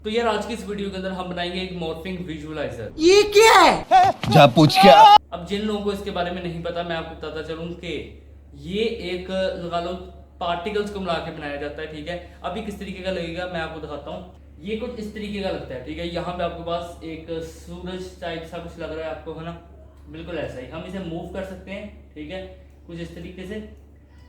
तो यार आज की इस वीडियो के अंदर हम बनाएंगे एक मॉर्फिंग विजुअलाइजर। ये क्या है? जा पूछ क्या? अब जिन लोगों को इसके बारे में नहीं पता, मैं आपको बताता चलूं कि ये एक लगा लो पार्टिकल्स को मिला के बनाया जाता है। ठीक है, अभी किस तरीके का लगेगा मैं आपको दिखाता हूँ। ये कुछ इस तरीके का लगता है। ठीक है, यहाँ पे आपके पास एक सूरज टाइप सा कुछ लग रहा है आपको, है ना? बिल्कुल ऐसा ही हम इसे मूव कर सकते हैं। ठीक है, कुछ इस तरीके से।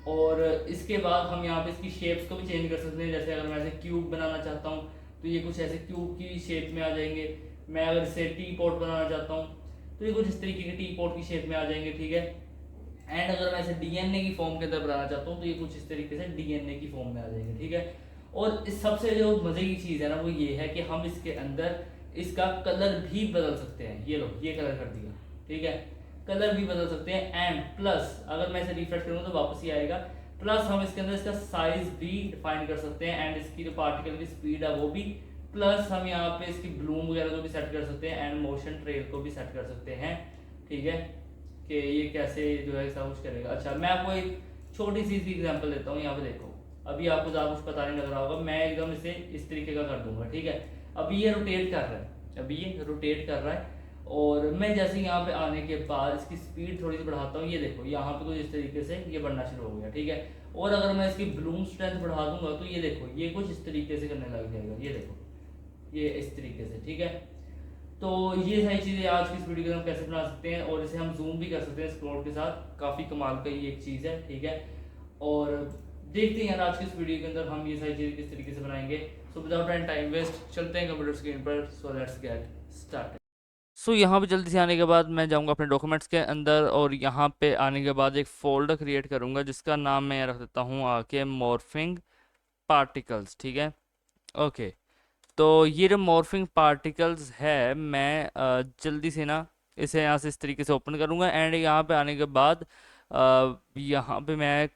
और इसके बाद हम यहाँ पे इसकी शेप्स को भी चेंज कर सकते हैं। जैसे अगर मैं ऐसे क्यूब बनाना चाहता हूँ तो ये कुछ ऐसे क्यूब की शेप में आ जाएंगे। मैं अगर इसे टी पॉट बनाना चाहता हूँ तो ये कुछ इस तरीके के टी पॉट की शेप में आ जाएंगे। ठीक है, एंड अगर मैं इसे डीएनए की फॉर्म के अंदर बनाना चाहता हूँ तो ये कुछ इस तरीके से डीएनए की फॉर्म में आ जाएंगे। ठीक है, और इस सबसे जो मजे की चीज़ है ना वो ये है कि हम इसके अंदर इसका कलर भी बदल सकते हैं। ये लो, ये कलर कर दिया। ठीक है, कलर भी बदल सकते हैं। एंड प्लस अगर मैं इसे रिफ्रेश करूँ तो वापस ही आएगा। प्लस हम इसके अंदर इसका साइज भी डिफाइन कर सकते हैं एंड इसकी जो पार्टिकल की स्पीड है वो भी। प्लस हम यहाँ पे इसकी ब्लूम वगैरह को भी सेट कर सकते हैं एंड मोशन ट्रेल को भी सेट कर सकते हैं। ठीक है, कि ये कैसे जो है सब कुछ करेगा। अच्छा, मैं आपको एक छोटी सी एग्जांपल देता हूँ। यहाँ पे देखो, अभी आपको ज़्यादा कुछ पता नहीं लग रहा होगा, मैं एकदम इसे इस तरीके का कर दूंगा। ठीक है, अभी ये रोटेट कर रहा है, अभी ये रोटेट कर रहा है। और मैं जैसे यहाँ पे आने के बाद इसकी स्पीड थोड़ी सी बढ़ाता हूँ। ये देखो, यहाँ पे कुछ इस तरीके से ये बढ़ना शुरू हो गया। ठीक है, और अगर मैं इसकी ब्लूम स्ट्रेंथ बढ़ा दूंगा तो ये देखो, ये कुछ इस तरीके से करने लग जाएगा। ये देखो, ये इस तरीके से। ठीक है, तो ये सारी चीज़ें आज की इस वीडियो के हम कैसे बना सकते हैं, और इसे हम जूम भी कर सकते हैं स्क्रॉल के साथ। काफ़ी कमाल का ये एक चीज़ है। ठीक है, और देखते हैं यार आज की इस वीडियो के अंदर हम ये सारी चीज़ें किस तरीके से बनाएंगे। So without any time waste चलते हैं कंप्यूटर स्क्रीन पर। So let's get start. So यहाँ पे जल्दी से आने के बाद मैं जाऊँगा अपने डॉक्यूमेंट्स के अंदर, और यहाँ पे आने के बाद एक फ़ोल्डर क्रिएट करूँगा जिसका नाम मैं रख देता हूँ आके मॉर्फिंग पार्टिकल्स। ठीक है, ओके। तो ये जो मॉर्फिंग पार्टिकल्स है, मैं जल्दी से ना इसे यहाँ से इस तरीके से ओपन करूँगा। एंड यहाँ पे आने के बाद यहाँ पे मैं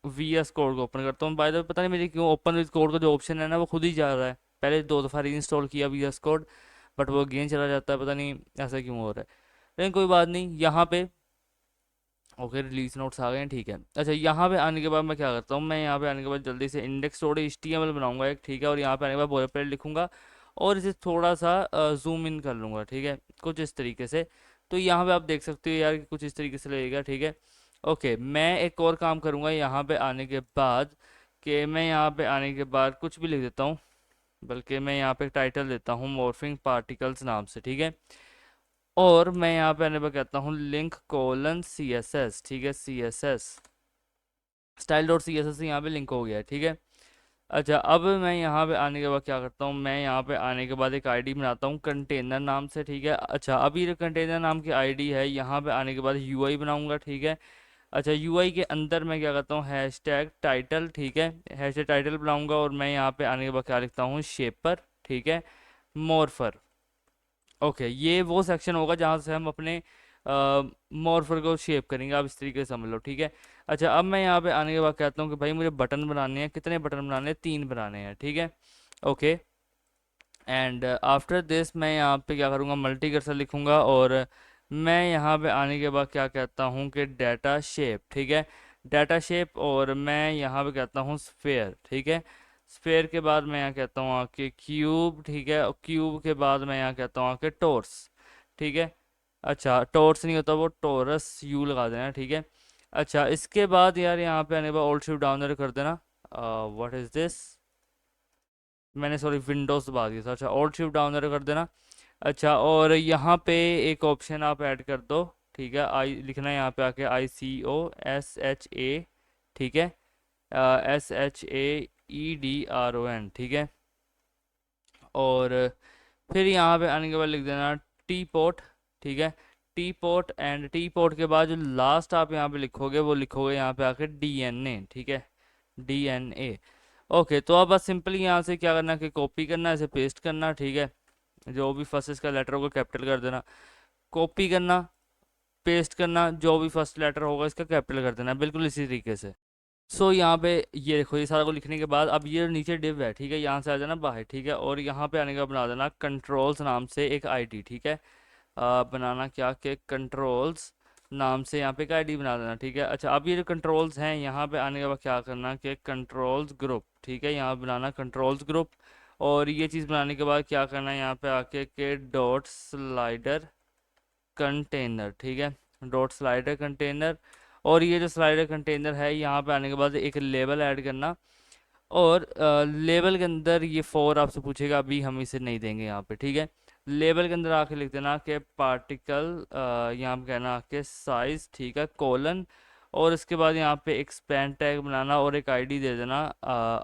वी एस कोड को ओपन करता हूँ। बाय द वे पता नहीं मेरे क्यों ओपन विद कोड का जो ऑप्शन है ना वो खुद ही जा रहा है। पहले 2 दफ़ा री इंस्टॉल किया वी एस कोड, बट वो अगेन चला जाता है। पता नहीं ऐसा क्यों हो रहा है, लेकिन कोई बात नहीं। यहाँ पे ओके, रिलीज नोट्स आ गए हैं। ठीक है, अच्छा, यहाँ पे आने के बाद मैं क्या करता हूँ, मैं यहाँ पे आने के बाद जल्दी से इंडेक्स डॉट एचटीएमएल बनाऊंगा एक। ठीक है, और यहाँ पे आने के बाद बोलर लिखूंगा और इसे थोड़ा सा जूम इन कर लूँगा। ठीक है, कुछ इस तरीके से। तो यहाँ पे आप देख सकते हो यार कि कुछ इस तरीके से लगेगा। ठीक है, ओके। मैं एक और काम करूँगा यहाँ पे आने के बाद, कि मैं यहाँ पे आने के बाद कुछ भी लिख देता हूँ, बल्कि मैं यहाँ पे टाइटल देता हूँ मॉर्फिंग पार्टिकल्स नाम से। ठीक है, और मैं यहाँ पे आने पर कहता हूँ link colon C S S. ठीक है, C S S style dot C S S यहाँ पे लिंक हो गया है। ठीक है, अच्छा, अब मैं यहाँ पे आने के बाद क्या करता हूँ, मैं यहाँ पे आने के बाद एक आईडी बनाता हूँ कंटेनर नाम से। ठीक है, अच्छा, अभी ये कंटेनर नाम की आईडी है, यहाँ पे आने के बाद यूआई बनाऊंगा। ठीक है, अच्छा, यूआई के अंदर मैं क्या करता हूँ हैश टैग टाइटल। ठीक है, हैश टैग टाइटल बनाऊंगा, और मैं यहाँ पे आने के बाद क्या लिखता हूँ शेपर। ठीक है, मोरफर। ओके, ये वो सेक्शन होगा जहाँ से हम अपने मॉर्फर को शेप करेंगे, आप इस तरीके से समझ लो। ठीक है, अच्छा, अब मैं यहाँ पे आने के बाद कहता हूँ कि भाई मुझे बटन बनाने हैं। कितने बटन बनाने हैं? 3 बनाने हैं। ठीक है, ओके। एंड आफ्टर दिस मैं यहाँ पे क्या करूँगा, मल्टी कर्सर लिखूँगा, और मैं यहाँ पे आने के बाद क्या कहता हूँ कि डाटा शेप। ठीक है, डाटा शेप, और मैं यहाँ पे कहता हूँ स्फेयर। ठीक है, स्फेयर के बाद मैं यहाँ कहता हूँ आके क्यूब। ठीक है, और क्यूब के बाद मैं यहाँ कहता हूँ आके टोर्स। ठीक है, अच्छा, टोर्स नहीं होता, वो टोरस यू लगा देना। ठीक है, अच्छा, इसके बाद यार यहाँ पे आने के बाद ऑल्ट शिफ्ट डाउन एरो कर देना। व्हाट इज़ दिस, मैंने सॉरी विंडोज दबा दिया था। अच्छा, ऑल्ट शिफ्ट डाउन एरो कर देना। अच्छा, और यहाँ पे एक ऑप्शन आप ऐड कर दो। ठीक है, आई लिखना है यहाँ पे आके ICOSHA। ठीक है, SHAEDRON। ठीक है, और फिर यहाँ पे आने के बाद लिख देना टी पोट। ठीक है, teapot, and teapot के बाद जो लास्ट आप यहाँ पे लिखोगे वो लिखोगे यहाँ पे आके DNA। ठीक है, DNA। ओके, तो अब बस सिंपली यहाँ से क्या करना है कि कॉपी करना है, इसे पेस्ट करना। ठीक है, जो भी फर्स्ट इसका लेटर होगा कैपिटल कर देना, कॉपी करना, पेस्ट करना, जो भी फर्स्ट लेटर होगा इसका कैपिटल कर देना, बिल्कुल इसी तरीके से। सो यहाँ पे ये देखो, ये सारा को लिखने के बाद अब ये नीचे डिव है। ठीक है, यहाँ से आ जाना बाहर। ठीक है, और यहाँ पे आने का बना देना कंट्रोल्स नाम से एक आईडी। ठीक है, बनाना क्या कि कंट्रोल्स नाम से यहाँ पे एक आईडी बना देना। ठीक है, अच्छा, अब ये जो कंट्रोल्स हैं यहाँ पे आने के बाद क्या करना कि कंट्रोल्स ग्रुप। ठीक है, यहाँ बनाना कंट्रोल्स ग्रुप, और ये चीज़ बनाने के बाद क्या करना है यहाँ पे आके के डॉट स्लाइडर कंटेनर, ठीक है, डॉट स्लाइडर कंटेनर। और ये जो स्लाइडर कंटेनर है यहाँ पे आने के बाद एक लेबल ऐड करना, और लेबल के अंदर ये फॉर आपसे पूछेगा, अभी हम इसे नहीं देंगे यहाँ पे, ठीक है। लेबल के अंदर आके लिख देना कि पार्टिकल, यहाँ पे कहना आके साइज, ठीक है, कोलन, और इसके बाद यहाँ पे एक स्पैन टैग बनाना और एक आईडी दे देना,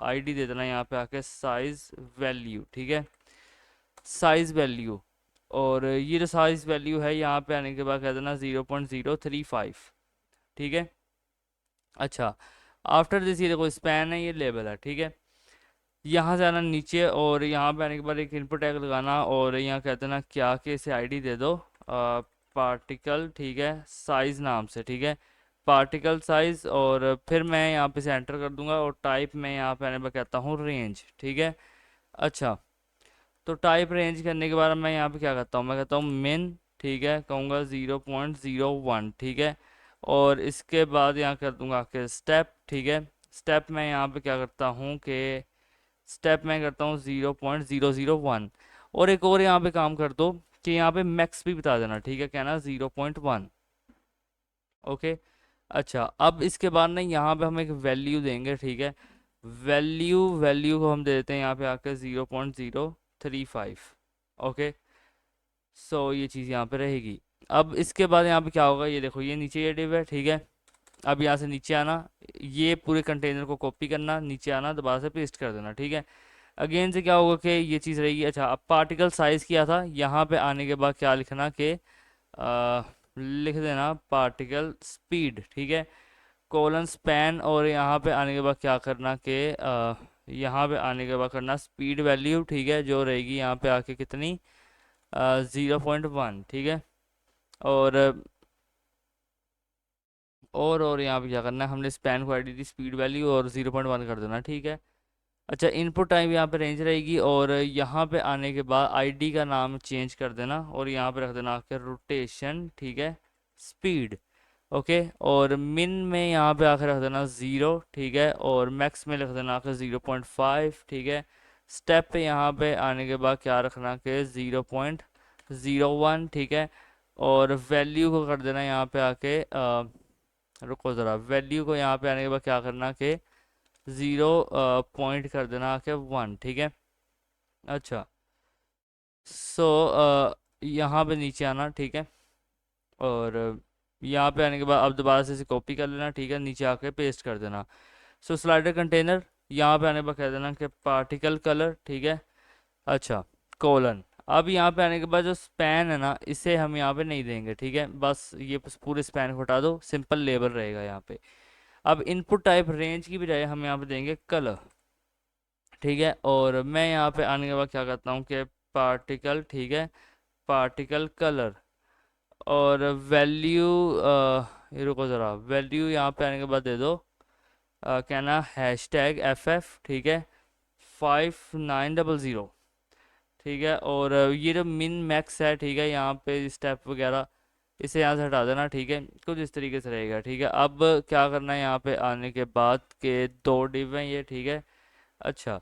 आईडी दे देना यहाँ पे आके साइज वैल्यू, ठीक है, साइज वैल्यू। और ये जो साइज वैल्यू है यहाँ पे आने के बाद कह देना 0.035, ठीक है। अच्छा, आफ्टर दिस ये देखो स्पैन है, ये लेबल है, ठीक है। यहाँ से आना नीचे और यहाँ पे आने के बाद एक इनपुट टैग लगाना और यहाँ कहते ना क्या कि इसे आईडी दे दो पार्टिकल, ठीक है, साइज नाम से, ठीक है, पार्टिकल साइज। और फिर मैं यहाँ पे से एंटर कर दूंगा और टाइप में यहाँ पे आने पर कहता हूँ रेंज, ठीक है। अच्छा, तो टाइप रेंज करने के बाद मैं यहाँ पे क्या करता हूँ, मैं कहता हूँ मिन, ठीक है, कहूँगा 0.01, ठीक है। और इसके बाद यहाँ कर दूंगा कि स्टेप, ठीक है, स्टेप में यहाँ पे क्या करता हूँ कि स्टेप में करता हूँ 0.001। और एक और यहाँ पे काम कर दो कि यहाँ पे मैक्स भी बता देना, ठीक है, कहना 0.1, ओके। अच्छा, अब इसके बाद ना यहाँ पे हम एक वैल्यू देंगे, ठीक है, वैल्यू को हम दे देते हैं यहाँ पे आकर 0.035, ओके। सो ये चीज़ यहाँ पे रहेगी। अब इसके बाद यहाँ पे क्या होगा, ये देखो ये नीचे ये डिव है, ठीक है। अब यहाँ से नीचे आना, ये पूरे कंटेनर को कॉपी करना, नीचे आना, दोबारा से पेस्ट कर देना, ठीक है। अगेन से क्या होगा कि ये चीज़ रहेगी। अच्छा, अब पार्टिकल साइज़ किया था, यहाँ पे आने के बाद क्या लिखना कि लिख देना पार्टिकल स्पीड, ठीक है, कोलन स्पैन। और यहाँ पे आने के बाद क्या करना कि यहाँ पे आने के बाद करना स्पीड वैल्यू, ठीक है, जो रहेगी यहाँ पे आके कितनी 0.1, ठीक है। और और यहाँ पे क्या करना है, हमने स्पैन को आईडी दी स्पीड वैल्यू और 0.1 कर देना, ठीक है। अच्छा, इनपुट टाइम यहाँ पे रेंज रहेगी और यहाँ पे आने के बाद आईडी का नाम चेंज कर देना और यहाँ पे रख देना आकर रोटेशन, ठीक है, स्पीड, ओके। और मिन में यहाँ पे आकर रख देना 0, ठीक है, और मैक्स में रख देना आकर 0.5, ठीक है। स्टेप पे यहाँ पे आने के बाद क्या रखना कि 0.01, ठीक है। और वैल्यू को कर देना यहाँ पे आके रुको ज़रा, वैल्यू को यहाँ पे आने के बाद क्या करना कि 0 पॉइंट कर देना कि 1, ठीक है। अच्छा, सो यहाँ पे नीचे आना, ठीक है, और यहाँ पे आने के बाद अब दोबारा से इसे कॉपी कर लेना, ठीक है, नीचे आके पेस्ट कर देना। सो स्लाइडर कंटेनर यहाँ पे आने पर कह देना कि पार्टिकल कलर, ठीक है। अच्छा, कोलन। अब यहाँ पे आने के बाद जो स्पैन है ना, इसे हम यहाँ पे नहीं देंगे, ठीक है, बस ये पूरे स्पैन को हटा दो, सिंपल लेबल रहेगा यहाँ पे। अब इनपुट टाइप रेंज की बजाय हम यहाँ पे देंगे कलर, ठीक है। और मैं यहाँ पे आने के बाद क्या करता हूँ कि पार्टिकल, ठीक है, पार्टिकल कलर। और वैल्यू ये रुको ज़रा, वैल्यू यहाँ पे आने के बाद दे दो कहना हैशटैग FF, ठीक है, 5900, ठीक है। और ये जो मिन मैक्स है, ठीक है, यहाँ पे स्टेप वगैरह इसे यहाँ से हटा देना, ठीक है, कुछ इस तरीके से रहेगा, ठीक है। अब क्या करना है यहाँ पे आने के बाद के दो डिव हैं ये, ठीक है। अच्छा,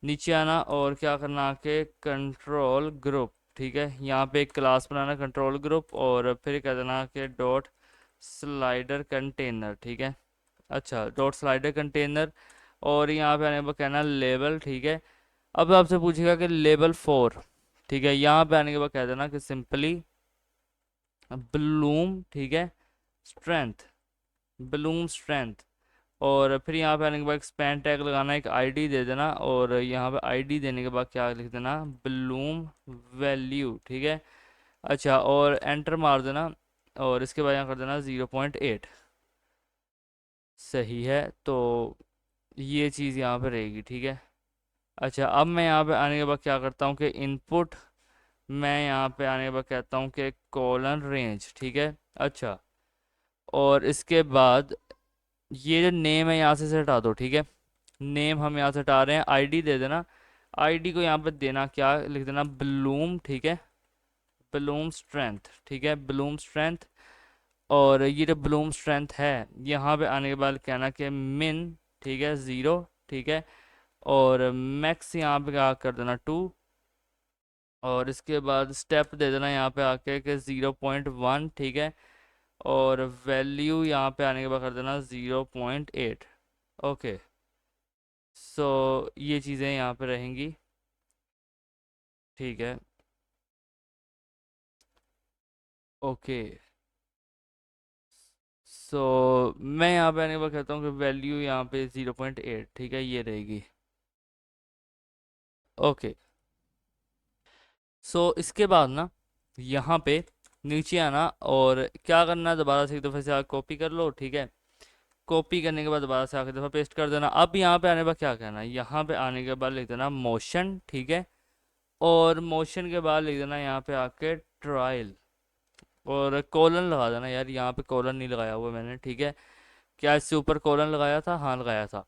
नीचे आना और क्या करना आके कंट्रोल ग्रुप, ठीक है, यहाँ पे एक क्लास बनाना कंट्रोल ग्रुप और फिर कह देना कि डॉट स्लाइडर कंटेनर, ठीक है। अच्छा, डॉट स्लाइडर कंटेनर और यहाँ पे आने पर कहना लेबल, ठीक है। अब आपसे पूछेगा कि लेबल 4, ठीक है, यहाँ पे आने के बाद कह देना कि सिंपली ब्लूम, ठीक है, स्ट्रेंथ, ब्लूम स्ट्रेंथ। और फिर यहाँ पे आने के बाद एक्सपैंड टैग लगाना, एक आईडी दे देना और यहाँ पे आईडी देने के बाद क्या लिख देना ब्लूम वैल्यू, ठीक है। अच्छा, और एंटर मार देना और इसके बाद यहाँ कर देना 0.8, सही है। तो ये चीज़ यहाँ पे रहेगी, ठीक है। अच्छा, अब मैं यहाँ पे आने के बाद क्या करता हूँ कि इनपुट, मैं यहाँ पे आने के बाद कहता हूँ कि कोलन रेंज, ठीक है। अच्छा, और इसके बाद ये जो नेम है यहाँ से हटा दो, ठीक है, नेम हम यहाँ से हटा रहे हैं, आईडी दे देना, आईडी को यहाँ पे देना क्या लिख देना ब्लूम, ठीक है, ब्लूम स्ट्रेंथ, ठीक है, ब्लूम स्ट्रेंथ। और ये जो ब्लूम स्ट्रेंथ है यहाँ पे आने के बाद कहना कि मिन, ठीक है, 0, ठीक है, और मैक्स यहाँ पे क्या कर देना 2, और इसके बाद स्टेप दे देना यहाँ पे आके कि 0.1, ठीक है, और वैल्यू यहाँ पे आने के बाद कर देना 0.8। ओके, सो ये चीज़ें यहाँ पे रहेंगी, ठीक है। ओके, सो मैं यहाँ पे आने के बाद कहता हूँ कि वैल्यू यहाँ पे 0.8, ठीक है, ये रहेगी। ओके, सो इसके बाद ना यहाँ पे नीचे आना और क्या करना, दोबारा से एक दफ़े से आके कॉपी कर लो, ठीक है। कॉपी करने के बाद दोबारा से आके दफ़ा पेस्ट कर देना। अब यहाँ पे आने के बाद क्या करना है, यहाँ पे आने के बाद लिख देना मोशन, ठीक है, और मोशन के बाद लिख देना यहाँ पे आके ट्रायल, और कॉलन लगा देना। यार यहाँ पे कॉलन नहीं लगाया हुआ मैंने, ठीक है। क्या इससे ऊपर कॉलन लगाया था? हाँ लगाया था।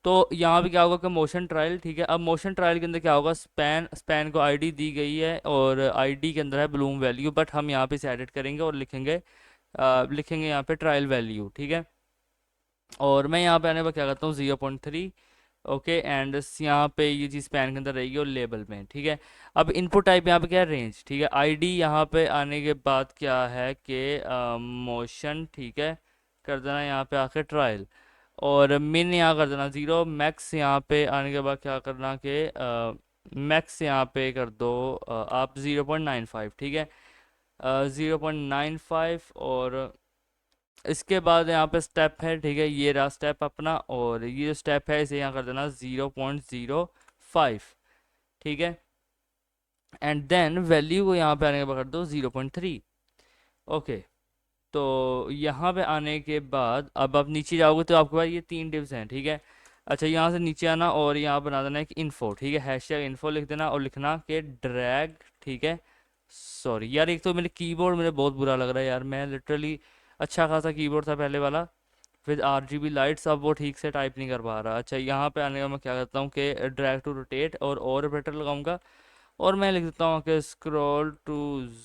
तो यहाँ पे क्या होगा कि मोशन ट्रायल, ठीक है। अब मोशन ट्रायल के अंदर क्या होगा, स्पैन स्पैन को आईडी दी गई है और आईडी के अंदर है ब्लूम वैल्यू, बट हम यहाँ पे इसे एडिट करेंगे और लिखेंगे लिखेंगे यहाँ पे ट्रायल वैल्यू, ठीक है। और मैं यहाँ पे आने पर क्या करता हूँ 0.3, ओके, एंड यहाँ पे ये चीज़ पैन के अंदर रहेगी और लेबल में, ठीक है। अब इनपुट टाइप यहाँ पे क्या है, रेंज, ठीक है। आईडी यहाँ पे आने के बाद क्या है कि मोशन, ठीक है, कर देना यहाँ पे आके ट्रायल, और मिन यहाँ कर देना 0, मैक्स यहाँ पे आने के बाद क्या करना कि मैक्स यहाँ पे कर दो आप 0.95, ठीक है, 0.95। और इसके बाद यहाँ पे स्टेप है, ठीक है, ये रहा स्टेप अपना, और ये जो स्टेप है इसे यहाँ कर देना 0.05, ठीक है, एंड देन वैल्यू को यहाँ पे आने के बाद कर दो 0.3। ओके, तो यहाँ पे आने के बाद अब आप नीचे जाओगे तो आपके पास ये 3 डिव्स हैं, ठीक है। अच्छा, यहाँ से नीचे आना और यहाँ बना देना एक इन्फो, ठीक है, हैशटैग इन्फो लिख देना और लिखना कि ड्रैग, ठीक है। सॉरी यार, एक तो मेरे कीबोर्ड मेरे बहुत बुरा लग रहा है यार, मैं लिटरली अच्छा खासा कीबोर्ड था पहले वाला विद RGB लाइट्स, अब वो ठीक से टाइप नहीं कर पा रहा। अच्छा, यहाँ पे आने का मैं क्या करता हूँ कि ड्रैग टू रोटेट और ऑपरेटर लगाऊंगा, और मैं लिख देता हूँ कि स्क्रॉल टू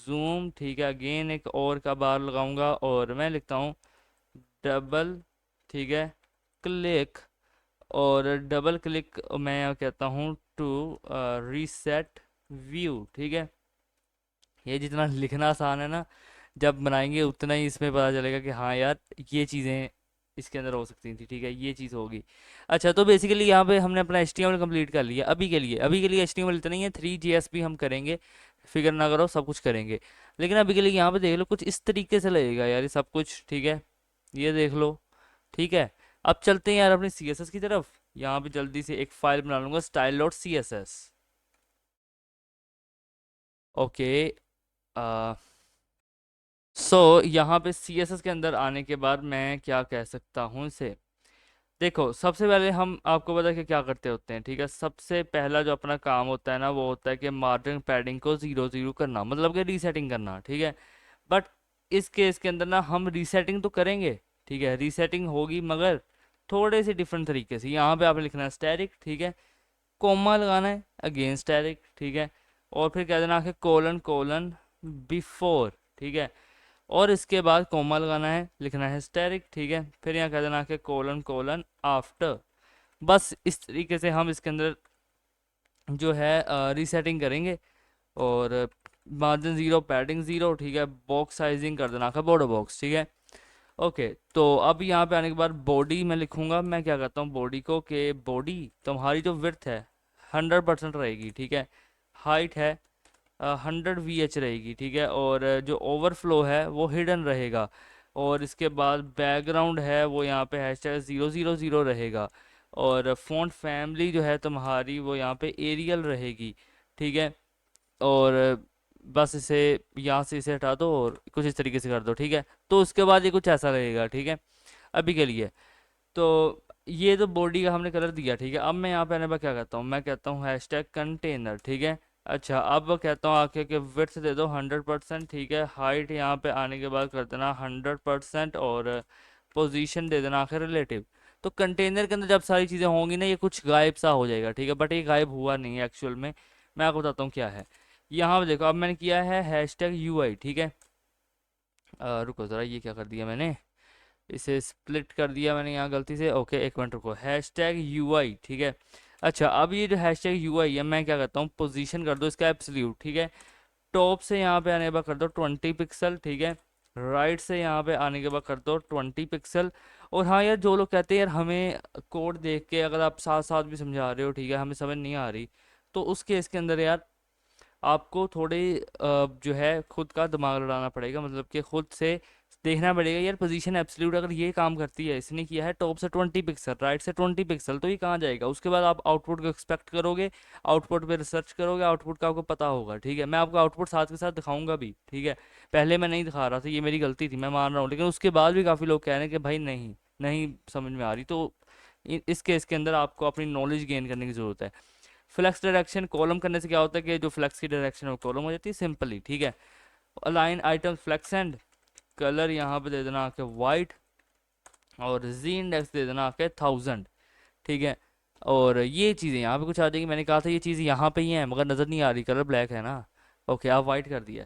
जूम, ठीक है, अगेन एक और का बार लगाऊंगा, और मैं लिखता हूँ डबल, ठीक है, क्लिक, और डबल क्लिक मैं कहता हूँ टू रीसेट व्यू, ठीक है। ये जितना लिखना आसान है ना, जब बनाएंगे उतना ही इसमें पता चलेगा कि हाँ यार ये चीज़ें इसके अंदर हो सकती थी, ठीक है, ये चीज़ होगी। अच्छा, तो बेसिकली यहाँ पे हमने अपना HTML कंप्लीट कर लिया। अभी के लिए HTML इतना ही है, 3JS भी हम करेंगे, फिक्र ना करो, सब कुछ करेंगे। लेकिन अभी के लिए यहाँ पे देख लो कुछ इस तरीके से लगेगा यार ये सब कुछ, ठीक है, ये देख लो, ठीक है। अब चलते हैं यार अपनी CSS की तरफ। यहाँ पे जल्दी से एक फाइल बना लूंगा style.css। ओके, सो यहाँ पे CSS के अंदर आने के बाद मैं क्या कह सकता हूँ इसे, देखो सबसे पहले हम आपको पता है कि क्या करते होते हैं, ठीक है। सबसे पहला जो अपना काम होता है ना वो होता है कि मार्जिन पैडिंग को 0 0 करना, मतलब कि रीसेटिंग करना, ठीक है। बट इस केस के अंदर ना हम रीसेटिंग तो करेंगे, ठीक है, रीसेटिंग होगी, मगर थोड़े से डिफरेंट तरीके से। यहाँ पे आपने लिखना है स्टैटिक, ठीक है, कोमा लगाना है, अगेन स्टैटिक, ठीक है, और फिर कह देना कि कोलन कोलन बिफोर, ठीक है, और इसके बाद कोमा लगाना है, लिखना है स्टैटिक, ठीक है, फिर यहाँ कह देना कि कोलन कोलन आफ्टर। बस इस तरीके से हम इसके अंदर जो है रीसेटिंग करेंगे, और मार्जिन 0, पैडिंग 0, ठीक है, बॉक्स साइजिंग कर देना का बॉर्डर बॉक्स, ठीक है। ओके, तो अब यहाँ पे आने के बाद बॉडी में लिखूंगा, मैं क्या करता हूँ बॉडी को, कि बॉडी तुम्हारी जो विड्थ है 100% रहेगी, ठीक है, हाइट है 100 VH रहेगी, ठीक है, और जो ओवरफ्लो है वो हिडन रहेगा, और इसके बाद बैकग्राउंड है वो यहाँ पे #000 रहेगा, और फ़ॉन्ट फैमिली जो है तुम्हारी वो यहाँ पे एरियल रहेगी, ठीक है। और बस इसे यहाँ से इसे हटा दो और कुछ इस तरीके से कर दो, ठीक है। तो उसके बाद ये कुछ ऐसा लगेगा, ठीक है, अभी के लिए। तो ये तो बॉडी का हमने कलर दिया, ठीक है। अब मैं यहाँ पे आने पर क्या कहता हूँ, मैं कहता हूँ हैशटैग कंटेनर, ठीक है। अच्छा, अब कहता हूँ आके कि विड्थ दे दो 100%, ठीक है, हाइट यहाँ पे आने के बाद कर देना 100%, और पोजीशन दे देना आखिर रिलेटिव। तो कंटेनर के अंदर जब सारी चीज़ें होंगी ना ये कुछ गायब सा हो जाएगा, ठीक है, बट ये गायब हुआ नहीं है एक्चुअल में। मैं आपको बताता हूँ क्या है। यहाँ पे देखो, अब मैंने किया है #UI, ठीक है। रुको ज़रा, ये क्या कर दिया मैंने, इसे स्प्लिट कर दिया मैंने यहाँ गलती से। ओके, एक मिनट रुको, #UI, ठीक है। अच्छा, अब ये जो हैशटैग यूआई है, मैं क्या करता हूँ, पोजीशन कर दो इसका एब्सोल्यूट, ठीक है। टॉप से यहाँ पे आने के बाद कर दो 20 पिक्सल, ठीक है। राइट से यहाँ पे आने के बाद कर दो 20 पिक्सल। और हाँ यार, जो लोग कहते हैं यार हमें कोड देख के अगर आप साथ साथ भी समझा रहे हो, ठीक है, हमें समझ नहीं आ रही, तो उस केस के अंदर यार आपको थोड़े जो है खुद का दिमाग लड़ाना पड़ेगा, मतलब कि खुद से देखना पड़ेगा यार, पोजीशन एब्सोल्यूट अगर ये काम करती है, इसने किया है टॉप से 20 पिक्सल, राइट से 20 पिक्सल, तो ये कहाँ जाएगा? उसके बाद आप आउटपुट को एक्सपेक्ट करोगे, आउटपुट पे रिसर्च करोगे, आउटपुट का आपको पता होगा, ठीक है। मैं आपको आउटपुट साथ के साथ दिखाऊंगा भी, ठीक है। पहले मैं नहीं दिखा रहा था, ये मेरी गलती थी, मैं मान रहा हूँ, लेकिन उसके बाद भी काफ़ी लोग कह रहे हैं कि भाई नहीं नहीं समझ में आ रही, तो इस केस के अंदर आपको अपनी नॉलेज गेन करने की ज़रूरत है। फ्लेक्स डायरेक्शन कॉलम करने से क्या होता है कि जो फ्लेक्स की डायरेक्शन है वो कॉलम हो जाती है सिंपली, ठीक है। Align item flex and colour यहाँ पे दे देना आके वाइट, और जी इंडेक्स दे देना आके 1000, ठीक है। और ये चीज़ें यहाँ पे कुछ आ जाएगी, मैंने कहा था ये चीज़ यहाँ पे ही है मगर नज़र नहीं आ रही, कलर ब्लैक है ना। ओके, आप वाइट कर दिया।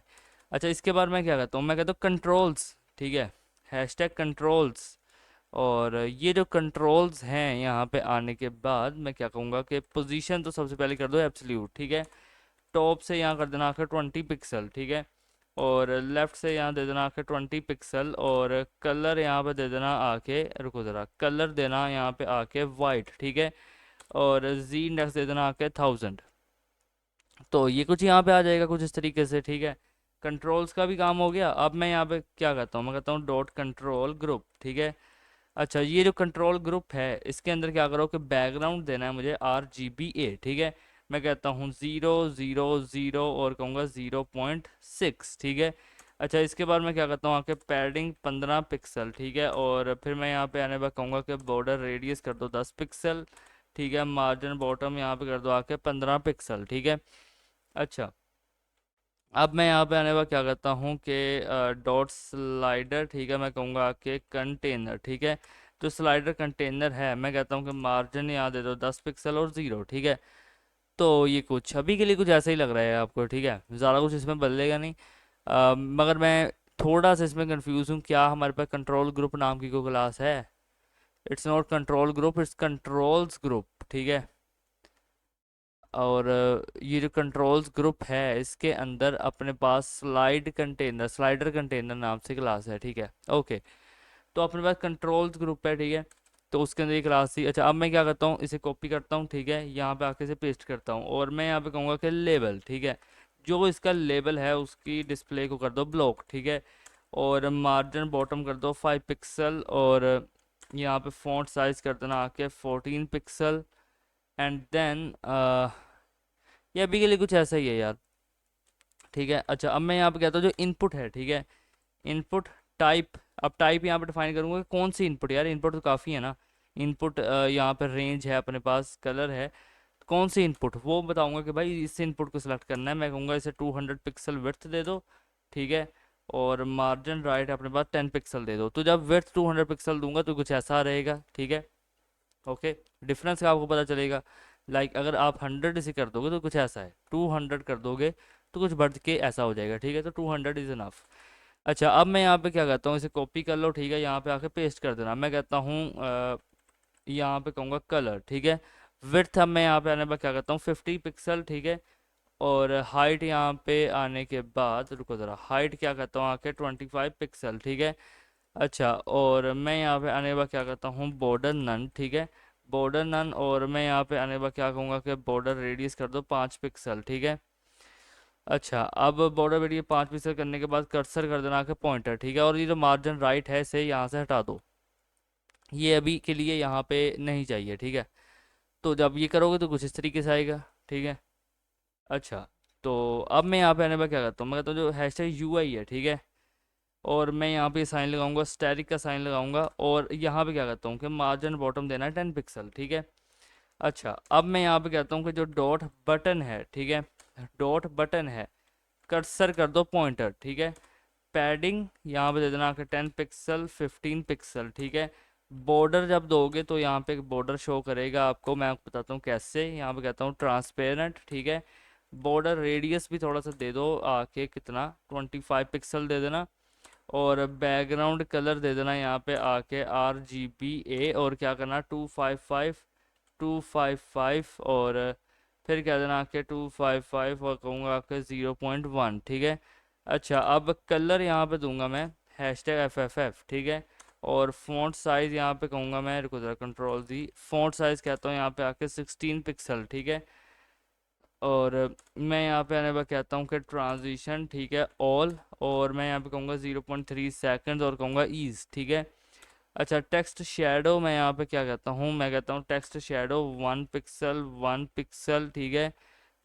अच्छा, इसके बाद मैं क्या करता हूँ, मैं कहता हूँ कंट्रोल्स, ठीक है, हैशटैग कंट्रोल्स। और ये जो कंट्रोल्स हैं यहाँ पे आने के बाद मैं क्या कहूँगा कि पोजीशन तो सबसे पहले कर दो एब्सोल्यूट, ठीक है। टॉप से यहाँ कर देना आकर 20 पिक्सल, ठीक है। और लेफ्ट से यहाँ दे देना आके 20 पिक्सल, और कलर यहाँ पे दे देना आके, रुको ज़रा, कलर देना यहाँ पे आके वाइट, ठीक है। और जी इंडेक्स दे देना आके 1000। तो ये कुछ यहाँ पे आ जाएगा कुछ इस तरीके से, ठीक है। कंट्रोल्स का भी काम हो गया। अब मैं यहाँ पे क्या करता हूँ, मैं कहता हूँ डॉट कंट्रोल ग्रुप, ठीक है। अच्छा, ये जो कंट्रोल ग्रुप है इसके अंदर क्या करो कि बैकग्राउंड देना है मुझे RGBA, ठीक है। मैं कहता हूँ 0 0 0 और कहूँगा 0.6, ठीक है। अच्छा, इसके बाद मैं क्या करता हूँ आके पैडिंग 15 पिक्सल, ठीक है। और फिर मैं यहाँ पे आने बाद कहूँगा कि बॉर्डर रेडियस कर दो 10 पिक्सल, ठीक है। मार्जिन बॉटम यहाँ पे कर दो आके 15 पिक्सल, ठीक है। अच्छा, अब मैं यहाँ पे आने बाद क्या करता हूँ कि डॉट स्लाइडर, ठीक है, मैं कहूँगा कि कंटेनर, ठीक है। जो स्लाइडर कंटेनर है मैं कहता हूँ कि मार्जिन यहाँ दे दो 10 पिक्सल और 0, ठीक है। तो ये कुछ अभी के लिए कुछ ऐसा ही लग रहा है आपको, ठीक है, ज़्यादा कुछ इसमें बदलेगा नहीं। मगर मैं थोड़ा सा इसमें कंफ्यूज हूँ, क्या हमारे पास कंट्रोल ग्रुप नाम की कोई क्लास है? It's not control group, it's controls group, ठीक है। और ये जो कंट्रोल्स ग्रुप है इसके अंदर अपने पास स्लाइडर कंटेनर नाम से क्लास है, ठीक है। ओके, तो अपने पास कंट्रोल्स ग्रुप है, ठीक है। तो उसके अंदर ये क्लास थी। अच्छा, अब मैं क्या करता हूँ, इसे कॉपी करता हूँ, ठीक है, यहाँ पे आके इसे पेस्ट करता हूँ, और मैं यहाँ पे कहूँगा कि लेबल, ठीक है। जो इसका लेबल है उसकी डिस्प्ले को कर दो ब्लॉक, ठीक है। और मार्जिन बॉटम कर दो 5 पिक्सल, और यहाँ पे फॉन्ट साइज कर देना आके 14 पिक्सल। एंड देन ये अभी के लिए कुछ ऐसा ही है यार, ठीक है। अच्छा, अब मैं यहाँ पे कहता हूँ जो इनपुट है, ठीक है, इनपुट टाइप। अब टाइप यहाँ पे डिफाइन करूँगा कि कौन सी इनपुट, यार इनपुट तो काफ़ी है ना। इनपुट यहाँ पे रेंज है अपने पास, कलर है, कौन सी इनपुट वो बताऊंगा कि भाई इस इनपुट को सिलेक्ट करना है। मैं कहूँगा इसे 200 पिक्सल विड्थ दे दो, ठीक है। और मार्जिन राइट अपने पास 10 पिक्सल दे दो। तो जब विड्थ 200 पिक्सल दूंगा तो कुछ ऐसा रहेगा, ठीक है। ओके, डिफरेंस का आपको पता चलेगा। लाइक अगर आप 100 इसे कर दोगे तो कुछ ऐसा है, 200 कर दोगे तो कुछ बढ़ के ऐसा हो जाएगा, ठीक है। तो 200 इज इनफ। अच्छा, अब मैं यहाँ पे क्या कहता हूँ, इसे कॉपी कर लो, ठीक है, यहाँ पे आके पेस्ट कर देना। मैं कहता हूँ यहाँ पे कहूँगा कलर, ठीक है। विड्थ अब मैं यहाँ पे आने पर क्या कहता हूँ 50 पिक्सल, ठीक है। और हाइट यहाँ पे आने के बाद, रुको ज़रा, हाइट क्या कहता हूँ आके 25 पिक्सल, ठीक है। अच्छा, और मैं यहाँ पे आने के बाद क्या कहता हूँ बॉर्डर नन, ठीक है, बॉर्डर नन। और मैं यहाँ पे आने के बाद क्या कहूँगा कि बॉर्डर रेडियस कर दो 5 पिक्सल, ठीक है। अच्छा, अब बॉर्डर रेडियस 5 पिक्सल करने के बाद कर्सर कर देना के पॉइंटर, ठीक है। और ये जो मार्जिन राइट है इसे यहाँ से हटा दो, ये अभी के लिए यहाँ पे नहीं चाहिए, ठीक है। तो जब ये करोगे तो कुछ इस तरीके से आएगा, ठीक है। अच्छा, तो अब मैं यहाँ पे आने पर क्या करता हूँ, मैं कहता हूँ जो हैशटैग यूआई है, ठीक है। और मैं यहाँ पे साइन लगाऊंगा, स्टैटिक का साइन लगाऊंगा, और यहाँ पे क्या करता हूँ कि मार्जिन बॉटम देना है 10 पिक्सल, ठीक है। अच्छा, अब मैं यहाँ पे कहता हूँ कि जो डॉट बटन है, ठीक है, डॉट बटन है, कर्सर कर दो पॉइंटर, ठीक है। पैडिंग यहाँ पे दे देना कि 10 पिक्सल 15 पिक्सल, ठीक है। बॉर्डर जब दोगे तो यहाँ पे बॉर्डर शो करेगा आपको, मैं आपको बताता हूँ कैसे। यहाँ पे कहता हूँ ट्रांसपेरेंट, ठीक है। बॉर्डर रेडियस भी थोड़ा सा दे दो आके, कितना, 25 पिक्सल दे देना। और बैकग्राउंड कलर दे देना यहाँ पे आके RGBA, और क्या करना 255 255 और फिर कह देना आके 255 और कहूँगा आके 0.1, ठीक है। अच्छा, अब कलर यहाँ पे दूंगा मैं #FFF, ठीक है। और फ़ॉन्ट साइज़ यहाँ पे कहूँगा मैं, रुको जरा, कंट्रोल दी, फ़ॉन्ट साइज़ कहता हूँ यहाँ पे आके 16 पिक्सल, ठीक है। और मैं यहाँ पे आने पर कहता हूँ कि ट्रांजिशन, ठीक है, ऑल, और मैं यहाँ पे कहूँगा 0.3 सेकंड और कहूँगा ईज, ठीक है। अच्छा, टेक्स्ट शेडो मैं यहाँ पे क्या कहता हूँ, मैं कहता हूँ टेक्स्ट शेडो 1 पिक्सल 1 पिक्सल, ठीक है,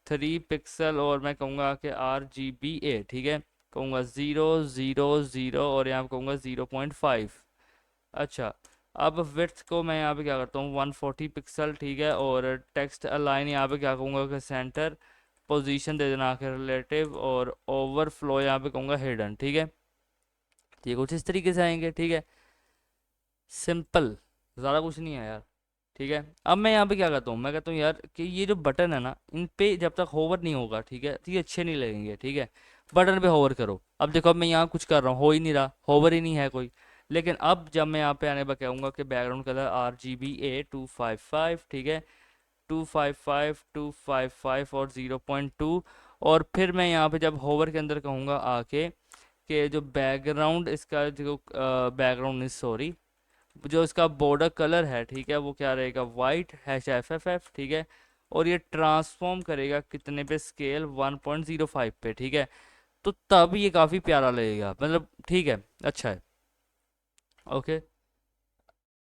3 पिक्सल, और मैं कहूँगा कि RGBA, ठीक है, कहूँगा 0 0 0 और यहाँ पे कहूँगा 0.5। अच्छा, अब विड्थ को मैं यहाँ पे क्या करता हूँ 140 पिक्सल, ठीक है। और टेक्स्ट अलाइन यहाँ पे क्या कहूँगा कि सेंटर, पोजीशन दे देना आके रिलेटिव, और ओवरफ्लो यहाँ पे कहूँगा हिडन, ठीक है। ये कुछ इस तरीके से आएंगे, ठीक है, सिंपल, ज़्यादा कुछ नहीं है यार, ठीक है। अब मैं यहाँ पे क्या करता हूँ, मैं कहता हूँ यार कि ये जो बटन है ना, इन पे जब तक होवर नहीं होगा, ठीक है, तो ये अच्छे नहीं लगेंगे, ठीक है। बटन पे होवर करो। अब देखो, अब मैं यहाँ कुछ कर रहा हूँ, हो ही नहीं रहा, होवर ही नहीं है कोई। लेकिन अब जब मैं यहाँ पे आने पर कहूँगा कि बैकग्राउंड कलर RGBA 255, ठीक है, 255 255 और 0.2। और फिर मैं यहाँ पे जब होवर के अंदर कहूँगा आके कि जो बैकग्राउंड इसका जो बैकग्राउंड, सॉरी, जो इसका बॉर्डर कलर है, ठीक है, वो क्या रहेगा, वाइट #FFF, ठीक है। और ये ट्रांसफॉर्म करेगा कितने पे, स्केल 1.05 पे, ठीक है। तो तब ये काफ़ी प्यारा लगेगा, मतलब ठीक है, अच्छा है, ओके।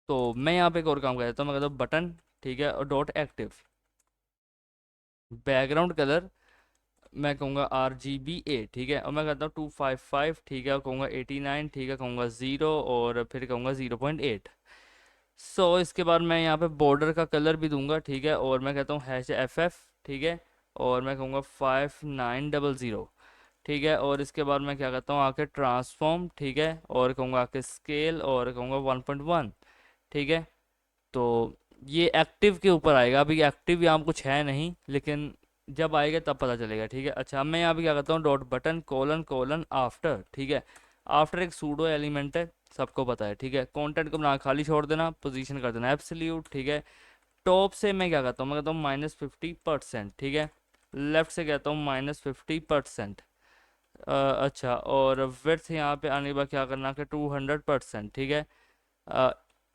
तो मैं यहाँ पे एक और काम कर देता हूँ, मैं कहता हूँ बटन, ठीक है, और डॉट एक्टिव बैकग्राउंड कलर, मैं कहूँगा RGBA, ठीक है, और मैं कहता हूँ 255, ठीक है, और कहूँगा 89, ठीक है, कहूँगा 0 और फिर कहूँगा 0.8। इसके बाद मैं यहाँ पे बॉर्डर का कलर भी दूंगा, ठीक है, और मैं कहता हूँ #FF, ठीक है, और मैं कहूँगा 5900, ठीक है। और इसके बाद मैं क्या कहता हूँ आके ट्रांसफॉर्म, ठीक है, और कहूँगा आके स्केल और कहूँगा 1.1, ठीक है। तो ये एक्टिव के ऊपर आएगा, अभी एक्टिव यहाँ कुछ है नहीं, लेकिन जब आएगा तब पता चलेगा, ठीक है। अच्छा, अब मैं यहाँ पे क्या करता हूँ, dot button colon colon after, ठीक है। आफ्टर एक सूडो एलिमेंट है, सबको पता है, ठीक है। कंटेंट को बना खाली छोड़ देना, पोजीशन कर देना एब्सोल्यूट, ठीक है। टॉप से मैं क्या कहता हूँ, मैं कहता हूँ -50%, ठीक है। लेफ्ट से कहता हूँ -50%। अच्छा, और विड्थ यहाँ पे आने के बाद क्या करना कि 200%, ठीक है,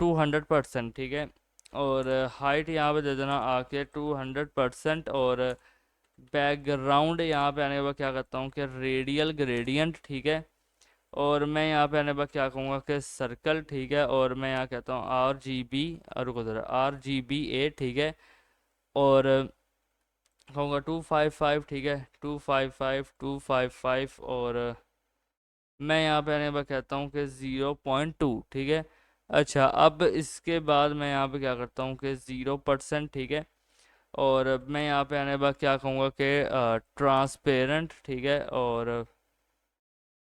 200%, ठीक है। और हाइट यहाँ पे दे देना आके 200%। और बैकग्राउंड यहाँ पे आने के बाद क्या करता हूँ कि रेडियल ग्रेडियंट, ठीक है। और मैं यहाँ पे आने के बाद क्या कहूँगा कि सर्कल, ठीक है। और मैं यहाँ कहता हूँ RGB, रुको जरा, RGBA, ठीक है। और कहूँगा 255, ठीक है, 255 255। और मैं यहाँ पे आने पर कहता हूँ कि 0.2, ठीक है। अच्छा, अब इसके बाद मैं यहाँ पे क्या करता हूँ कि 0%, ठीक है। और मैं यहाँ पे आने पर क्या कहूँगा कि ट्रांसपेरेंट, ठीक है। और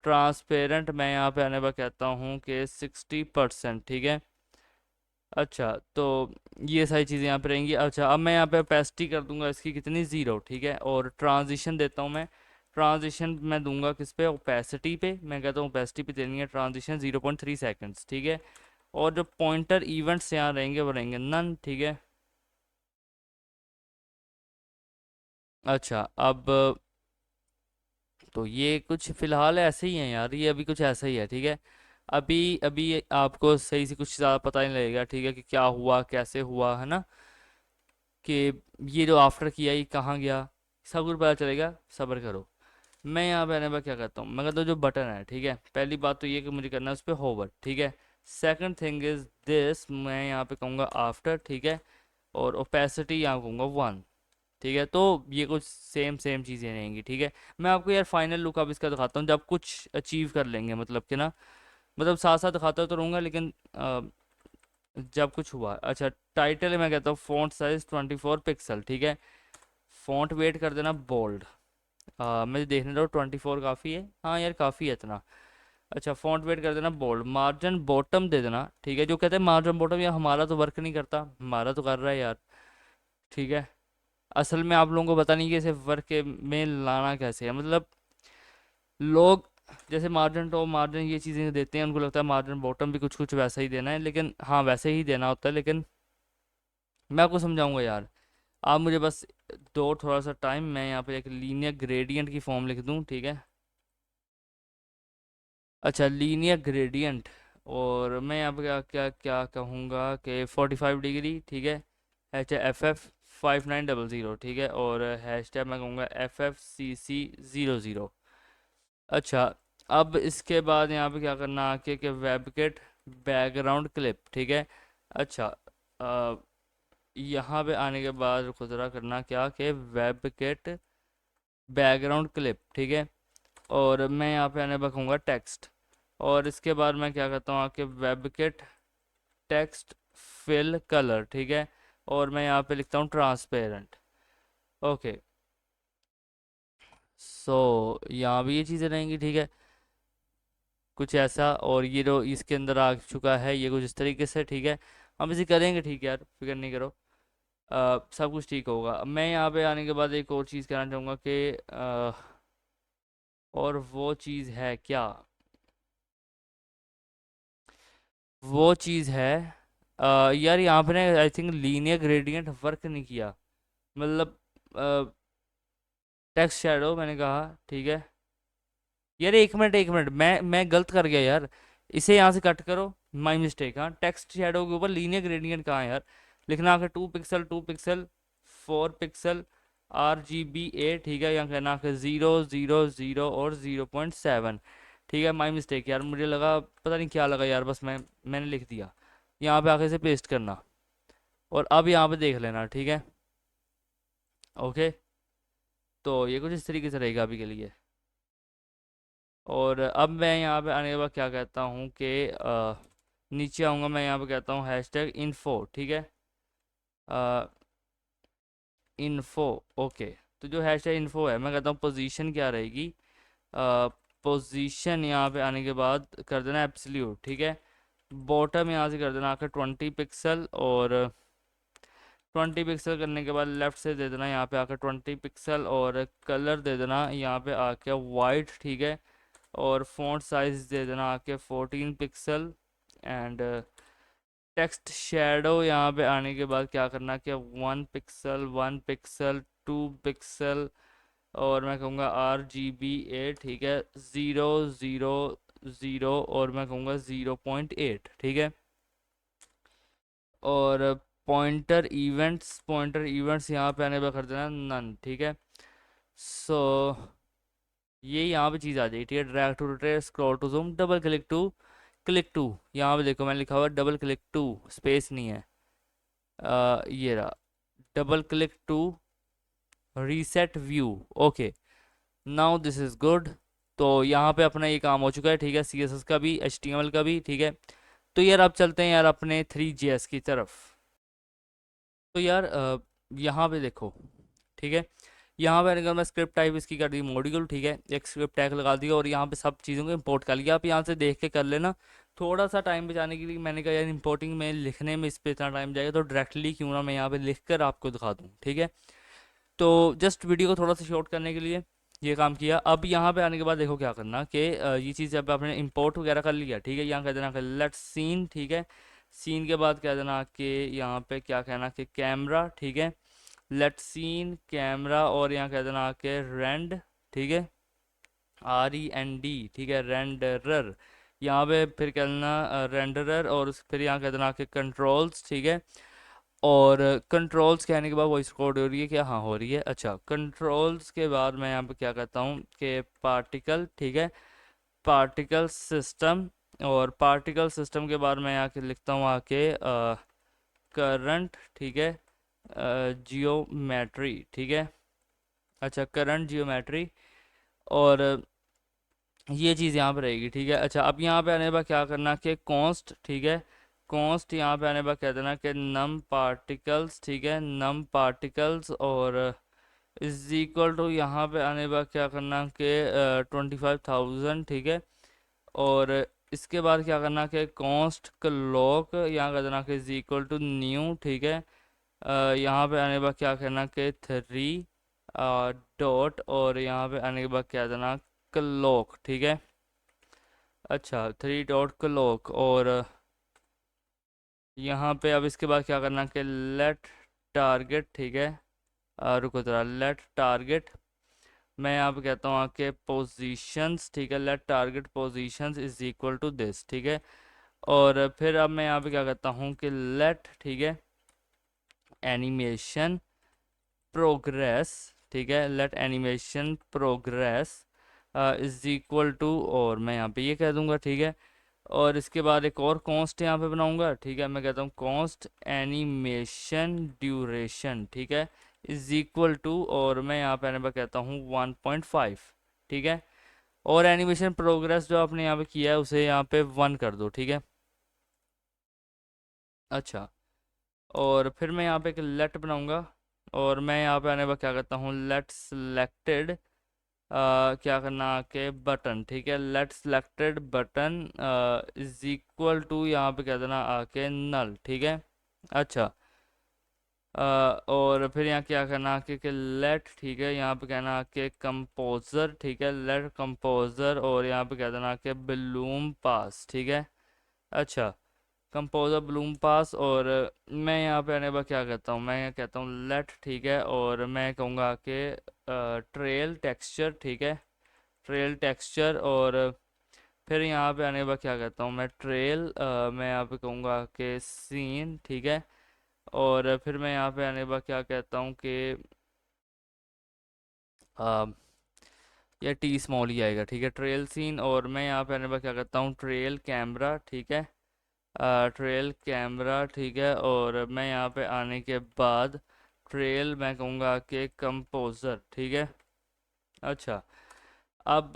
ट्रांसपेरेंट मैं यहाँ पे आने पर कहता हूँ कि 60%, ठीक है। अच्छा, तो ये सारी चीज़ें यहाँ पे रहेंगी। अच्छा, अब मैं यहाँ पे ओपेसिटी कर दूंगा इसकी कितनी, 0, ठीक है। और ट्रांजिशन देता हूँ मैं, ट्रांजिशन मैं दूंगा किस पे, ओपेसिटी पे, मैं कहता हूँ ओपेसिटी पे देनी है ट्रांजिशन 0.3 सेकेंड्स, ठीक है। और जो पॉइंटर इवेंट्स यहाँ रहेंगे वो रहेंगे नन, ठीक है। अच्छा, अब तो ये कुछ फिलहाल ऐसे ही है यार, ये अभी कुछ ऐसा ही है, ठीक है। अभी अभी आपको सही से कुछ ज़्यादा पता नहीं लगेगा, ठीक है, कि क्या हुआ कैसे हुआ, है ना, कि ये जो आफ्टर किया ये कहाँ गया, सब कुछ पता चलेगा, सब्र करो। मैं यहाँ पे आने पर क्या करता हूँ, मैं कहता हूँ जो बटन है, ठीक है, पहली बात तो ये कि मुझे करना है उस पर होवर, ठीक है। सेकंड थिंग इज दिस, मैं यहाँ पे कहूँगा आफ्टर, ठीक है। और ओपेसिटी यहाँ कहूँगा 1, ठीक है। तो ये कुछ सेम सेम चीज़ें रहेंगी, ठीक है। मैं आपको यार फाइनल लुक अब इसका दिखाता हूँ जब कुछ अचीव कर लेंगे, मतलब कि ना, मतलब साथ साथ दिखाता तो रहूँगा, लेकिन जब कुछ हुआ। अच्छा, टाइटल मैं कहता हूँ फ़ॉन्ट साइज 24 पिक्सल, ठीक है। फ़ॉन्ट वेट कर देना बोल्ड, मुझे देखने दो, 24 काफ़ी है, हाँ यार काफ़ी है इतना। अच्छा, फ़ॉन्ट वेट कर देना बोल्ड, मार्जिन बॉटम दे देना, ठीक है। जो कहते हैं मार्जिन बॉटम, यार हमारा तो वर्क नहीं करता, हमारा तो कर रहा है यार, ठीक है। असल में आप लोगों को पता नहीं कि इसे वर्क में लाना कैसे है, मतलब लोग जैसे मार्जिन टॉप मार्जिन ये चीज़ें देते हैं, उनको लगता है मार्जिन बॉटम भी कुछ कुछ वैसा ही देना है, लेकिन हाँ वैसे ही देना होता है, लेकिन मैं आपको समझाऊंगा यार, आप मुझे बस दो थोड़ा सा टाइम, मैं यहाँ पे एक लीनियर ग्रेडियंट की फॉर्म लिख दूँ, ठीक है। अच्छा, लीनियर ग्रेडियंट, और मैं यहाँ पे क्या क्या क्या कहूँगा कि 45 डिग्री, ठीक है, एच एफ एफ 5900, ठीक है, और हैश टैग मैं कहूँगा FFCC00। अच्छा, अब इसके बाद यहाँ पे क्या करना आके कि वेबकिट बैकग्राउंड क्लिप, ठीक है। अच्छा, अ, यहाँ पे आने के बाद खुदरा करना क्या कि वेबकिट बैकग्राउंड क्लिप, ठीक है, और मैं यहाँ पे आने रखूँगा टेक्स्ट, और इसके बाद मैं क्या करता हूँ कि वेबकिट टेक्स्ट फिल कलर, ठीक है, और मैं यहाँ पे लिखता हूँ ट्रांसपेरेंट। ओके, सो यहाँ भी ये चीज़ें रहेंगी, ठीक है, कुछ ऐसा। और ये जो इसके अंदर आ चुका है ये कुछ इस तरीके से, ठीक है, हम इसे करेंगे, ठीक है यार, फिक्र नहीं करो, सब कुछ ठीक होगा। अब मैं यहाँ पे आने के बाद एक और चीज़ कहना चाहूँगा कि और वो चीज़ है क्या, वो चीज़ है यार यहाँ पे ना I think linear gradient work नहीं किया, मतलब टेक्स्ट शैडो मैंने कहा, ठीक है। यार एक मिनट एक मिनट, मैं गलत कर गया यार, इसे यहाँ से कट करो, माई मिस्टेक। हाँ, टेक्स्ट शैडो के ऊपर लीनियर ग्रेडियंट कहाँ है यार, लिखना आके 2 पिक्सल 2 पिक्सल 4 पिक्सल RGBA, ठीक है, यहाँ कहना आके 0 0 0 और 0.7, ठीक है, माई मिस्टेक यार, मुझे लगा पता नहीं क्या लगा यार, बस मैंने लिख दिया। यहाँ पे आके से पेस्ट करना, और अब यहाँ पे देख लेना, ठीक है। ओके, तो ये कुछ इस तरीके से रहेगा अभी के लिए। और अब मैं यहाँ पे आने के बाद क्या कहता हूँ कि नीचे आऊँगा, मैं यहाँ पे कहता हूँ हैश टैग इन्फो, ठीक है, इन्फो। ओके, तो जो हैश टैग इन्फो है, मैं कहता हूँ पोजीशन क्या रहेगी, पोजीशन यहाँ पे आने के बाद कर देना एब्सोल्यूट, ठीक है। बॉटम यहाँ से कर देना आकर 20 पिक्सल, और 20 पिक्सल करने के बाद लेफ्ट से दे देना यहाँ पे आकर 20 पिक्सल, और कलर दे देना यहाँ पे आके वाइट, ठीक है, और फॉन्ट साइज दे देना आके 14 पिक्सल। एंड टेक्स्ट शेडो यहाँ पे आने के बाद क्या करना कि 1 पिक्सल 1 पिक्सल 2 पिक्सल, और मैं कहूँगा RGBA, ठीक है, 0 0 0, और मैं कहूँगा 0.8, ठीक है। और पॉइंटर इवेंट्स यहाँ पे आने पर कर देना नन, ठीक है। सो ये यहाँ पे चीज़ आ जाएगी, ठीक है, drag to rotate scroll to zoom double click to, यहाँ पे देखो मैंने लिखा हुआ डबल क्लिक टू, स्पेस नहीं है, ये रहा, double click to reset view. Okay, now this is good. तो यहाँ पे अपना ये काम हो चुका है, ठीक है, CSS का भी HTML का भी, ठीक है। तो यार अब चलते हैं यार अपने 3JS की तरफ। तो यार यहाँ पे देखो, ठीक है, यहाँ पे अगर मैं स्क्रिप्ट टाइप इसकी कर दी मॉड्यूल, ठीक है, एक स्क्रिप्ट टैग लगा दिया, और यहाँ पे सब चीज़ों को इंपोर्ट कर लिया। आप यहाँ से देख के कर लेना, थोड़ा सा टाइम बचाने के लिए मैंने कहा यार इंपोर्टिंग में लिखने में इस पे इतना टाइम जाएगा, तो डायरेक्टली क्यों ना मैं यहाँ पे लिख कर आपको दिखा दूँ, ठीक है। तो जस्ट वीडियो को थोड़ा सा शॉर्ट करने के लिए ये काम किया। अब यहाँ पे आने के बाद देखो क्या करना कि ये चीज़ जब आपने इंपोर्ट वगैरह कर लिया, ठीक है, यहाँ कह देना कि लेट सीन, ठीक है, सीन के बाद कह देना कि यहाँ पे क्या कहना कि कैमरा, ठीक है, लेट सीन कैमरा, और यहाँ कह देना कि रेंड, ठीक है, REND, ठीक है, रेंडरर, यहाँ पे फिर कह देना रेंडरर, और फिर यहाँ कह देना कि कंट्रोल्स, ठीक है। और कंट्रोल्स कहने के बाद वॉइस रिकॉर्ड हो रही है क्या, हाँ हो रही है। अच्छा, कंट्रोल्स के बाद मैं यहाँ पे क्या कहता हूँ कि पार्टिकल, ठीक है, पार्टिकल सिस्टम, और पार्टिकल सिस्टम के बाद मैं यहाँ के लिखता हूँ आके करंट, ठीक है, जियोमेट्री, ठीक है। अच्छा, करंट जियोमेट्री, और ये चीज़ यहाँ पे रहेगी, ठीक है। अच्छा, अब यहाँ पे आने के बाद क्या करना कि कॉन्स्ट, ठीक है, कॉन्स्ट यहाँ पे आने के बाद कह देना कि नम पार्टिकल्स, ठीक है, नम पार्टिकल्स, और इज इक्वल टू यहाँ पे आने के बाद क्या करना कि 25,000, ठीक है। और इसके बाद क्या करना कि कॉन्स्ट क्लॉक यहाँ कर देना कि इज इक्वल टू न्यू, ठीक है। यहाँ पे आने के बाद क्या करना कि 3 डॉट, और यहाँ पे आने के बाद क्या देना क्लॉक, ठीक है। अच्छा, 3 डॉट क्लॉक, और यहाँ पे अब इसके बाद क्या करना कि लेट टारगेट, ठीक है, रुको जरा, लेट टारगेट, मैं यहाँ पे कहता हूँ आपके पोजीशंस, ठीक है, let target positions is equal to this, ठीक है। और फिर अब मैं यहाँ पे क्या करता हूँ कि लेट, ठीक है, एनिमेशन प्रोग्रेस, ठीक है, let animation progress is equal to, और मैं यहाँ पे ये कह दूंगा, ठीक है। और इसके बाद एक और कॉन्स्ट यहाँ पे बनाऊंगा, ठीक है, मैं कहता हूँ कॉन्स्ट एनिमेशन ड्यूरेशन, ठीक है, इज इक्वल टू, और मैं यहाँ पे आने पर कहता हूँ 1.5, ठीक है। और एनिमेशन प्रोग्रेस जो आपने यहाँ पे किया है उसे यहाँ पे 1 कर दो, ठीक है। अच्छा, और फिर मैं यहाँ पे एक लेट बनाऊंगा, और मैं यहाँ पे आने पर क्या करता हूँ, लेट सिलेक्टेड, क्या करना के बटन, ठीक है, let selected button is equal to, यहाँ पे कह देना आके नल, ठीक है। अच्छा, और फिर यहाँ क्या करना आके कि लेट, ठीक है, यहाँ पे कहना कि कंपोजर, ठीक है, लेट कंपोजर, और यहाँ पे कह देना कि ब्लूम पास, ठीक है। अच्छा, कंपोजर ब्लूम पास, और मैं यहाँ पे आने पर क्या कहता हूँ, मैं कहता हूँ लेट, ठीक है, और मैं कहूँगा कि ट्रेल टेक्सचर, ठीक है, ट्रेल टेक्सचर, और फिर यहाँ पे आने के बाद क्या कहता हूँ मैं, ट्रेल, मैं यहाँ पे कहूँगा कि सीन, ठीक है। और फिर मैं यहाँ पे आने के बाद क्या कहता हूँ कि अ, यह टी स्मॉल ही आएगा, ठीक है, ट्रेल सीन, और मैं यहाँ पे आने के बाद क्या कहता हूँ, ट्रेल कैमरा, ठीक है, ट्रेल कैमरा, ठीक है। और मैं यहाँ पे आने के बाद ट्रेल मैं कहूँगा कि कंपोजर, ठीक है। अच्छा, अब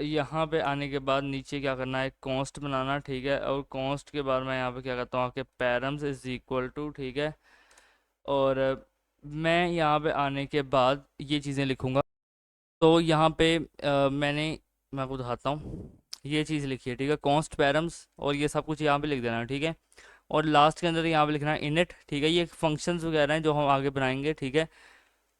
यहाँ पे आने के बाद नीचे क्या करना है, कॉन्स्ट बनाना, ठीक है, और कॉन्स्ट के बाद मैं यहाँ पे क्या करता हूँ आपके पैरम्स इज इक्वल टू, ठीक है। और मैं यहाँ पे आने के बाद ये चीज़ें लिखूँगा, तो यहाँ पे मैं आपको दिखाता हूँ, ये चीज़ लिखी है, ठीक है, कॉन्स्ट पैरम्स, और ये सब कुछ यहाँ पे लिख देना, ठीक है। और लास्ट के अंदर यहाँ पे लिखना है इनिट, ठीक है, ये फंक्शंस वगैरह हैं जो हम आगे बनाएंगे, ठीक है।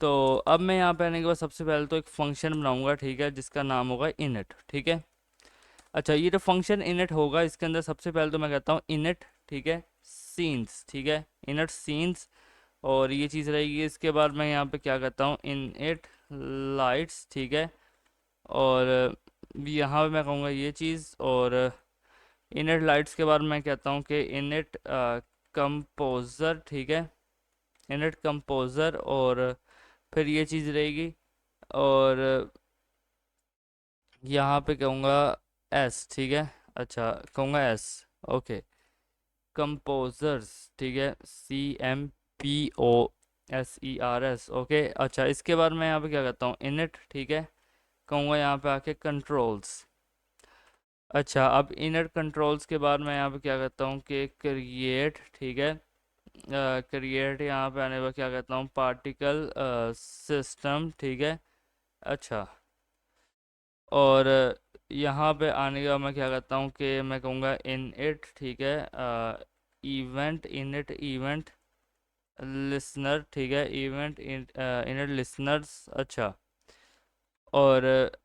तो अब मैं यहाँ पे आने के बाद सबसे पहले तो एक फंक्शन बनाऊंगा, ठीक है, जिसका नाम होगा इनिट, ठीक है। अच्छा, ये जो फंक्शन इनिट होगा इसके अंदर सबसे पहले तो मैं कहता हूँ इनिट, ठीक है, सीन्स, ठीक है, इनिट सीन्स, और ये चीज़ रहेगी। इसके बाद मैं यहाँ पे क्या कहता हूँ, इनिट लाइट्स, ठीक है, और यहाँ पे मैं कहूँगा ये चीज़, और इनिट लाइट्स के बाद मैं कहता हूँ कि इनिट कंपोजर, ठीक है, इनिट कंपोजर, और फिर ये चीज़ रहेगी, और यहाँ पे कहूँगा एस, ठीक है, अच्छा कहूँगा एस, ओके, कंपोजर्स, ठीक है, CMPOSERS, ओके। अच्छा, इसके बाद मैं यहाँ पे क्या कहता हूँ, इनिट, ठीक है, कहूँगा यहाँ पे आके कंट्रोल्स। अच्छा, अब इनिट कंट्रोल्स के बाद मैं यहाँ पे क्या कहता हूँ कि क्रिएट, ठीक है, क्रिएट, यहाँ पे आने पर क्या कहता हूँ, पार्टिकल सिस्टम, ठीक है। अच्छा, और यहाँ पे आने के बाद मैं क्या करता हूँ कि मैं कहूँगा इन इट, ठीक है, event, in it event listener, ठीक है, इवेंट इन इट लिसनर्स। अच्छा, और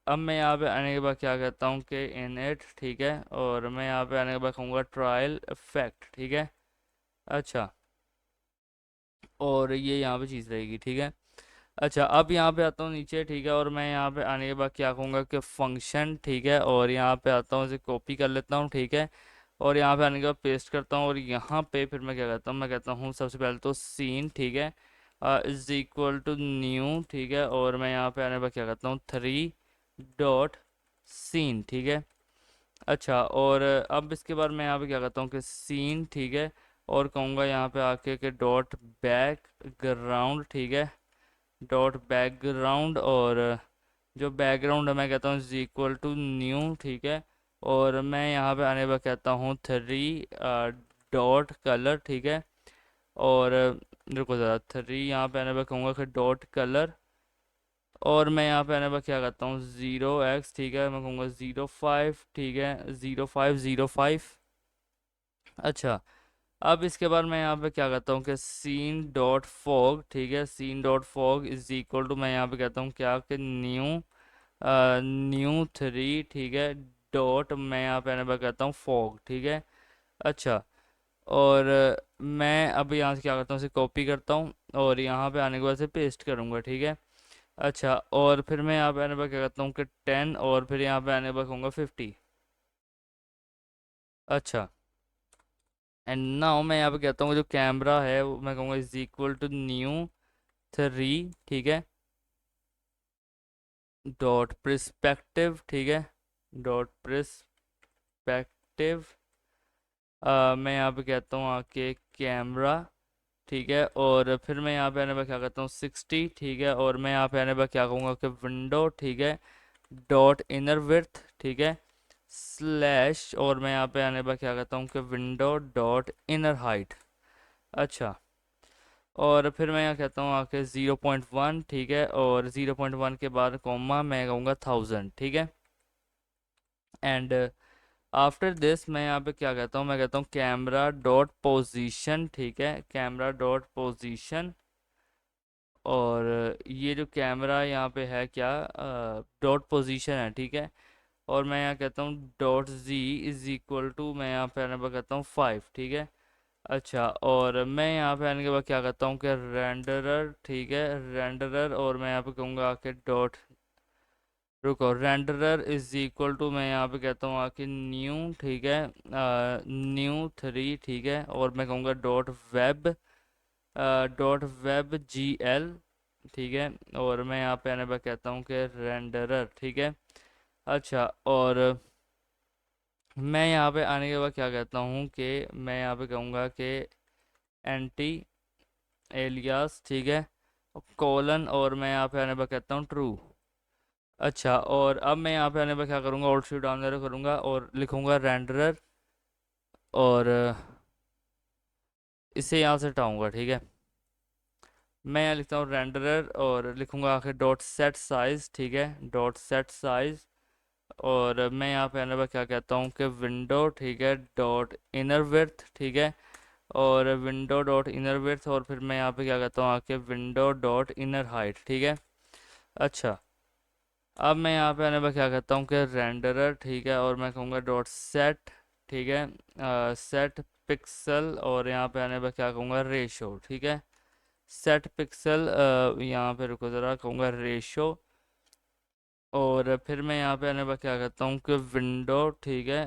अब मैं यहाँ पे आने के बाद क्या कहता हूँ कि इन इट, ठीक है, और मैं यहाँ पे आने के बाद कहूँगा ट्रायल इफेक्ट, ठीक है। अच्छा, और ये यहाँ पे चीज़ रहेगी, ठीक है। अच्छा, अब यहाँ पे आता हूँ नीचे, ठीक है, और मैं यहाँ पे आने के बाद क्या कहूँगा कि फंक्शन, ठीक है, और यहाँ पे आता हूँ, इसे कॉपी कर लेता हूँ, ठीक है, और यहाँ पे आने के बाद पेस्ट करता हूँ, और यहाँ पे फिर मैं क्या करता हूँ, मैं कहता हूँ सबसे पहले तो सीन, ठीक है, इज इक्वल टू न्यू, ठीक है, और मैं यहाँ पे आने के बाद क्या करता हूँ, 3 डॉट सीन, ठीक है। अच्छा, और अब इसके बाद मैं यहाँ पे क्या करता हूँ कि सीन, ठीक है, और कहूँगा यहाँ पे आके कि डॉट बैकग्राउंड, ठीक है, डॉट बैकग्राउंड, और जो बैकग्राउंड है मैं कहता हूँ इज इक्वल टू न्यू, ठीक है, और मैं यहाँ पे आने पर कहता हूँ 3 डॉट कलर, ठीक है, और रुको ज़रा, 3 यहाँ पे आने पर कहूँगा कि डॉट कलर, और मैं यहाँ पे आने पर क्या करता हूँ 0x, ठीक है, मैं कहूँगा 05, ठीक है, 0505। अच्छा, अब इसके बाद मैं यहाँ पे क्या करता हूँ कि सीन डॉट फॉग, ठीक है, scene dot fog is equal to, मैं यहाँ पे कहता हूँ क्या कि न्यू 3, ठीक है, डॉट मैं यहाँ पे आने पर कहता हूँ फॉग, ठीक है। अच्छा, और मैं अब यहाँ से क्या करता हूँ, इसे कॉपी करता हूँ, और यहाँ पे आने के बाद से पेस्ट करूँगा, ठीक है। अच्छा, और फिर मैं यहाँ पे आने पर क्या करता हूँ कि 10, और फिर यहाँ पे आने पर कहूँगा 50। अच्छा, एंड नाउ मैं यहाँ पे कहता हूँ जो कैमरा है वो मैं कहूँगा इज इक्वल टू न्यू 3, ठीक है, डॉट प्रिस्पेक्टिव, ठीक है, डॉट प्रिस्पेक्टिव। मैं यहाँ पे कहता हूँ आके कैमरा, ठीक है, और फिर मैं यहाँ पे आने पर क्या करता हूँ 60, ठीक है, और मैं यहाँ पे आने पर क्या कहूँगा कि विंडो, ठीक है, डॉट इनर विड्थ, ठीक है, स्लैश, और मैं यहाँ पे आने पर क्या कहता हूँ कि विंडो डॉट इनर हाइट। अच्छा, और फिर मैं यहाँ कहता हूँ आके 0.1, ठीक है, और 0.1 के बाद कॉमा मैं कहूँगा 1000, ठीक है। एंड आफ्टर दिस मैं यहाँ पे क्या कहता हूँ, मैं कहता हूँ कैमरा डॉट पोजीशन, ठीक है, कैमरा डॉट पोजीशन। और ये जो कैमरा यहाँ पे है क्या, डॉट पोजीशन है, ठीक है, और मैं यहाँ कहता हूँ dot G is equal to, मैं यहाँ पे आने पर कहता हूँ 5, ठीक है। अच्छा, और मैं यहाँ पे आने के बाद क्या करता हूँ कि रेंडरर, ठीक है, रेंडरर, और मैं यहाँ पे कहूँगा आके डॉट, रुको, रेंडरर इज इक्वल टू, मैं यहाँ पे कहता हूँ आके न्यू, ठीक है, न्यू 3, ठीक है, और मैं कहूँगा dot web, dot web G L, ठीक है, और मैं यहाँ पे आने पर कहता हूँ कि रेंडरर, ठीक है। अच्छा, और मैं यहाँ पे आने के बाद क्या कहता हूँ कि मैं यहाँ पे कहूँगा कि एंटी एलियास, ठीक है, कोलन, और मैं यहाँ पे आने पर कहता हूँ ट्रू। अच्छा, और अब मैं यहाँ पे आने पर क्या करूँगा, ऑल्ट शिफ्ट डाउन एरो करूँगा और लिखूँगा रेंडरर, और इसे यहाँ से हटाऊँगा, ठीक है। मैं यहाँ लिखता हूँ रेंडरर और लिखूँगा आखिर डॉट सेट साइज, ठीक है, डॉट सेट साइज, और मैं यहाँ पे आने पर क्या कहता हूँ कि विंडो, ठीक है, डॉट इनर विड्थ, ठीक है, और विंडो डॉट इनर विड्थ, और फिर मैं यहाँ पे क्या कहता हूँ आके विंडो डॉट इनर हाइट, ठीक है। अच्छा, अब मैं यहाँ पे आने पर क्या कहता हूँ कि रेंडरर, ठीक है, और मैं कहूँगा डॉट सेट, ठीक है, सेट पिक्सल, और यहाँ पे आने पर क्या कहूँगा रेशो, ठीक है, सेट पिक्सल, यहाँ पे रुको ज़रा, कहूँगा रेशो, और फिर मैं यहाँ पे आने पर क्या कहता हूँ कि विंडो, ठीक है,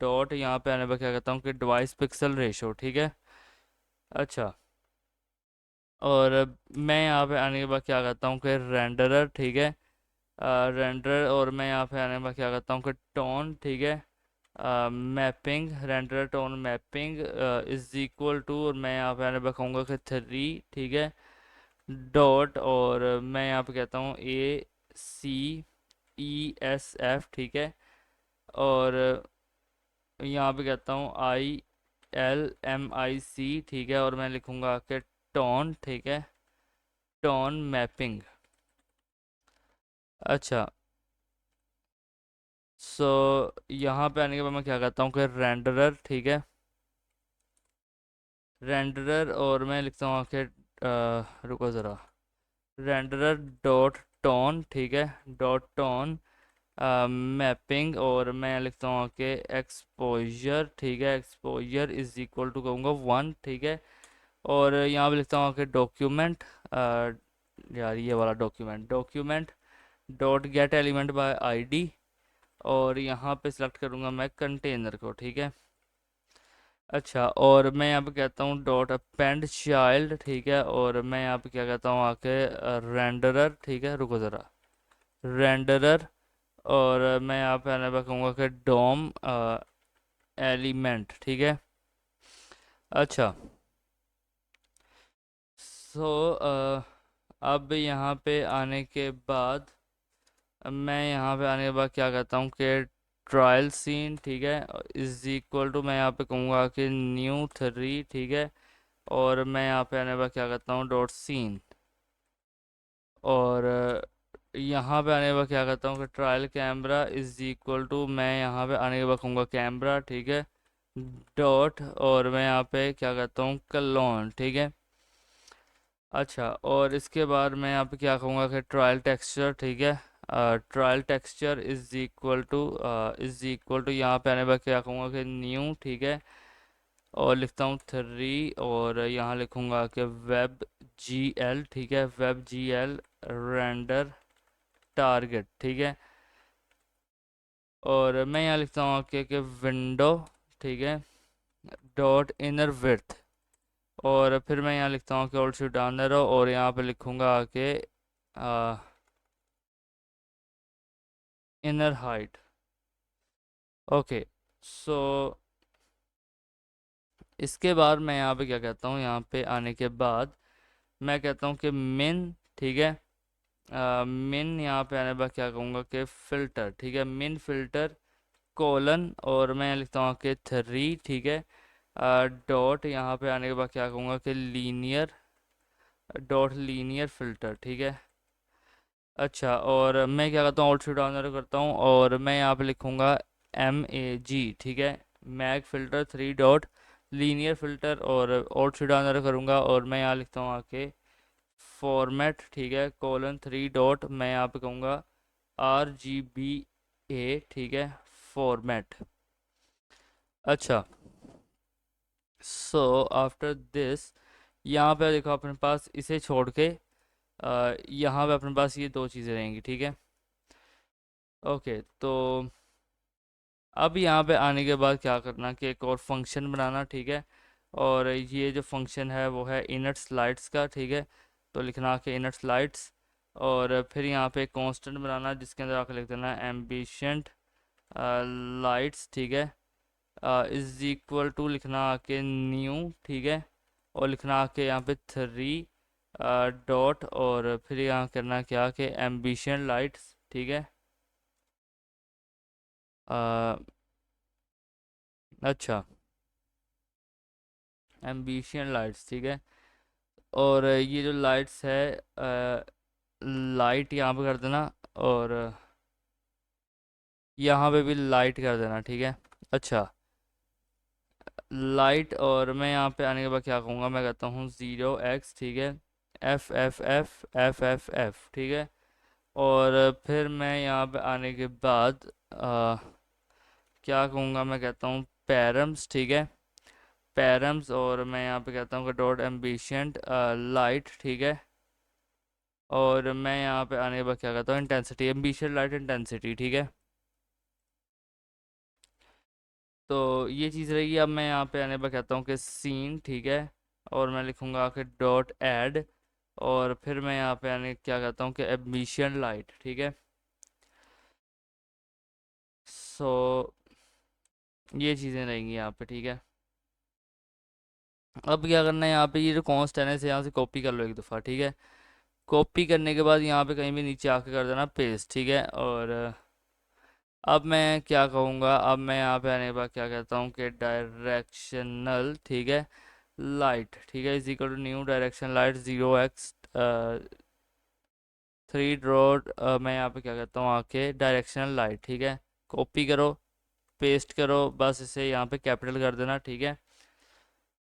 डॉट यहाँ पे आने पर क्या कहता हूँ कि डिवाइस पिक्सल रेशो, ठीक है। अच्छा, और मैं यहाँ पे आने के बाद क्या करता हूँ कि रेंडरर, ठीक है, रेंडर, और मैं यहाँ पे आने के बाद क्या करता हूँ कि टोन, ठीक है, mapping, render tone mapping is equal to, और मैं यहाँ पे आने पर कहूँगा कि 3, ठीक है, डॉट, और मैं यहाँ पे कहता हूँ ACESF, ठीक है, और यहाँ पे कहता हूँ ILMIC, ठीक है, और मैं लिखूँगा कि टोन, ठीक है, टोन मैपिंग। अच्छा, सो यहाँ पे आने के बाद मैं क्या करता हूँ कि रेंडरर, ठीक है, रेंडरर, और मैं लिखता हूँ आखिर रुको ज़रा, रेंडरर डॉट टोन, ठीक है, डॉट टोन मैपिंग, और मैं लिखता हूँ कि एक्सपोजर, ठीक है, एक्सपोजर इज इक्वल टू कहूँगा 1, ठीक है, और यहाँ पे लिखता हूँ कि डॉक्यूमेंट, यार ये वाला document, document dot get element by ID, और यहाँ पे सिलेक्ट करूँगा मैं कंटेनर को, ठीक है। अच्छा, और मैं यहाँ पे कहता हूँ डॉट अपेंड चाइल्ड, ठीक है, और मैं यहाँ पे क्या कहता हूँ आके रेंडरर, ठीक है, रुको ज़रा, रेंडरर, और मैं यहाँ पे आने पर कहूँगा कि डोम एलिमेंट, ठीक है। अच्छा, सो अब यहाँ पे आने के बाद मैं यहाँ पे आने के बाद क्या कहता हूँ कि ट्रायल सीन, ठीक है, इज इक्वल टू, मैं यहाँ पे कहूँगा कि न्यू 3, ठीक है, और मैं यहाँ पे आने पर क्या कहता हूँ डॉट सीन, और यहाँ पे आने के बाद क्या कहता हूँ कि trial camera is equal to, मैं यहाँ पे आने के बाद कहूँगा कैमरा, ठीक है, डॉट, और मैं यहाँ पे क्या कहता हूँ कलोन, ठीक है। अच्छा, और इसके बाद मैं यहाँ पे क्या कहूँगा कि ट्रायल टेक्सचर, ठीक है, trial texture is equal to यहाँ पे आने पर क्या कहूँगा कि न्यू, ठीक है, और लिखता हूँ 3 और यहाँ लिखूँगा कि वेब जी एल, ठीक है, web G L render target, ठीक है। और मैं यहाँ लिखता हूँ कि विंडो, ठीक है, डॉट इनर विड्थ। और फिर मैं यहाँ लिखता हूँ कि ऑल्ट शिफ्ट डाउन एरो और यहाँ पे लिखूँगा कि इनर हाइट। ओके, सो इसके बाद मैं यहाँ पे क्या कहता हूँ, यहाँ पे आने के बाद मैं कहता हूँ कि मिन, ठीक है, मिन यहाँ पे आने के बाद क्या कहूँगा कि फ़िल्टर, ठीक है, मिन फ़िल्टर कोलन और मैं लिखता हूँ कि 3, ठीक है, डॉट यहाँ पे आने के बाद क्या कहूँगा कि लीनियर डॉट लीनियर फ़िल्टर, ठीक है। अच्छा, और मैं क्या करता हूँ, ऑल्ट शिफ्ट डाउन एरो करता हूँ और मैं यहाँ पे लिखूँगा MAG, ठीक है, mag filter 3 dot linear filter और ऑल्ट शिफ्ट डाउन एरो करूँगा और मैं यहाँ लिखता हूँ आके फॉर्मेट, ठीक है, कोलन 3 डॉट मैं यहाँ पे कहूँगा RGBA, ठीक है, फॉर्मेट। अच्छा, सो आफ्टर दिस यहाँ पे देखो अपने पास इसे छोड़ के यहाँ पे अपने पास ये दो चीज़ें रहेंगी, ठीक है। ओके, तो अब यहाँ पे आने के बाद क्या करना कि एक और फंक्शन बनाना, ठीक है, और ये जो फंक्शन है वो है इनट स्लाइड्स का, ठीक है। तो लिखना कि इनट स्लाइड्स और फिर यहाँ पे कांस्टेंट बनाना जिसके अंदर आकर लिख देना एम्बिशेंट लाइट्स, ठीक है, इज इक्वल टू लिखना आके न्यू, ठीक है, और लिखना आके यहाँ पे 3 डॉट और फिर यहाँ करना क्या कि एम्बिशन लाइट्स, ठीक है। अच्छा, एम्बिशन लाइट्स, ठीक है, और ये जो लाइट्स है लाइट यहाँ पे कर देना और यहाँ पे भी लाइट कर देना, ठीक है। अच्छा, लाइट और मैं यहाँ पे आने के बाद क्या कहूँगा, मैं कहता हूँ 0x, ठीक है, FFF, ठीक है, और फिर मैं यहाँ पे आने के बाद क्या कहूँगा, मैं कहता हूँ पैरम्स, ठीक है, पैरम्स और मैं यहाँ पे कहता हूँ कि डॉट एम्बिशेंट लाइट, ठीक है, और मैं यहाँ पे आने के बाद क्या कहता हूँ इंटेंसिटी, एम्बिशेंट लाइट इंटेंसिटी, ठीक है। तो ये चीज़ रही। अब मैं यहाँ पे आने पर कहता हूँ कि सीन, ठीक है, और मैं लिखूँगा आके डॉट ऐड और फिर मैं यहाँ पे आने क्या कहता हूँ कि एमिशन लाइट, ठीक है। सो ये चीज़ें रहेंगी यहाँ पे, ठीक है। अब क्या करना है, यहाँ पे ये जो कॉन्स्ट है इसे यहाँ से कॉपी कर लो एक दफ़ा, ठीक है। कॉपी करने के बाद यहाँ पे कहीं भी नीचे आके कर देना पेस्ट, ठीक है। और अब मैं क्या कहूँगा, अब मैं यहाँ पे आने के बाद क्या कहता हूँ कि डायरेक्शनल, ठीक है, लाइट, ठीक है, is equal to new direction light 0x 3 ड्रॉट मैं यहाँ पे क्या कहता हूँ आके डायरेक्शनल लाइट, ठीक है। कॉपी करो, पेस्ट करो, बस इसे यहाँ पे कैपिटल कर देना, ठीक है।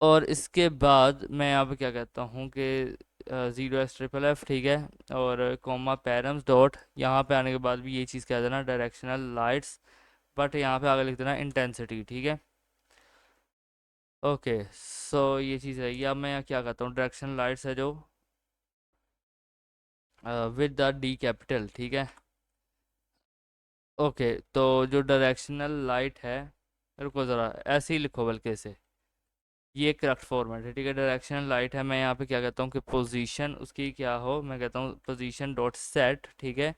और इसके बाद मैं यहाँ पे क्या कहता हूँ कि 0x FFF, ठीक है, और कॉमा पैरम्स डॉट यहाँ पे आने के बाद भी ये चीज़ कह देना डायरेक्शनल लाइट्स, बट यहाँ पे आगे लिख देना इंटेंसिटी, ठीक है। ओके, सो ये चीज़ रहेगी। अब मैं यहाँ क्या कहता हूँ डायरेक्शनल लाइट्स है जो विद द डी कैपिटल, ठीक है। ओके, तो जो डायरेक्शनल लाइट है, रुको ज़रा ऐसे ही लिखो बल्कि इसे, ये करेक्ट फॉर्मेट है, ठीक है। डायरेक्शनल लाइट है, मैं यहाँ पे क्या कहता हूँ कि पोजीशन उसकी क्या हो, मैं कहता हूँ पोजीशन डॉट सेट, ठीक है,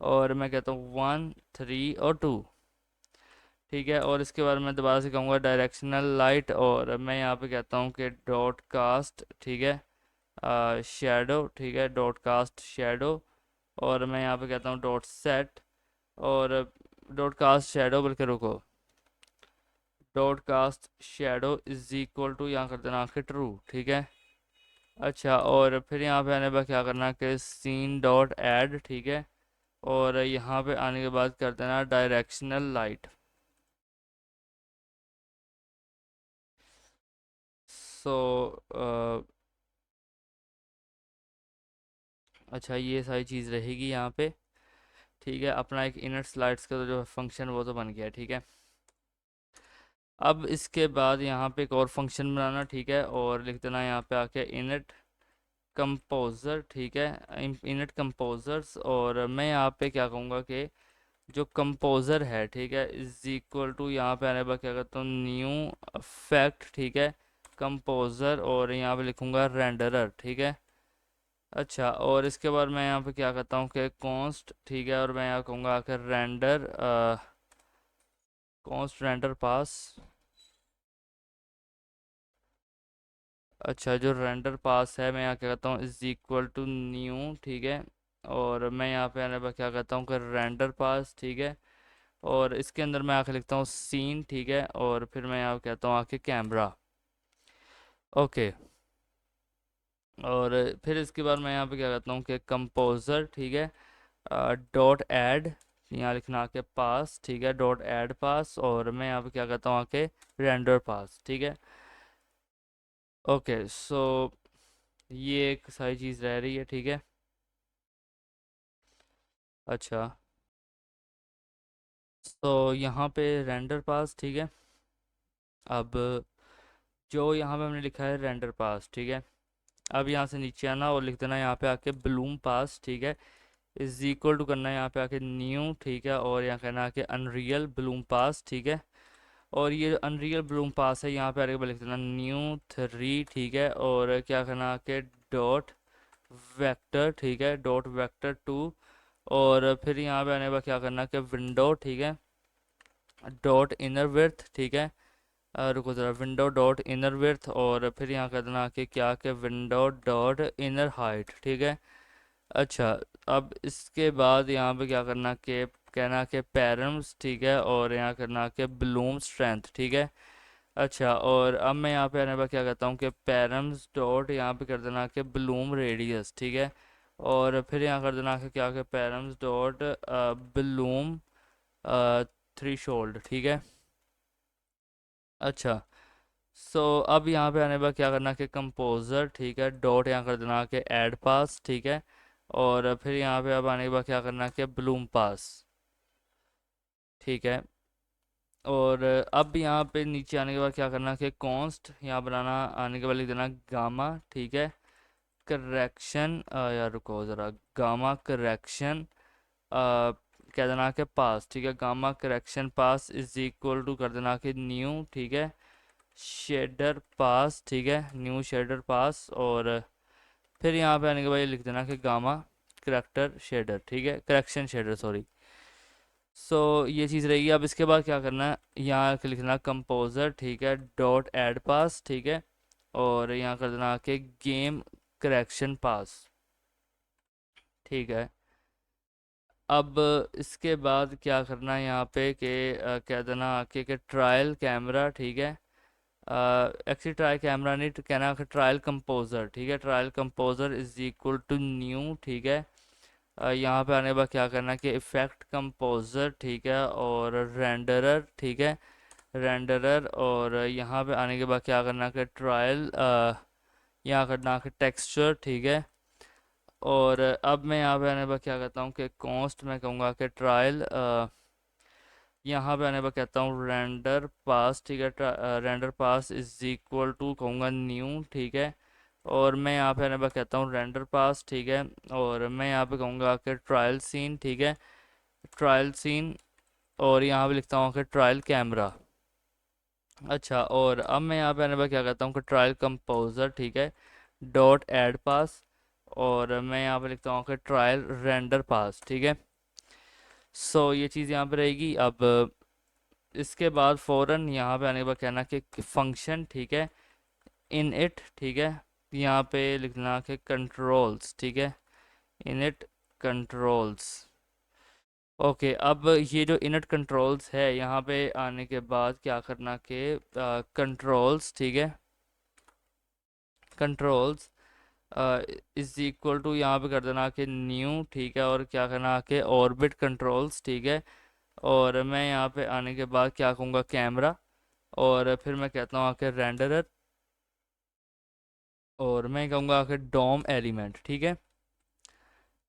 और मैं कहता हूँ 1 3 और 2, ठीक है। और इसके बाद मैं दोबारा से कहूँगा डायरेक्शनल लाइट और मैं यहाँ पे कहता हूँ कि डॉट कास्ट, ठीक है, शेडो, ठीक है, डॉट कास्ट शेडो, और मैं यहाँ पे कहता हूँ डॉट सेट और डॉट कास्ट शेडो, बल्कि रुको, dot cast shadow is equal to यहाँ कर देना आखिर ट्रू, ठीक है। अच्छा, और फिर यहाँ पे आने पर क्या करना कि सीन डॉट ऐड, ठीक है, और यहाँ पे आने के बाद कर देना डायरेक्शनल लाइट। सो अच्छा, ये सारी चीज़ रहेगी यहाँ पे, ठीक है। अपना एक इनर स्लाइड्स का जो फंक्शन वो तो बन गया, ठीक है। अब इसके बाद यहाँ पे एक और फंक्शन बनाना, ठीक है, और लिख देना यहाँ पे आके इनिट कंपोजर, ठीक है, इनिट कंपोजर्स। और मैं यहाँ पे क्या कहूँगा कि जो कंपोजर है, ठीक है, इज इक्वल टू यहाँ पे आने पर क्या करता हूँ न्यू फैक्ट, ठीक है, कंपोजर, और यहाँ पे लिखूँगा रेंडरर, ठीक है। अच्छा, और इसके बाद मैं यहाँ पे क्या करता हूँ कि कॉन्स्ट, ठीक है, और मैं यहाँ कहूँगा आकर रेंडर कॉन्स्ट रेंडर पास। अच्छा, जो रेंडर पास है मैं यहाँ क्या करता हूँ इज इक्वल टू न्यू, ठीक है, और मैं यहाँ पे आने पर क्या करता हूँ कि रेंडर पास, ठीक है, और इसके अंदर मैं आके लिखता हूँ सीन, ठीक है, और फिर मैं यहाँ कहता हूँ आके कैमरा। ओके, और फिर इसके बाद मैं यहाँ पे क्या करता हूँ कि कंपोजर, ठीक है, डॉट ऐड, यहाँ लिखना आके पास, ठीक है, डॉट ऐड पास, और मैं यहाँ पे क्या करता हूँ आके रेंडर पास, ठीक है। ओके, सो ये एक सारी चीज़ रह रही है, ठीक है। अच्छा, तो यहाँ पे रेंडर पास, ठीक है। अब जो यहाँ पे हमने लिखा है रेंडर पास, ठीक है, अब यहाँ से नीचे आना और लिख देना यहाँ पे आके ब्लूम पास, ठीक है, इज इक्वल टू करना है यहाँ पे आके न्यू, ठीक है, और यहाँ कहना है कि अनरियल ब्लूम पास, ठीक है, और ये अनरियल ब्लूम पास है यहाँ पे आगे लिख देना न्यू 3, ठीक है, और क्या करना है कि डॉट वेक्टर, ठीक है, डॉट वेक्टर 2, और फिर यहाँ पे आने पर क्या करना है कि विंडो, ठीक है, डॉट इनर विड्थ, ठीक है, रुको ज़रा, विंडो डॉट इनर विड्थ, और फिर यहाँ कर देना कि क्या कि विंडो डॉट इनर हाइट, ठीक है। अच्छा, अब इसके बाद यहाँ पे क्या करना कि कहना कि पैरम्स, ठीक है, और यहाँ करना कि ब्लूम स्ट्रेंथ, ठीक है। अच्छा, और अब मैं यहाँ पे आने पर क्या करता हूँ कि पैरम्स डॉट यहाँ पे कर देना कि ब्लूम रेडियस, ठीक है, और फिर यहाँ कर देना कि क्या कि पैरम्स डॉट ब्लूम थ्री, ठीक है। अच्छा, सो अब यहाँ पे आने पर क्या करना कि कंपोजर, ठीक है, डॉट यहाँ कर देना कि ऐड पास, ठीक है, और फिर यहाँ पे अब आने के बाद क्या करना कि ब्लूम पास, ठीक है, और अब यहाँ पे नीचे आने के बाद क्या करना कि कॉन्स्ट यहाँ बनाना, आने के बाद लिख देना गामा, ठीक है, करेक्शन, यार रुको ज़रा, गामा करेक्शन कह देना कि पास, ठीक है, gamma correction pass is equal to कर देना कि न्यू, ठीक है, शेडर पास, ठीक है, न्यू शेडर पास, और फिर यहाँ पे आने के बाद ये लिख देना कि गामा करेक्टर शेडर, ठीक है, करेक्शन शेडर, सॉरी। सो ये चीज़ रहेगी। अब इसके बाद क्या करना है, यहाँ के लिखना कंपोजर, ठीक है, डॉट ऐड पास, ठीक है, और यहाँ कर देना कि गेम करेक्शन पास, ठीक है। अब इसके बाद क्या करना है यहाँ पे कि कह देना कि ट्रायल कैमरा, ठीक है, एक्चुअली ट्रायल कैमरा नहीं तो कहना कि ट्रायल कंपोजर, ठीक है, trial composer is equal to new, ठीक है, यहाँ पे आने के बाद क्या करना है कि इफेक्ट कंपोजर, ठीक है, और रेंडरर, ठीक है, रेंडरर, और यहाँ पे आने के बाद क्या करना है कि ट्रायल यहाँ करना है कि टेक्सचर, ठीक है, और अब मैं यहाँ पे आने पर क्या कहता हूँ कि कॉस्ट मैं कहूँगा कि ट्रायल, यहाँ पे आने पर कहता हूँ रेंडर पास, ठीक है, render pass is equal to कहूँगा न्यू, ठीक है, और मैं यहाँ पे आने पर कहता हूँ रेंडर पास, ठीक है, और मैं यहाँ पे कहूँगा कि ट्रायल सीन, ठीक है, ट्रायल सीन, और यहाँ पे लिखता हूँ कि ट्रायल कैमरा। अच्छा, और अब मैं यहाँ पे आने पर क्या कहता हूँ कि ट्रायल कंपोजर, ठीक है, डॉट ऐड पास, और मैं यहाँ पे लिखता हूँ कि ट्रायल रेंडर पास, ठीक है। सो ये चीज़ यहाँ पे रहेगी। अब इसके बाद फ़ौरन यहाँ पे आने के बाद कहना कि फंक्शन, ठीक है, इन इट, ठीक है, यहाँ पे लिखना कि कंट्रोल्स, ठीक है, इन इट कंट्रोल्स। ओके, अब ये जो इनट कंट्रोल्स है यहाँ पे आने के बाद क्या करना कि कंट्रोल्स, ठीक है, कंट्रोल्स इज इक्वल टू यहाँ पे कर देना कि न्यू, ठीक है, और क्या करना कि ऑर्बिट कंट्रोल्स, ठीक है, और मैं यहाँ पे आने के बाद क्या कहूँगा कैमरा, और फिर मैं कहता हूँ आके रेंडरर, और मैं कहूँगा आके डोम एलिमेंट, ठीक है।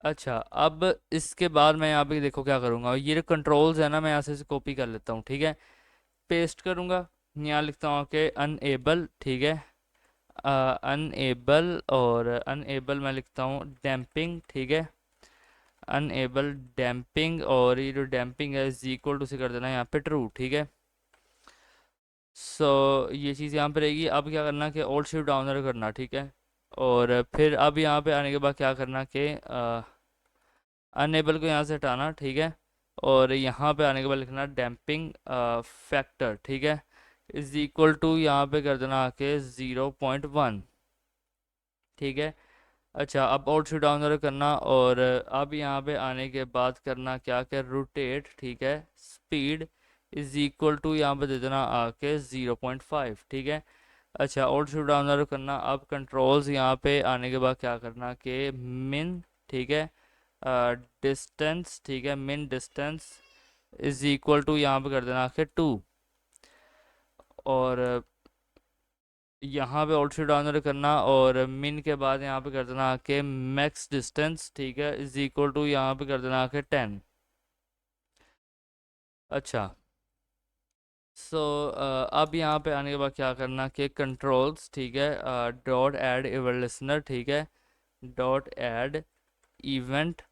अच्छा, अब इसके बाद मैं यहाँ पे देखो क्या करूँगा, ये जो कंट्रोल्स है ना मैं यहाँ से कॉपी कर लेता हूँ, ठीक है, पेस्ट करूँगा यहाँ लिखता हूँ कि अनएबल, ठीक है, अनएबल, और अनएबल मैं लिखता हूँ डैम्पिंग, ठीक है, अनएबल डैम्पिंग, और ये जो डैम्पिंग है इज इक्वल टू से कर देना यहाँ पे ट्रू, ठीक है। सो ये चीज़ यहाँ पे रहेगी। अब क्या करना कि ओल्ड शिफ्ट डाउन करना, ठीक है, और फिर अब यहाँ पे आने के बाद क्या करना कि अनएबल को यहाँ से हटाना, ठीक है, और यहाँ पे आने के बाद लिखना डैम्पिंग फैक्टर, ठीक है, इज इक्वल टू यहाँ पे कर देना आके 0.1, ठीक है। अच्छा, अब आउटपुट डाउनलोड करना, और अब यहाँ पे आने के बाद करना क्या क्या रोटेट, ठीक है, स्पीड इज इक्वल टू यहाँ पे दे देना आके 0.5, ठीक है। अच्छा, आउटपुट डाउनलोड करना, अब कंट्रोल्स यहाँ पे आने के बाद क्या करना कि मिन, ठीक है, डिस्टेंस, ठीक है, मिन डिस्टेंस इज इक्वल टू यहाँ पे कर देना आके 2, और यहाँ पे ऑल्टो डाउनलोड करना, और मिन के बाद यहाँ पे कर देना कि मैक्स डिस्टेंस, ठीक है, इज इक्वल टू यहाँ पे कर देना कि 10। अच्छा, सो अब यहाँ पे आने के बाद क्या करना कि कंट्रोल्स, ठीक है, डॉट ऐड इवेंट लिसनर, ठीक है, डॉट ऐड इवेंट,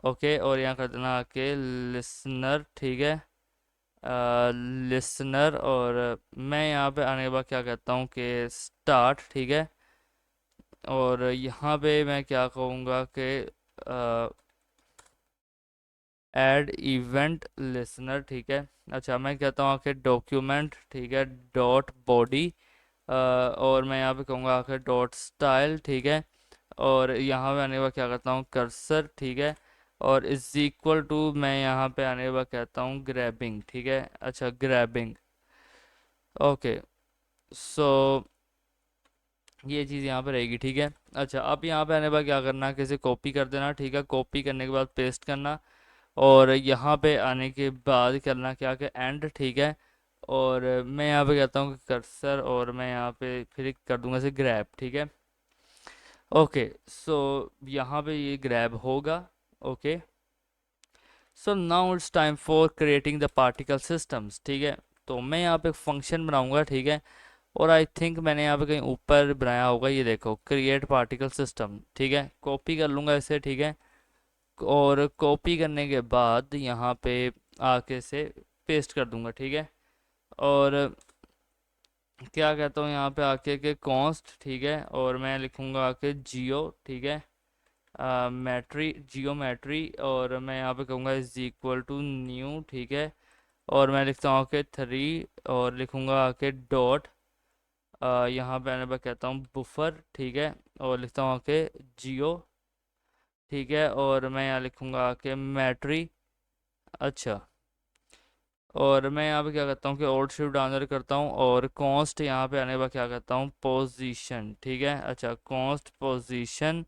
ओके, और यहाँ कर देना कि लिसनर, ठीक है, लिसनर, और मैं यहाँ पे आने के बाद क्या कहता हूँ कि स्टार्ट, ठीक है, और यहाँ पे मैं क्या कहूँगा कि ऐड इवेंट लिसनर, ठीक है। अच्छा, मैं कहता हूँ कि डॉक्यूमेंट, ठीक है, डॉट बॉडी, और मैं यहाँ पे कहूँगा आखिर डॉट स्टाइल, ठीक है, और यहाँ पे आने के बाद क्या करता हूँ कर्सर, ठीक है, और इज इक्वल टू मैं यहाँ पे आने के बाद कहता हूँ ग्रैबिंग, ठीक है। अच्छा, ग्रैबिंग, ओके, सो ये चीज़ यहाँ पे रहेगी, ठीक है। अच्छा, अब यहाँ पे आने के बाद क्या करना कि इसे कॉपी कर देना, ठीक है, कॉपी करने के बाद पेस्ट करना, और यहाँ पे आने के बाद करना क्या कि एंड, ठीक है, और मैं यहाँ पे कहता हूँ कि कर्सर, और मैं यहाँ पे फिर कर दूंगा इसे ग्रैब, ठीक है। ओके, सो यहाँ पे ये ग्रैब होगा, okay. So now it's time for creating the particle systems, ठीक है। तो मैं यहाँ पे फंक्शन बनाऊंगा, ठीक है, और आई थिंक मैंने यहाँ पे कहीं ऊपर बनाया होगा, ये देखो क्रिएट पार्टिकल सिस्टम, ठीक है, कॉपी कर लूँगा इसे, ठीक है, और कॉपी करने के बाद यहाँ पे आके से पेस्ट कर दूंगा, ठीक है, और क्या कहता हूँ यहाँ पे आके के कॉन्स्ट, ठीक है, और मैं लिखूँगा आके जियो, ठीक है, मैट्री, जियोमेट्री, और मैं यहाँ पे कहूँगा इज इक्वल टू न्यू, ठीक है, और मैं लिखता हूँ आके 3, और लिखूँगा आके डॉट, यहाँ पे आने पर कहता हूँ बुफर, ठीक है, और लिखता हूँ आके जियो, ठीक है, और मैं यहाँ लिखूँगा आके मैट्री। अच्छा, और मैं यहाँ पे क्या करता हूँ कि ओल्ड शिफ्ट डाउनलोड करता हूँ, और कॉन्स्ट यहाँ पे आने के बाद क्या करता हूँ पोजीशन, ठीक है। अच्छा, कॉन्स्ट पोजीशन,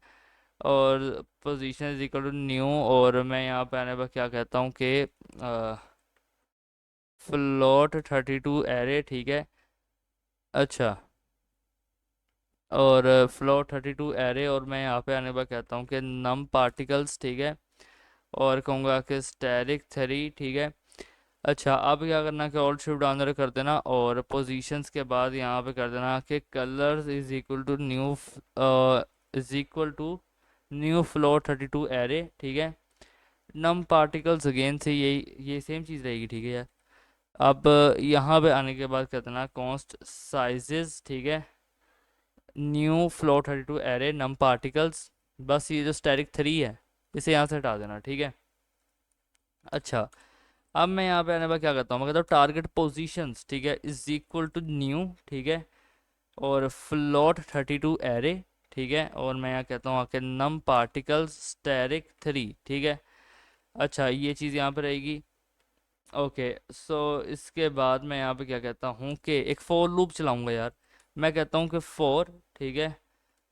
और position is equal to new, और मैं यहाँ पे आने के बाद क्या कहता हूँ कि फ्लोट 32 एरे, ठीक है। अच्छा, और फ्लोट 32 एरे, और मैं यहाँ पे आने के बाद कहता हूँ कि नम पार्टिकल्स, ठीक है, और कहूँगा कि स्टैटिक 3, ठीक है। अच्छा, अब क्या करना कि ऑल्ट शिफ्ट डाउन कर देना, और पोजीशंस के बाद यहाँ पे कर देना कि colors is equal to new, is equal to new float 32 array, ठीक है। नम पार्टिकल्स अगेन से यही ये सेम चीज़ रहेगी, ठीक है यार। अब यहाँ पे आने के बाद कर देना कॉन्स्ट साइजेस, ठीक है, न्यू फ्लोर 32 एरे नम पार्टिकल्स, बस ये जो स्टैटिक 3 है इसे यहाँ से हटा देना, ठीक है। अच्छा, अब मैं यहाँ पे आने पर क्या करता हूँ, मैं कहता हूँ टारगेट पोजीशंस, ठीक है, इज इक्वल टू न्यू, ठीक है, और फ्लोट 32 एरे, ठीक है, और मैं यहाँ कहता हूँ आके नम पार्टिकल्स स्टेरिक 3, ठीक है। अच्छा, ये चीज़ यहाँ पे रहेगी, ओके। सो इसके बाद मैं यहाँ पे क्या कहता हूँ कि एक फोर लूप चलाऊंगा यार। मैं कहता हूँ कि फोर, ठीक है,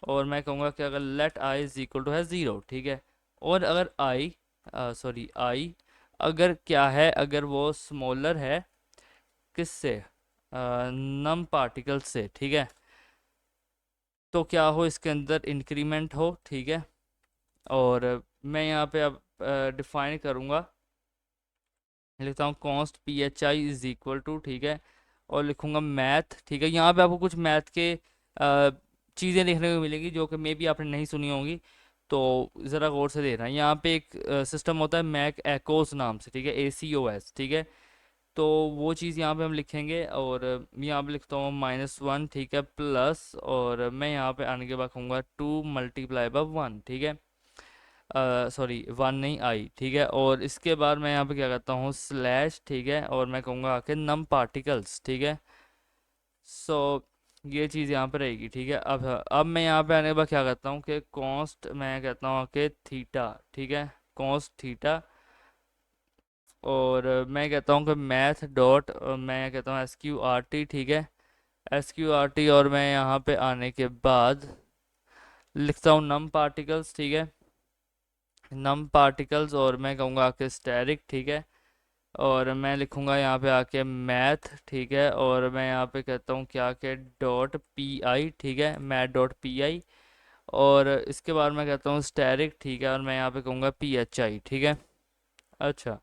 और मैं कहूँगा कि अगर let I is equal to है 0, ठीक है, और अगर आई, सॉरी आई अगर क्या है, अगर वो स्मॉलर है किससे, नम पार्टिकल से, ठीक है, तो क्या हो इसके अंदर इंक्रीमेंट हो, ठीक है। और मैं यहाँ पे अब डिफाइन करूँगा, लिखता हूँ const P H I is equal to, ठीक है, और लिखूंगा मैथ, ठीक है। यहाँ पे आपको कुछ मैथ के चीज़ें देखने को मिलेंगी जो कि मे बी आपने नहीं सुनी होंगी, तो ज़रा गौर से देखना। यहाँ पे एक सिस्टम होता है मैक एकोस नाम से, ठीक है, ACOS, ठीक है। तो वो चीज़ यहाँ पे हम लिखेंगे, और यहाँ पे लिखता हूँ -1, ठीक है, प्लस, और मैं यहाँ पे आने के बाद कहूँगा 2 × 1, ठीक है, सॉरी 1 नहीं, आई, ठीक है। और इसके बाद मैं यहाँ पे क्या करता हूँ स्लैश, ठीक है, और मैं कहूँगा आके नम पार्टिकल्स, ठीक है। सो ये चीज़ यहाँ पे रहेगी, ठीक है। अब मैं यहाँ पे आने के बाद क्या करता हूँ कि कॉन्स्ट मैं कहता हूँ कि थीटा, ठीक है, कॉन्स्ट थीटा। और मैं कहता हूँ कि मैथ डॉट, मैं कहता हूँ SQRT, ठीक है, SQRT। और मैं यहाँ पे आने के बाद लिखता हूँ नम पार्टिकल्स, ठीक है, नम पार्टिकल्स। और मैं कहूँगा आके स्टैरिक, ठीक है, और मैं लिखूँगा यहाँ पे आके मैथ, ठीक है। और मैं यहाँ पे कहता हूँ क्या के .PI, ठीक है, मैथ .PI। और इसके बाद मैं कहता हूँ स्टैरिक, ठीक है, और मैं यहाँ पे कहूँगा PHI, ठीक है। अच्छा,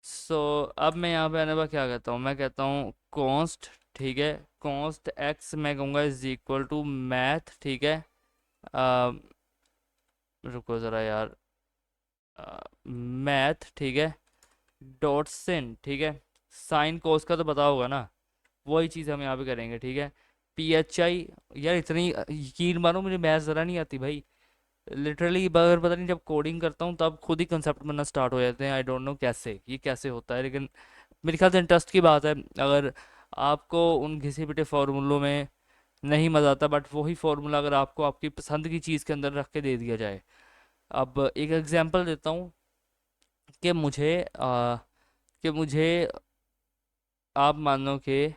सो अब मैं यहाँ पे आने के बाद क्या कहता हूँ, मैं कहता हूँ कॉन्स्ट, ठीक है, कॉन्स्ट x मैं कहूँगा इज इक्वल टू मैथ, ठीक है, अ, रुको ज़रा यार, मैथ, ठीक है, डॉट सिन, ठीक है, साइन कोस का तो पता होगा ना, वही चीज़ हम यहाँ पे करेंगे, ठीक है। PHI, यार इतनी यकीन मानो मुझे मैथ ज़रा नहीं आती भाई, लिटरली अगर पता नहीं जब कोडिंग करता हूँ तब खुद ही कंसेप्ट बनना स्टार्ट हो जाते हैं। आई डोंट नो कैसे ये कैसे होता है, लेकिन मेरे ख्याल से इंटरेस्ट की बात है। अगर आपको उन घिसे पिटे फार्मूलों में नहीं मज़ा आता, बट वही फार्मूला अगर आपको आपकी पसंद की चीज़ के अंदर रख के दे दिया जाए। अब एक एग्जांपल देता हूँ कि मुझे आप मान लो कि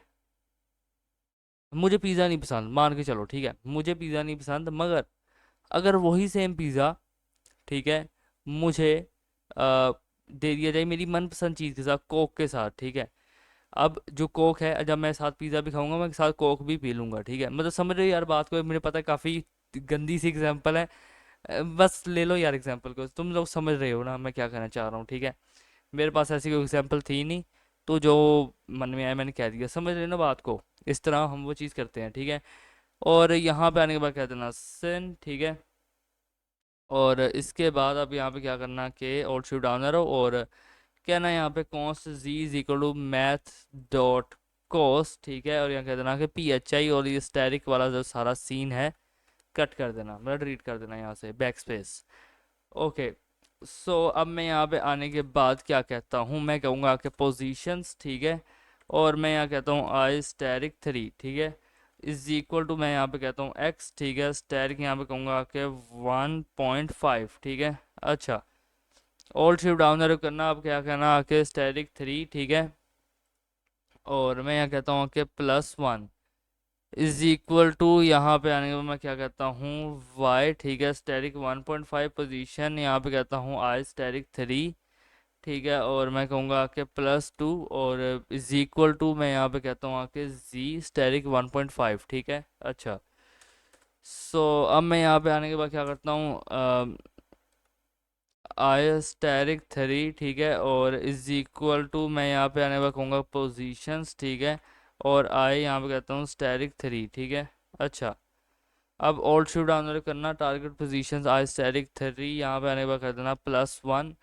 मुझे पिज़्ज़ा नहीं पसंद, मान के चलो, ठीक है, मुझे पिज़्ज़ा नहीं पसंद, मगर अगर वही सेम पिज़्ज़ा, ठीक है, मुझे दे दिया जाए मेरी मनपसंद चीज़ के साथ, कोक के साथ, ठीक है। अब जो कोक है, जब मैं साथ पिज़्ज़ा भी खाऊंगा मैं साथ कोक भी पी लूंगा, ठीक है। मतलब समझ रहे हो यार बात को, मुझे पता है काफ़ी गंदी सी एग्जांपल है, बस ले लो यार एग्जांपल को, तुम लोग समझ रहे हो ना मैं क्या कहना चाह रहा हूँ, ठीक है। मेरे पास ऐसी कोई एग्जांपल थी नहीं, तो जो मन में आया मैंने कह दिया, समझ रहे हो ना बात को। इस तरह हम वो चीज़ करते हैं, ठीक है। और यहाँ पे आने के बाद कह देना सिन, ठीक है। और इसके बाद अब यहाँ पे क्या करना कि ऑल्ट शिफ्ट डाउन एरो, और कहना यहाँ पे const z is equal to math dot cost, ठीक है। और यहाँ कह देना कि PHI, और ये स्टैरिक वाला जो सारा सीन है कट कर देना, मतलब डिलीट कर देना यहाँ से, बैक स्पेस। ओके, सो अब मैं यहाँ पे आने के बाद क्या कहता हूँ, मैं कहूँगा कि पोजीशंस, ठीक है, और मैं यहाँ कहता हूँ आई स्टैरिक 3, ठीक है, इज इक्वल टू, मैं यहाँ पे कहता हूँ x, ठीक है, स्टैरिक यहाँ पे कहूँगा कि 1.5, ठीक है। अच्छा, ऑल्ट शिफ्ट डाउन एरो करना, अब क्या करना आके स्टैरिक 3, ठीक है, और मैं यहाँ कहता हूँ कि +1 इज इक्वल टू, यहाँ पे आने के बाद मैं क्या कहता हूँ y, ठीक है, स्टैरिक 1.5 पोजीशन, यहाँ पे कहता हूँ आई स्टैरिक 3, ठीक है, और मैं कहूँगा आके +2, और इज इक्वल टू, मैं यहाँ पे कहता हूँ आके z स्टैरिक 1.5, ठीक है। अच्छा, सो अब मैं यहाँ पे आने के बाद क्या करता हूँ आई स्टैरिक 3, ठीक है, और इज इक्वल टू, मैं यहाँ पे आने के बाद कहूँगा पोजीशंस, ठीक है, और आई यहाँ पे कहता हूँ स्टैरिक 3, ठीक है। अच्छा, अब ऑल्ट शिफ्ट डाउन करना, टारगेट पोजीशंस आई स्टैरिक 3, यहाँ पे आने के बाद कर देना +1,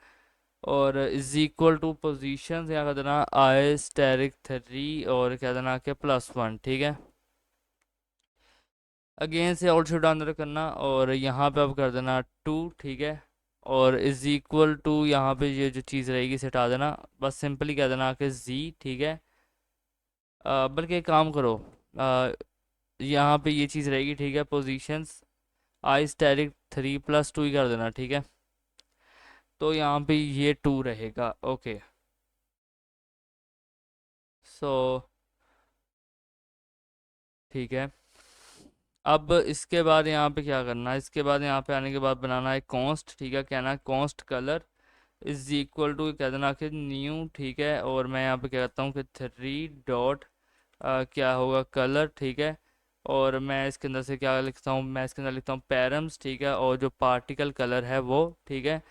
और इज इक्वल टू पोजीशंस, यहाँ कर देना आई स्टैरिक 3, और कह देना कि +1, ठीक है। अगेन से ऑल्ट शिफ्ट डाउन करना, और यहाँ पे अब कर देना 2, ठीक है, और इज इक्वल टू, यहाँ पे ये जो चीज़ रहेगी इसे हटा देना, बस सिंपली कह देना कि z, ठीक है। बल्कि एक काम करो, यहाँ पे ये चीज़ रहेगी, ठीक है, पोजीशंस आई स्टैरिक 3 +2 ही कर देना, ठीक है। तो यहाँ पे ये 2 रहेगा, ओके। सो ठीक है, अब इसके बाद यहाँ पे क्या करना है, इसके बाद यहाँ पे आने के बाद बनाना है कॉन्स्ट, ठीक है, कहना है const color is equal to, कह देना कि न्यू, ठीक है, और मैं यहाँ पे कहता हूँ कि 3 डॉट क्या होगा कलर, ठीक है। और मैं इसके अंदर से क्या लिखता हूँ, मैं इसके अंदर लिखता हूँ पैरम्स, ठीक है, और जो पार्टिकल कलर है वो, ठीक है।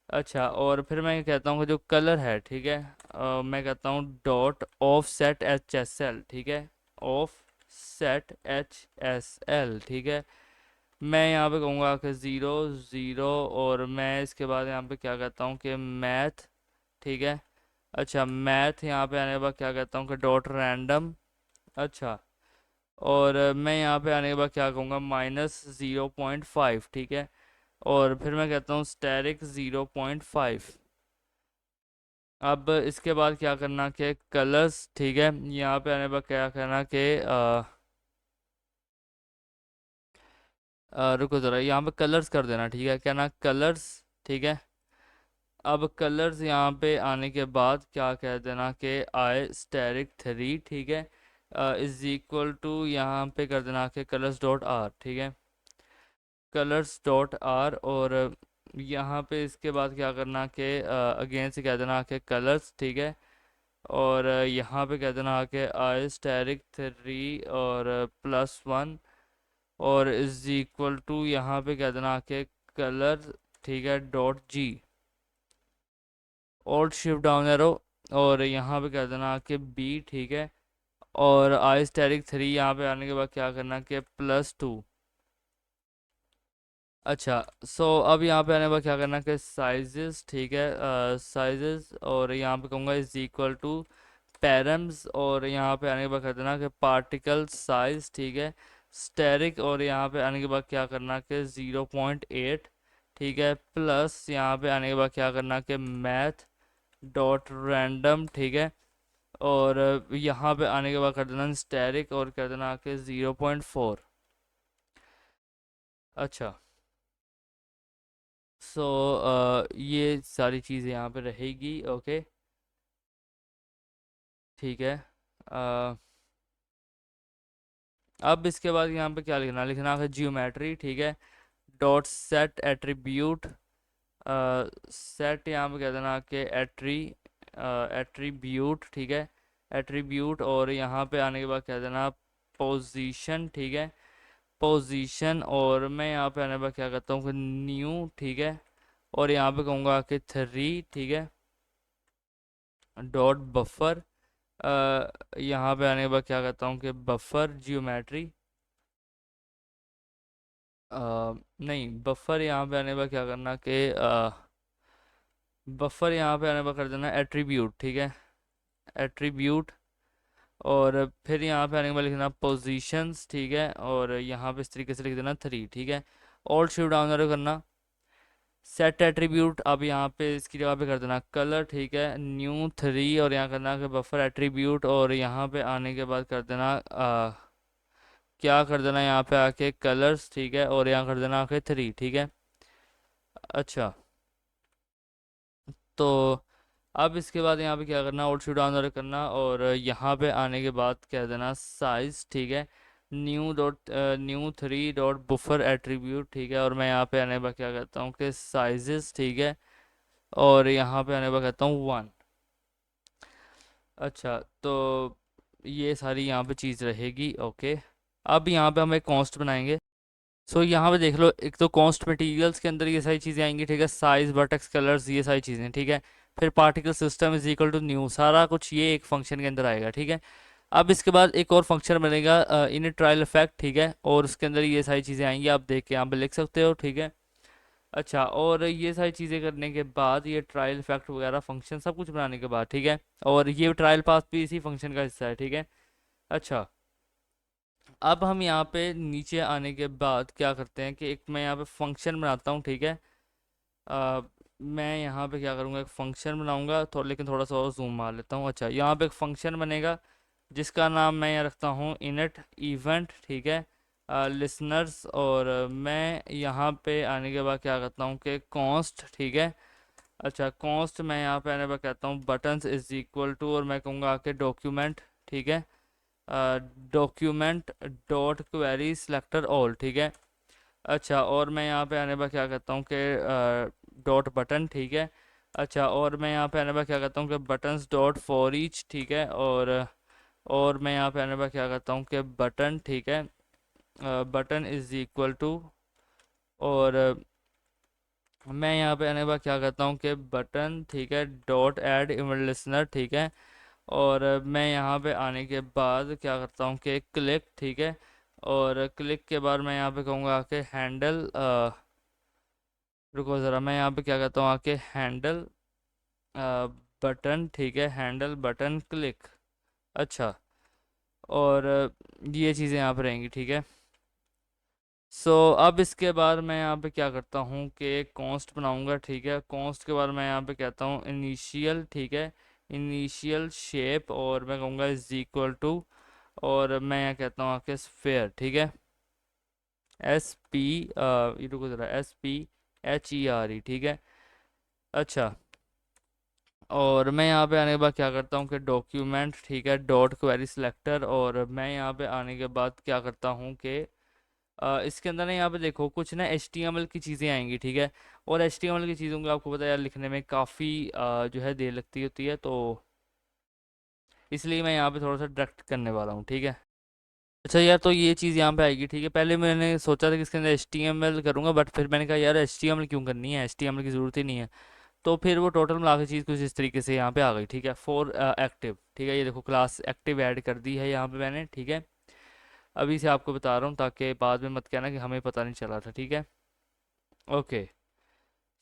अच्छा, और फिर मैं कहता हूँ कि जो कलर है, ठीक है, मैं कहता हूँ dot of set H S L, ठीक है, of set H S L, ठीक है। मैं यहाँ पे कहूँगा कि ज़ीरो ज़ीरो, और मैं इसके बाद यहाँ पे क्या कहता हूँ कि मैथ, ठीक है। अच्छा, मैथ यहाँ पे आने के बाद क्या कहता हूँ कि डॉट रैंडम। अच्छा, और मैं यहाँ पे आने के बाद क्या कहूँगा -0.5, ठीक है। और फिर मैं कहता हूँ स्टैरिक 0.5। अब इसके बाद क्या करना कि कलर्स, ठीक है, यहाँ पे आने पर क्या करना कि रुको ज़रा, यहाँ पे कलर्स कर देना, ठीक है, क्या ना कलर्स, ठीक है। अब कलर्स यहाँ पे आने के बाद क्या कह देना कि आई स्टैरिक 3, ठीक है, इज इक्वल टू यहाँ पे कर देना कि कलर्स डॉट आर, ठीक है, कलर्स डॉट आर। और यहाँ पे इसके बाद क्या करना कि अगेन से कह देना कि कलर्स, ठीक है। और यहाँ पे कह देना कि आई स्टैरिक 3 और +1, और इज इक्वल टू यहाँ पे कह देना कि कलर, ठीक है, डॉट जी, और शिफ्ट डाउन एरो, और यहाँ पे कह देना कि बी, ठीक है। और आई स्टैरिक 3 यहाँ पे आने के बाद क्या करना कि +2। अच्छा, सो अब यहाँ पे आने के बाद क्या करना कि साइजेस, ठीक है, साइजेस, और यहाँ पे कहूँगा इज इक्वल टू पैरम्स, और यहाँ पे आने के बाद कर देना कि पार्टिकल साइज, ठीक है, स्टेरिक, और यहाँ पे आने के बाद क्या करना कि 0.8, ठीक है, प्लस यहाँ पे आने के बाद क्या करना कि मैथ डॉट रैंडम, ठीक है। और यहाँ पे आने के बाद कर देना स्टेरिक, और कर देना कि 0.4। अच्छा, सो ये सारी चीज़ें यहाँ पे रहेगी, ओके, ठीक है। अ, अब इसके बाद यहाँ पे क्या लिखना, लिखना है जियोमेट्री, ठीक है, डॉट सेट एट्रीब्यूट, सेट यहाँ पे कह देना कि एट्रीब्यूट, ठीक है, एट्रीब्यूट, और यहाँ पे आने के बाद कह देना पोजीशन, ठीक है, पोजीशन, और मैं यहाँ पे आने के बाद क्या कहता हूँ कि न्यू, ठीक है, और यहाँ पे कहूँगा कि 3, ठीक है, डॉट बफर, यहाँ पे आने के बाद क्या कहता हूँ कि बफर जियोमेट्री, नहीं, बफर यहाँ पे आने के बाद क्या करना कि बफर यहाँ पे आने पर कर देना एट्रीब्यूट, ठीक है, एट्रीब्यूट, और फिर यहाँ पे आने के बाद लिखना पोजीशंस, ठीक है, और यहाँ पे इस तरीके से लिख देना 3, ठीक है, ऑल्ट शिफ्ट डाउन एरो करना, सेट एट्रीब्यूट, अब यहाँ पे इसकी जगह पे कर देना कलर, ठीक है, न्यू 3, और यहाँ करना कि बफर एट्रीब्यूट, और यहाँ पे आने के बाद कर देना क्या कर देना यहाँ पे आके कलर्स, ठीक है, और यहाँ कर देना आके 3, ठीक है। अच्छा, तो अब इसके बाद यहाँ पे क्या करना, और शूट डाउन करना, और यहाँ पे आने के बाद कह देना साइज, ठीक है, न्यू 3 डॉट बुफर एट्रीब्यूट, ठीक है, और मैं यहाँ पे आने के बाद क्या कहता हूँ कि साइजेस, ठीक है, और यहाँ पे आने के बाद कहता हूँ 1। अच्छा, तो ये सारी यहाँ पे चीज़ रहेगी, ओके। अब यहाँ पे हम एक कॉन्स्ट बनाएंगे। सो यहाँ पे देख लो, एक तो कॉन्स्ट मटेरियल्स के अंदर ये सारी चीज़ें आएंगी, ठीक है, साइज, वर्टेक्स, कलर्स, ये सारी चीज़ें, ठीक है। फिर particle system is equal to new, सारा कुछ ये एक फंक्शन के अंदर आएगा, ठीक है। अब इसके बाद एक और फंक्शन बनेगा इन ट्रायल इफेक्ट, ठीक है, और उसके अंदर ये सारी चीज़ें आएंगी, आप देख के यहाँ पे लिख सकते हो, ठीक है। अच्छा, और ये सारी चीज़ें करने के बाद ये ट्रायल इफेक्ट वगैरह फंक्शन सब कुछ बनाने के बाद, ठीक है, और ये ट्रायल पास भी इसी फंक्शन का हिस्सा है, ठीक है। अच्छा, अब हम यहाँ पे नीचे आने के बाद क्या करते हैं कि एक मैं यहाँ पे फंक्शन बनाता हूँ, ठीक है। अ, मैं यहाँ पे क्या करूँगा, एक फंक्शन बनाऊँगा, लेकिन थोड़ा सा और जूम मार लेता हूँ। अच्छा, यहाँ पे एक फंक्शन बनेगा जिसका नाम मैं यहाँ रखता हूँ इनिट इवेंट, ठीक है, लिसनर्स, और मैं यहाँ पे आने के बाद क्या करता हूँ कि कॉन्स्ट, ठीक है। अच्छा, कॉन्स्ट मैं यहाँ पे आने पर कहता हूँ बटन्स इज इक्वल टू, और मैं कहूँगा आके डॉक्यूमेंट, ठीक है, document dot query selector all, ठीक है। अच्छा, और मैं यहाँ पे आने पर क्या कहता हूँ कि डॉट बटन, ठीक है। अच्छा, और मैं यहाँ पे आने पर क्या कहता हूँ कि बटन्स डॉट फॉर ईच, ठीक है, और मैं यहाँ पे आने पर क्या कहता हूँ कि बटन, ठीक है, बटन इज इक्वल टू, और मैं यहाँ पे आने के बाद क्या करता हूँ कि बटन, ठीक है, डॉट ऐड इमेज लिसनर, ठीक है। और मैं यहाँ पे आने के बाद क्या करता हूँ कि क्लिक, ठीक है। और क्लिक के बाद मैं यहाँ पे कहूँगा आके हैंडल, रुको ज़रा, मैं यहाँ पे क्या करता हूँ आके हैंडल बटन, ठीक है, हैंडल बटन क्लिक। अच्छा। और ये चीज़ें यहाँ पे रहेंगी, ठीक है। सो अब इसके बाद मैं यहाँ पे क्या करता हूँ कि कॉन्स्ट बनाऊँगा, ठीक है। कॉन्स्ट के बाद मैं यहाँ पे कहता हूँ इनिशियल, ठीक है, इनिशियल शेप, और मैं कहूँगा इज इक्वल टू, और मैं यहाँ कहता हूँ आके स्फेयर, ठीक है, एस पी, ये रुको ज़रा, SPHERE, ठीक है। अच्छा। और मैं यहाँ पे आने के बाद क्या करता हूँ कि डॉक्यूमेंट, ठीक है, डॉट क्वेरी सिलेक्टर, और मैं यहाँ पे आने के बाद क्या करता हूँ कि इसके अंदर ना यहाँ पे देखो कुछ ना HTML की चीज़ें आएंगी, ठीक है। और HTML की चीज़ों को आपको पता है यार, लिखने में काफ़ी जो है देर लगती होती है, तो इसलिए मैं यहाँ पे थोड़ा सा डायरेक्ट करने वाला हूँ, ठीक है। अच्छा यार, तो ये चीज़ यहाँ पे आएगी, ठीक है। पहले मैंने सोचा था कि इसके अंदर HTML करूँगा, बट फिर मैंने कहा यार HTML क्यों करनी है, HTML की ज़रूरत ही नहीं है। तो फिर वो टोटल मिला के चीज़ कुछ इस तरीके से यहाँ पे आ गई, ठीक है। फॉर एक्टिव, ठीक है, ये देखो क्लास एक्टिव ऐड कर दी है यहाँ पे मैंने, ठीक है। अभी से आपको बता रहा हूँ ताकि बाद में मत कहना कि हमें पता नहीं चला था, ठीक है। ओके।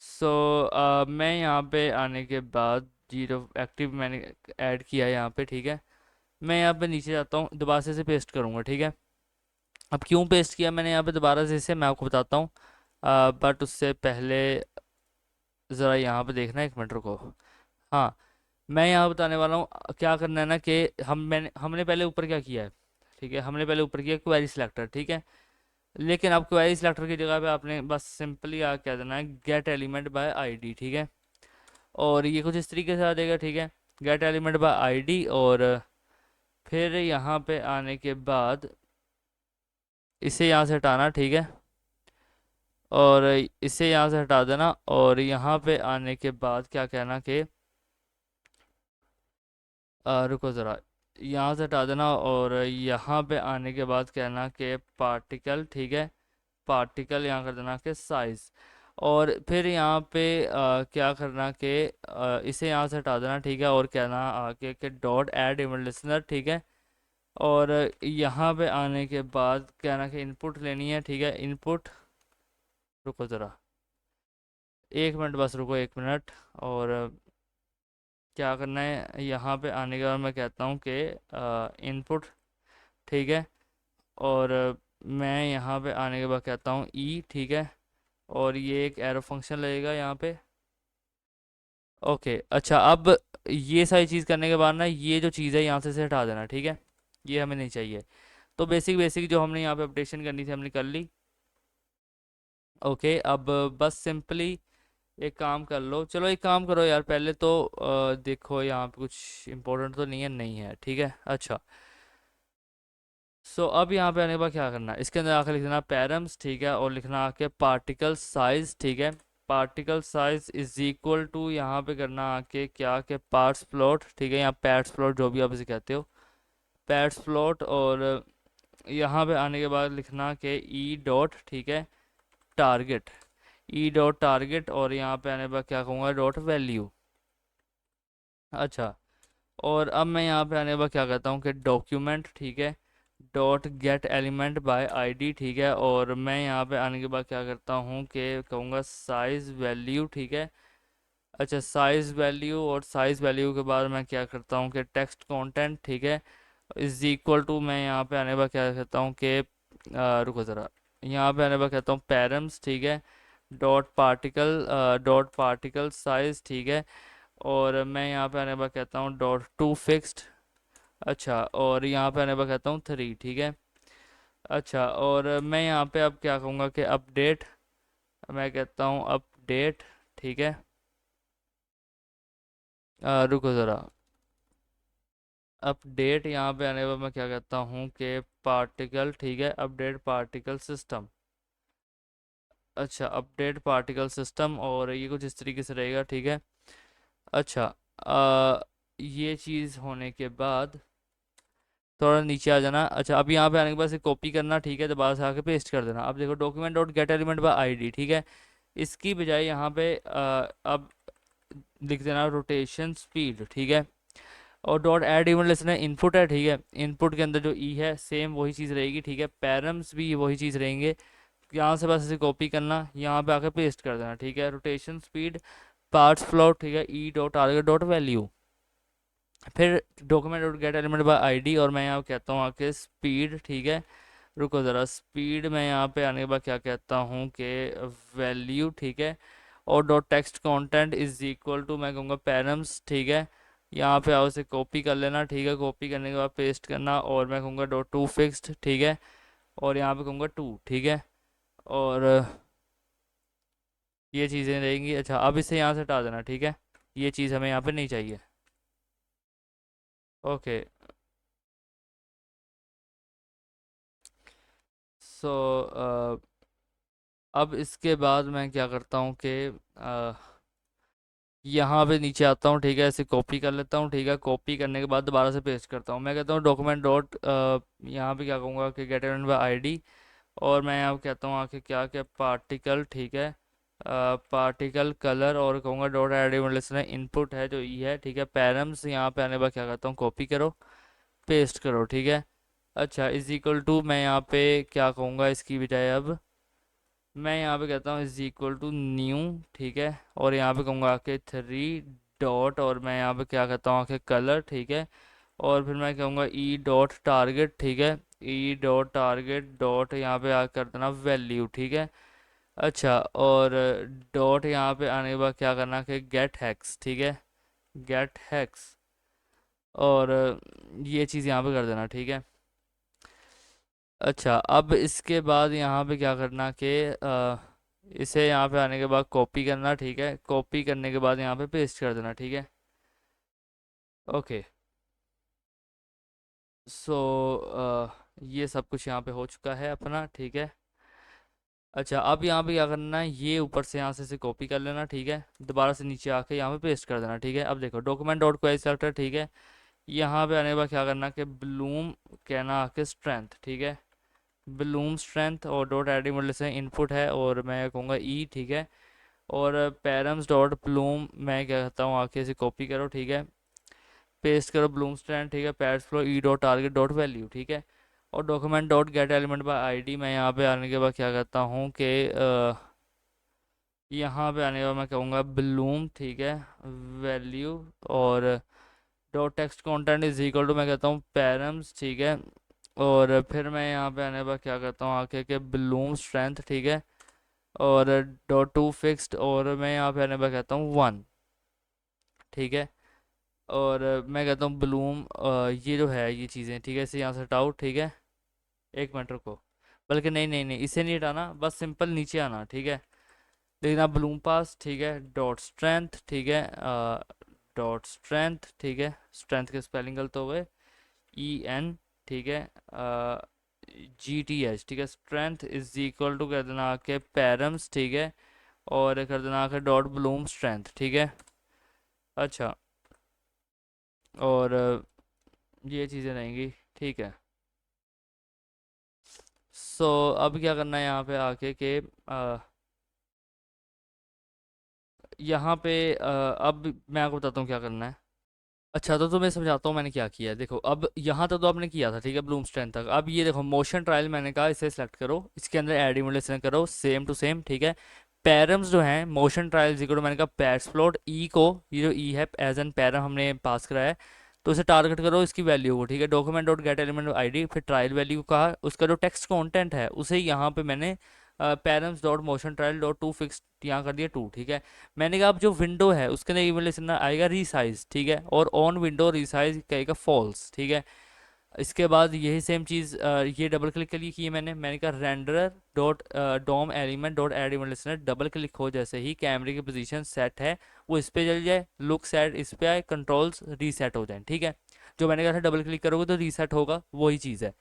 सो मैं यहाँ पे आने के बाद जीरो एक्टिव मैंने ऐड किया है यहाँ पे, ठीक है। मैं यहाँ पे नीचे जाता हूँ, दोबारा से पेस्ट करूँगा, ठीक है। अब क्यों पेस्ट किया मैंने यहाँ पे दोबारा से इसे मैं आपको बताता हूँ, बट उससे पहले ज़रा यहाँ पे देखना, एक मिनट रुको। हाँ, मैं यहाँ बताने वाला हूँ क्या करना है ना कि हमने पहले ऊपर क्या किया है, ठीक है। हमने पहले ऊपर किया क्वेरी सिलेक्टर, ठीक है। लेकिन अब क्वेरी सिलेक्टर की जगह पे आपने बस सिंपली आ क्या देना है, गेट एलिमेंट बाय आईडी, ठीक है। और ये कुछ इस तरीके से आ जाएगा, ठीक है, गेट एलिमेंट बाय आईडी। और फिर यहाँ पे आने के बाद इसे यहाँ से हटाना, ठीक है। और इसे यहाँ से हटा देना, और यहाँ पे आने के बाद क्या कहना कि रुको ज़रा, यहाँ से हटा देना, और यहाँ पे आने के बाद कहना कि पार्टिकल, ठीक है, पार्टिकल यहाँ कर देना कि साइज़। और फिर यहाँ पे क्या करना कि इसे यहाँ से हटा देना, ठीक है। और कहना आगे कि डॉट ऐड इमेज लिसनर, ठीक है। और यहाँ पे आने के बाद कहना कि इनपुट लेनी है, ठीक है, इनपुट। रुको ज़रा, एक मिनट, बस रुको एक मिनट। और क्या करना है, यहाँ पे आने के बाद मैं कहता हूँ कि इनपुट, ठीक है। और मैं यहाँ पे आने के बाद कहता हूँ ठीक है। और ये एक एरो फंक्शन लगेगा यहाँ पे। ओके। अच्छा, अब ये सारी चीज़ करने के बाद ना ये जो चीज़ है यहाँ से हटा देना, ठीक है, ये हमें नहीं चाहिए। तो बेसिक बेसिक जो हमने यहाँ पे अपडेशन करनी थी हमने कर ली। ओके, अब बस सिंपली एक काम कर लो, चलो एक काम करो यार, पहले तो देखो यहाँ पे कुछ इंपॉर्टेंट तो नहीं है, ठीक है। अच्छा। सो अब यहाँ पे आने के बाद क्या करना है, इसके अंदर आकर लिखना पैरम्स, ठीक है। और लिखना आके पार्टिकल साइज, ठीक है, particle size is equal to, यहाँ पे करना आके क्या के पार्ट्स प्लॉट, ठीक है, यहाँ पैट्स प्लॉट जो भी आप इसे कहते हो, पैट्स प्लॉट। और यहाँ पे आने के बाद लिखना के ई डॉट, ठीक है, टारगेट, ई डॉट टारगेट। और यहाँ पे आने के बाद क्या कहूँगा, डॉट वैल्यू। अच्छा। और अब मैं यहाँ पे आने के बाद क्या कहता हूँ कि डॉक्यूमेंट, ठीक है, dot get element by ID, ठीक है। और मैं यहाँ पे आने के बाद क्या करता हूँ कि कहूँगा साइज वैल्यू, ठीक है। अच्छा, साइज वैल्यू, और साइज वैल्यू के बाद मैं क्या करता हूँ कि टेक्स्ट कंटेंट, ठीक है, इज इक्वल टू, मैं यहाँ पे आने के बाद क्या कहता हूँ कि रुको ज़रा, यहाँ पे आने के बाद कहता हूँ पैरम्स, ठीक है, डॉट पार्टिकल साइज, ठीक है। और मैं यहाँ पे आने के बाद कहता हूँ डॉट टू फिक्स्ड। अच्छा। और यहाँ पे आने पर कहता हूँ 3, ठीक है। अच्छा। और मैं यहाँ पे अब क्या कहूँगा कि अपडेट, मैं कहता हूँ अपडेट, ठीक है। रुको ज़रा, अपडेट यहाँ पे आने पर मैं क्या कहता हूँ कि पार्टिकल, ठीक है, अपडेट पार्टिकल सिस्टम। अच्छा, अपडेट पार्टिकल सिस्टम, और ये कुछ इस तरीके से रहेगा, ठीक है। अच्छा। ये चीज़ होने के बाद थोड़ा नीचे आ जाना। अच्छा, अब यहाँ पे आने के बाद से कॉपी करना, ठीक है, दोबारा से आके पेस्ट कर देना। अब देखो document dot get element by ID, ठीक है, इसकी बजाय यहाँ पे अब लिख देना रोटेशन स्पीड, ठीक है। और dot add event listener input है, ठीक है। इनपुट के अंदर जो ई है सेम वही चीज़ रहेगी, ठीक है। पैरम्स भी वही चीज़ रहेंगे। यहाँ से बस इसे कॉपी करना, यहाँ पे आके पेस्ट कर देना, ठीक है। रोटेशन स्पीड पार्ट्स प्लॉट, ठीक है। E dot target dot value, फिर document dot get element by ID, और मैं यहाँ कहता हूँ आके स्पीड, ठीक है। रुको ज़रा, स्पीड मैं यहाँ पे आने के बाद क्या कहता हूँ कि वैल्यू, ठीक है। और dot text content is equal to मैं कहूँगा पैरम्स, ठीक है। यहाँ पे आओ से कॉपी कर लेना, ठीक है। कॉपी करने के बाद पेस्ट करना, और मैं कहूँगा डॉट टू फिक्स्ड, ठीक है। और यहाँ पे कहूँगा टू, ठीक है। और ये चीज़ें रहेंगी। अच्छा, अब इसे यहाँ से हटा देना, ठीक है। ये चीज़ हमें यहाँ पे नहीं चाहिए। ओके, सो अब इसके बाद मैं क्या करता हूँ कि यहाँ पे नीचे आता हूँ, ठीक है। ऐसे कॉपी कर लेता हूँ, ठीक है। कॉपी करने के बाद दोबारा से पेस्ट करता हूँ। मैं कहता हूँ डॉक्यूमेंट डॉट यहाँ पे क्या कहूँगा कि गेट एलिमेंट बाय आईडी, और मैं यहाँ कहता हूँ आके क्या क्या पार्टिकल, ठीक है। पार्टिकल कलर, और कहूँगा dot add event listener input है जो ई है, ठीक है। पैरम्स यहाँ पे आने के बाद क्या करता हूँ, कॉपी करो, पेस्ट करो, ठीक है। अच्छा, इज इक्वल टू मैं यहाँ पे क्या कहूँगा इसकी बजाय, अब मैं यहाँ पे कहता हूँ इज इक्वल टू न्यू, ठीक है। और यहाँ पे कहूँगा आके थ्री डॉट, और मैं यहाँ पे क्या कहता हूँ आके कलर, ठीक है। और फिर मैं कहूँगा ई डॉट टारगेट, ठीक है। ई डॉट टारगेट डॉट यहाँ पे आ कर देना वैल्यू, ठीक है। अच्छा, और डॉट यहाँ पे आने के बाद क्या करना कि गेट हैक्स, ठीक है। गेट हैक्स, और ये चीज़ यहाँ पे कर देना, ठीक है। अच्छा, अब इसके बाद यहाँ पे क्या करना कि इसे यहाँ पे आने के बाद कॉपी करना, ठीक है। कॉपी करने के बाद यहाँ पे पेस्ट कर देना, ठीक है। ओके, सो ये सब कुछ यहाँ पे हो चुका है अपना, ठीक है। अच्छा, अब यहाँ पे क्या करना है, ये ऊपर से यहाँ से इसे कॉपी कर लेना, ठीक है। दोबारा से नीचे आके यहाँ पे पेस्ट कर देना, ठीक है। अब देखो डॉक्यूमेंट डॉट क्वेरी सेलेक्टर, ठीक है। यहाँ पे आने के बाद क्या करना कि ब्लूम कहना आके स्ट्रेंथ, ठीक है। ब्लूम स्ट्रेंथ, और डॉट एडिंग मतलब से इनपुट है, और मैं कहूँगा ई, ठीक है। और पैरम्स डॉट ब्लूम मैं क्या कहता हूँ आके इसे कॉपी करो, ठीक है। पेस्ट करो ब्लूम स्ट्रैंड, ठीक है। पैड्स फ्लो ई डॉट टारगेट डॉट वैल्यू, ठीक है। और document dot get element by ID, मैं यहाँ पे आने के बाद क्या कहता हूँ कि यहाँ पे आने के बाद मैं कहूँगा ब्लूम, ठीक है, वैल्यू। और dot text content is equal to मैं कहता हूँ पैरम्स, ठीक है। और फिर मैं यहाँ पे आने के बाद क्या कहता हूँ आके कि ब्लूम स्ट्रेंथ, ठीक है। और डॉट टू फिक्स्ड, और मैं यहाँ पे आने के बाद कहता हूँ वन, ठीक है। और मैं कहता हूँ ब्लूम, ये जो है ये चीज़ें, ठीक है। इसे यहाँ से हटाओ, ठीक है। एक मिनट रुको, बल्कि नहीं नहीं नहीं, इसे नहीं हटाना, बस सिंपल नीचे आना, ठीक है। देखना ब्लूम पास, ठीक है। डॉट स्ट्रेंथ, ठीक है। डॉट स्ट्रेंथ, ठीक है। स्ट्रेंथ के स्पेलिंग गलत हो गए, ई एन, ठीक है। जी टी एच, ठीक है। स्ट्रेंथ इज इक्वल टू कर देना आके पैरम्स, ठीक है। और कर देना आके डॉट ब्लूम स्ट्रेंथ, ठीक है। अच्छा, और ये चीज़ें रहेंगी, ठीक है। सो अब क्या करना है यहाँ पे आके कि यहाँ पे अब मैं आपको बताता हूँ क्या करना है। अच्छा, तो मैं समझाता हूँ मैंने क्या किया है। देखो, अब यहाँ तक तो आपने किया था, ठीक है, ब्लूम स्ट्रेंथ तक। अब ये देखो मोशन ट्रायल मैंने कहा इसे सेलेक्ट करो, इसके अंदर एड इमुलेशन करो सेम टू सेम, ठीक है। पैरम्स जो हैं मोशन ट्रायल जिक्र मैंने कहा पैड्स प्लॉट ई को, ये जो ई है एज एन पैरम हमने पास कराया है, तो इसे टारगेट करो इसकी वैल्यू को, ठीक है। Document dot get element ID, फिर ट्रायल वैल्यू कहा, उसका जो टेक्स्ट कंटेंट है उसे यहाँ पे मैंने params dot motion trial dot to fix यहाँ कर दिया टू, ठीक है। मैंने कहा अब जो विंडो है उसके अंदर इवैल्यूएशन आएगा रीसाइज, ठीक है। और ऑन विंडो रीसाइज कहेगा फॉल्स, ठीक है। इसके बाद यही सेम चीज़ ये डबल क्लिक के लिए की है मैंने कहा render dot DOM element dot add evaluation, double click हो जैसे ही कैमरे की पोजीशन सेट है वो इस पे चल जाए, लुक सेट इस पे आए, कंट्रोल्स रीसेट हो जाए, ठीक है। जो मैंने कहा था डबल क्लिक करोगे तो रीसेट होगा, वही चीज़ है।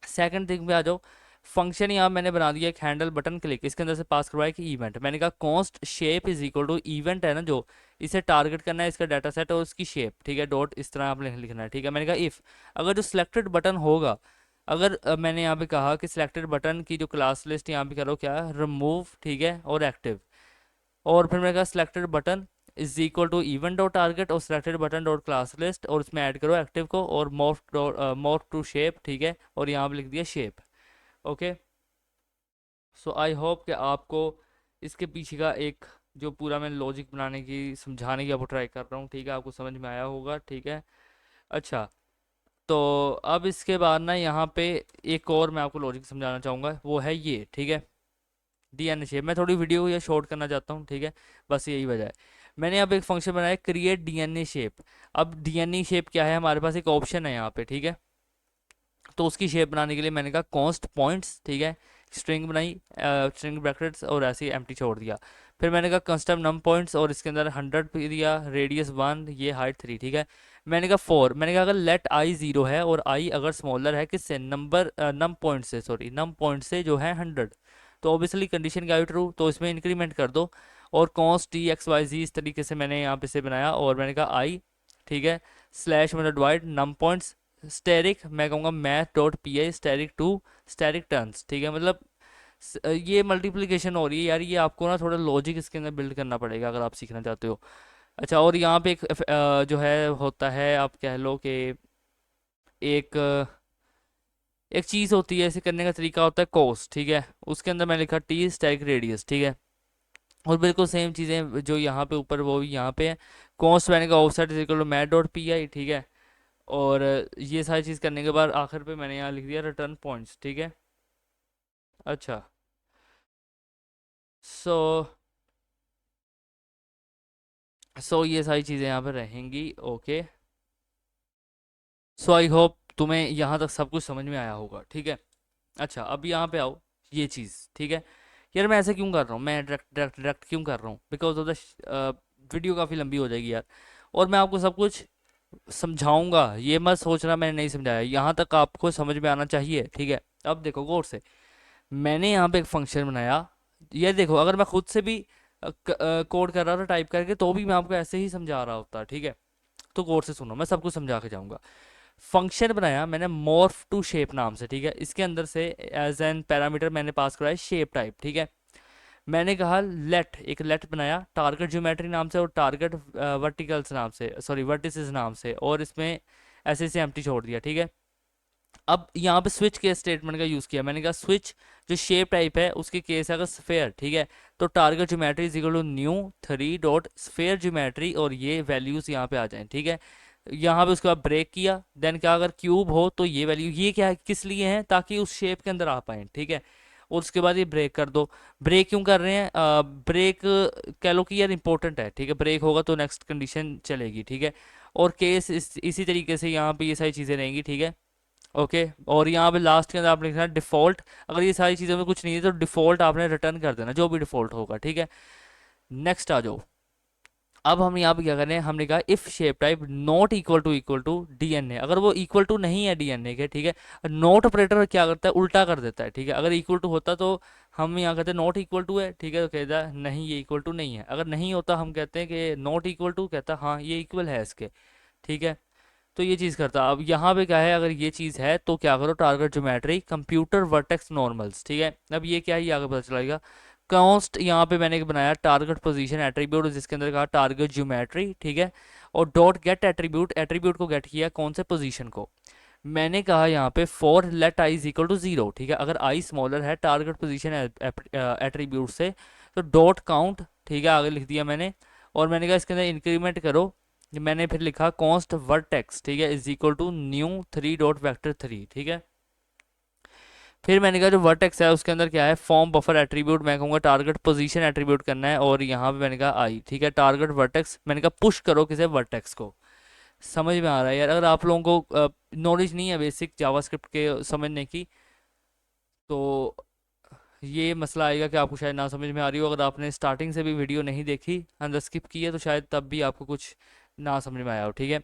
सेकंड थिंग पे आ जाओ, फंक्शन यहाँ मैंने बना दिया एक हैंडल बटन क्लिक, इसके अंदर से पास करवाया कि इवेंट, मैंने कहा const shape is equal to event है ना जो, इसे टारगेट करना है इसका डाटा सेट और उसकी शेप, ठीक है। डॉट इस तरह आपने लिखना है, ठीक है। मैंने कहा इफ अगर जो सिलेक्टेड बटन होगा मैंने यहाँ पे कहा कि सिलेक्टेड बटन की जो क्लास लिस्ट यहाँ पे करो क्या, रिमूव, ठीक है, और एक्टिव। और फिर मैंने कहा selected button is equal to event dot target और selected button dot class list, और इसमें ऐड करो एक्टिव को और मॉर्फ टू शेप, ठीक है, और यहाँ पे लिख दिया shape. Okay, so I hope कि आपको इसके पीछे का एक जो पूरा मैं लॉजिक बनाने की समझाने की आपको ट्राई कर रहा हूँ, ठीक है, आपको समझ में आया होगा, ठीक है। अच्छा, तो अब इसके बाद ना यहाँ पे एक और मैं आपको लॉजिक समझाना चाहूँगा, वो है ये, ठीक है, डीएनए शेप। मैं थोड़ी वीडियो को ये शॉर्ट करना चाहता हूँ, ठीक है, बस यही वजह है। मैंने यहाँ पे एक फंक्शन बनाया क्रिएट डीएनए शेप। अब डीएनए शेप क्या है, हमारे पास एक ऑप्शन है यहाँ पे, ठीक है। तो उसकी शेप बनाने के लिए मैंने कहा कॉन्स्ट पॉइंट्स, ठीक है, स्ट्रिंग बनाई, स्ट्रिंग ब्रैकेट्स और ऐसे ही एम्प्टी छोड़ दिया। फिर मैंने कहा कस्टम नम पॉइंट्स और इसके अंदर 100 पे दिया, रेडियस 1, ये हाइट 3, ठीक है। मैंने कहा 4, मैंने कहा अगर लेट आई 0 है और आई अगर स्मॉलर है किससे, नंबर नम पॉइंट से, सॉरी नम पॉइंट से जो है 100, तो ऑब्वियसली कंडीशन क्या है, ट्रू, तो इसमें इंक्रीमेंट कर दो। और कॉन्स्ट टी एक्स वाई जी इस तरीके से मैंने यहाँ पे से बनाया, और मैंने कहा आई, ठीक है, स्लैश मतलब डिवाइड नम पॉइंट्स स्टेरिक, मैं कहूँगा math dot P I asterisk two asterisk turns, ठीक है, मतलब ये मल्टीप्लिकेशन हो रही है यार, ये आपको ना थोड़ा लॉजिक इसके अंदर बिल्ड करना पड़ेगा अगर आप सीखना चाहते हो। अच्छा, और यहाँ पे एक जो है होता है, आप कह लो कि एक एक चीज़ होती है, ऐसे करने का तरीका होता है कोस, ठीक है, उसके अंदर मैंने लिखा टी स्टैक रेडियस, ठीक है। और बिल्कुल सेम चीज़ें जो यहाँ पे ऊपर वो भी यहाँ पे है, कॉस्ट मैंने कहा offset is equal to math dot P I, ठीक है। और ये सारी चीज़ करने के बाद आखिर पे मैंने यहाँ लिख दिया रिटर्न पॉइंट्स, ठीक है। अच्छा, सो ये सारी चीज़ें यहाँ पे रहेंगी, ओके। सो आई होप तुम्हें यहाँ तक सब कुछ समझ में आया होगा, ठीक है। अच्छा, अब यहाँ पे आओ, ये चीज़, ठीक है। यार मैं ऐसे क्यों कर रहा हूँ, मैं डायरेक्ट डायरेक्ट डायरेक्ट क्यों कर रहा हूँ, बिकॉज ऑफ द वीडियो काफ़ी लंबी हो जाएगी यार, और मैं आपको सब कुछ समझाऊंगा, ये मत सोचना मैंने नहीं समझाया, यहाँ तक आपको समझ में आना चाहिए, ठीक है। अब देखो गौर से, मैंने यहाँ पे एक फंक्शन बनाया, ये देखो, अगर मैं खुद से भी कोड कर रहा था टाइप करके तो भी मैं आपको ऐसे ही समझा रहा होता, ठीक है। तो गौर से सुनो, मैं सब कुछ समझा के जाऊंगा। फंक्शन बनाया मैंने मॉर्फ टू शेप नाम से, ठीक है, इसके अंदर से एज एन पैरामीटर मैंने पास कराया शेप टाइप, ठीक है। मैंने कहा लेट, एक लेट बनाया टारगेट ज्योमेट्री नाम से और टारगेट वर्टिकल्स नाम से, सॉरी वर्टिसेस नाम से, और इसमें ऐसे ऐसे एम्प्टी छोड़ दिया, ठीक है। अब यहाँ पे स्विच के स्टेटमेंट का यूज़ किया, मैंने कहा स्विच जो शेप टाइप है उसके केस है अगर स्फेयर, ठीक है, तो target geometry is equal to new 3 dot sphere geometry और ये वैल्यूज़ यहाँ पे आ जाएं, ठीक है। यहाँ पे उसके बाद ब्रेक किया, देन क्या, अगर क्यूब हो तो ये वैल्यू, ये क्या है, किस लिए है, ताकि उस शेप के अंदर आ पाए, ठीक है। और उसके बाद ये ब्रेक कर दो। ब्रेक क्यों कर रहे हैं, ब्रेक कह लो कि यार इंपॉर्टेंट है, ठीक है, ब्रेक होगा तो नेक्स्ट कंडीशन चलेगी, ठीक है। और केस इसी तरीके से यहाँ पे ये सारी चीज़ें रहेंगी, ठीक है, ओके। और यहाँ पे लास्ट के अंदर आपने लिखना है डिफ़ॉल्ट, अगर ये सारी चीज़ों में कुछ नहीं है तो डिफ़ॉल्ट आपने रिटर्न कर देना, जो भी डिफ़ॉल्ट होगा, ठीक है। नेक्स्ट आ जाओ, अब हम यहाँ पे क्या करें, हमने कहा if shape type not equal to DNA, अगर वो इक्वल टू नहीं है डीएनए के, ठीक है, नॉट ऑपरेटर क्या करता है, उल्टा कर देता है, ठीक है। अगर इक्वल टू होता तो हम यहाँ कहते हैं नॉट इक्वल टू है, ठीक है, तो कहता है नहीं ये इक्वल टू नहीं है। अगर नहीं होता हम कहते हैं कि नॉट इक्वल टू, कहता है हाँ ये इक्वल है इसके, ठीक है। तो ये चीज़ करता। अब यहाँ पे क्या है, अगर ये चीज़ है तो क्या करो, target geometry computer vertex normals, ठीक है। अब ये क्या है, ये आगे पता चलेगा। कॉन्स्ट यहाँ पे मैंने एक बनाया टारगेट पोजीशन एट्रीब्यूट, जिसके अंदर कहा टारगेट ज्योमेट्री, ठीक है। और डॉट गेट एट्रीब्यूट, एट्रीब्यूट को गेट किया कौन से पोजीशन को, मैंने कहा यहाँ पे for let I is equal to 0, ठीक है, अगर आई स्मॉलर है टारगेट पोजीशन एट्रीब्यूट से तो डॉट काउंट, ठीक है, आगे लिख दिया मैंने। और मैंने कहा इसके अंदर इंक्रीमेंट करो, मैंने फिर लिखा कॉन्स्ट वर्टेक्स, ठीक है, is equal to new 3 dot vector 3, ठीक है। फिर मैंने कहा जो वर्टेक्स है उसके अंदर क्या है, फॉर्म बफर एट्रीब्यूट, मैं कहूँगा टारगेट पोजीशन एट्रीब्यूट करना है, और यहाँ पे मैंने कहा आई, ठीक है, टारगेट वर्टेक्स, मैंने कहा पुश करो किसे, वर्टेक्स को। समझ में आ रहा है यार, अगर आप लोगों को नॉलेज नहीं है बेसिक जावास्क्रिप्ट के समझने की, तो ये मसला आएगा कि आपको शायद ना समझ में आ रही हो। अगर आपने स्टार्टिंग से भी वीडियो नहीं देखी, अंदर स्किप की है, तो शायद तब भी आपको कुछ ना समझ में आया हो, ठीक है।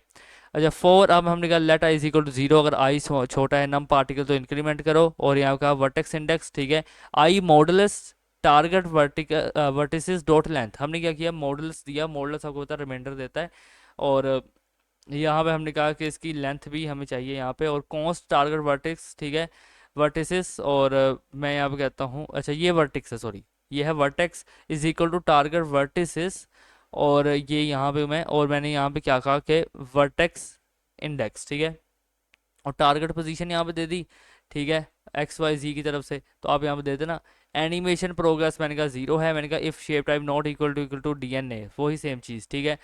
अच्छा, फोर, अब हमने कहा let I is equal to 0, अगर आई छोटा है नम पार्टिकल तो इंक्रीमेंट करो, और यहाँ कहा वर्टेक्स इंडेक्स, ठीक है, i modulus target vertical vertices dot length, हमने क्या किया, मॉडुलस दिया, मॉडुलस आपको पता है रिमाइंडर देता है, और यहाँ पे हमने कहा कि इसकी लेंथ भी हमें चाहिए यहाँ पे, और कॉन्स्ट टारगेट वर्टेक्स, ठीक है, वर्टिसेस, और मैं यहाँ पे कहता हूँ, अच्छा ये वर्टेक्स है, सॉरी, ये है vertex is equal to target vertices, और ये यहाँ पे और मैंने यहाँ पे क्या कहा कि वर्टेक्स इंडेक्स, ठीक है, और टारगेट पोजीशन यहाँ पे दे दी, ठीक है, एक्स वाई जी की तरफ से, तो आप यहाँ पे दे देना। एनिमेशन प्रोग्रेस मैंने कहा जीरो है, मैंने कहा if shape type not equal to DNA, वही सेम चीज़, ठीक है।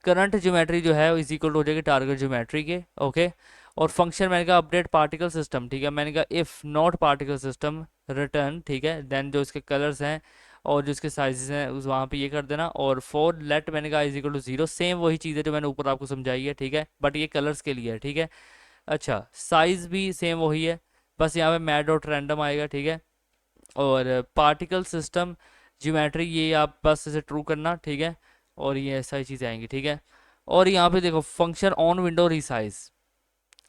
करंट ज्योमेट्री जो है इज इक्वल हो जाएगी टारगेट ज्योमेट्री के, ओके। और फंक्शन मैंने कहा अपडेट पार्टिकल सिस्टम, ठीक है, मैंने कहा if not particle system return, ठीक है, देन जो इसके कलर्स हैं और जो इसके साइजेस हैं उस वहाँ पे ये कर देना। और फॉर लेट मैंने कहा is equal to zero, same वही चीज़ है जो मैंने ऊपर आपको समझाई है, ठीक है, बट ये कलर्स के लिए है, ठीक है। अच्छा, साइज भी सेम वही है, बस यहाँ पे मैड डॉट रैंडम आएगा, ठीक है। और पार्टिकल सिस्टम ज्योमेट्री ये आप बस इसे ट्रू करना, ठीक है, और ये सारी चीज़ें आएंगी, ठीक है। और यहाँ पे देखो फंक्शन ऑन विंडो रिसाइज,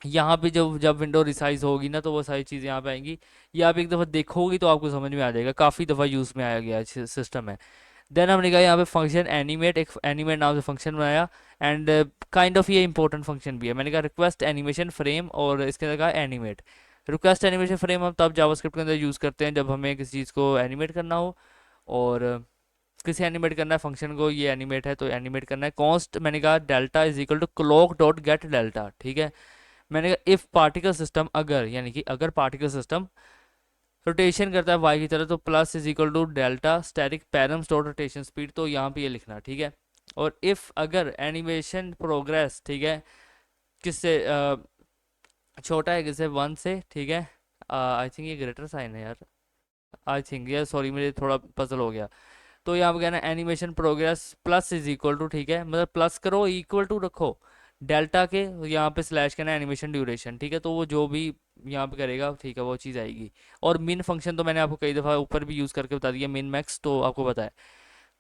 यहाँ पे जब विंडो रिसाइज होगी ना तो वो सारी चीज़ें यहाँ पे आएंगी। ये आप एक दफ़ा देखोगी तो आपको समझ में आ जाएगा, काफ़ी दफ़ा यूज़ में आया गया सिस्टम है। देन हमने कहा यहाँ पे फंक्शन एनिमेट, एक एनिमेट नाम से फंक्शन बनाया, एंड काइंड ऑफ ये इंपॉर्टेंट फंक्शन भी है। मैंने कहा रिक्वेस्ट एनिमेशन फ्रेम, और इसके अंदर कहा एनिमेट। रिक्वेस्ट एनिमेशन फ्रेम हम तब जावास्क्रिप्ट के अंदर यूज़ करते हैं जब हमें किसी चीज़ को एनिमेट करना हो, और किसे एनिमेट करना है, फंक्शन को, ये एनिमेट है तो एनिमेट करना है। कॉन्स्ट मैंने कहा delta is equal to clock dot get delta, ठीक है। मैंने कहा इफ पार्टिकल सिस्टम, अगर यानी कि अगर पार्टिकल सिस्टम रोटेशन करता है वाई की तरह, तो plus is equal to delta static params dot rotation speed, तो यहाँ पे ये लिखना, ठीक है। और इफ अगर एनिमेशन प्रोग्रेस, ठीक है, किससे छोटा है, किससे वन से, ठीक है, आई थिंक ये ग्रेटर साइन है यार, आई थिंक यार, सॉरी मुझे थोड़ा पजल हो गया। तो यहाँ पे कहना animation progress plus is equal to, ठीक है, मतलब प्लस करो इक्वल टू रखो डेल्टा के, यहाँ पे स्लैश करना एनिमेशन ड्यूरेशन, ठीक है, तो वो जो भी यहाँ पे करेगा, ठीक है, वो चीज़ आएगी। और मिन फंक्शन तो मैंने आपको कई दफ़ा ऊपर भी यूज़ करके बता दिया, मिन मैक्स तो आपको पता है।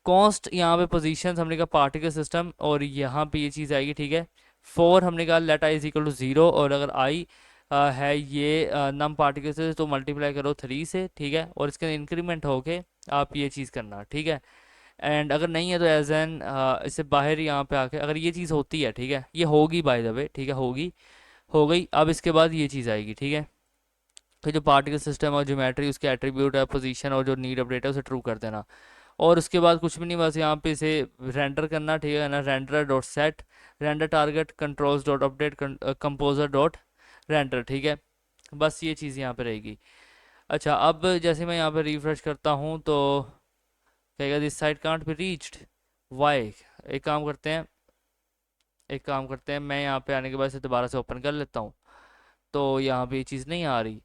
कॉन्स्ट यहाँ पे पोजीशन हमने कहा पार्टिकल सिस्टम, और यहाँ पे ये चीज़ आएगी, ठीक है। फोर हमने कहा let I is equal to zero, और अगर आई है ये नम पार्टिकल से तो मल्टीप्लाई करो थ्री से, ठीक है, और इसके इंक्रीमेंट होके आप ये चीज़ करना, ठीक है। एंड अगर नहीं है तो एज एन इससे बाहर यहाँ पे आके अगर ये चीज़ होती है, ठीक है, ये होगी बाय द वे, ठीक है, होगी, हो गई। अब इसके बाद ये चीज़ आएगी, ठीक है, कि जो पार्टिकल सिस्टम और ज्योमेट्री उसके एट्रीब्यूट है, पोजीशन और जो नीड अपडेट है उसे ट्रू कर देना। और उसके बाद कुछ भी नहीं, बस यहाँ पे इसे रेंडर करना, ठीक है ना, render dot set render target controls dot update composer dot render, ठीक है, बस ये चीज़ यहाँ पे रहेगी। अच्छा, अब जैसे मैं यहाँ पे रिफ्रेश करता हूँ तो कहेगा this site can't be reached, why. एक काम करते हैं, मैं यहाँ पे आने के बाद इसे दोबारा से ओपन कर लेता हूँ, तो यहाँ पे ये चीज़ नहीं आ रही,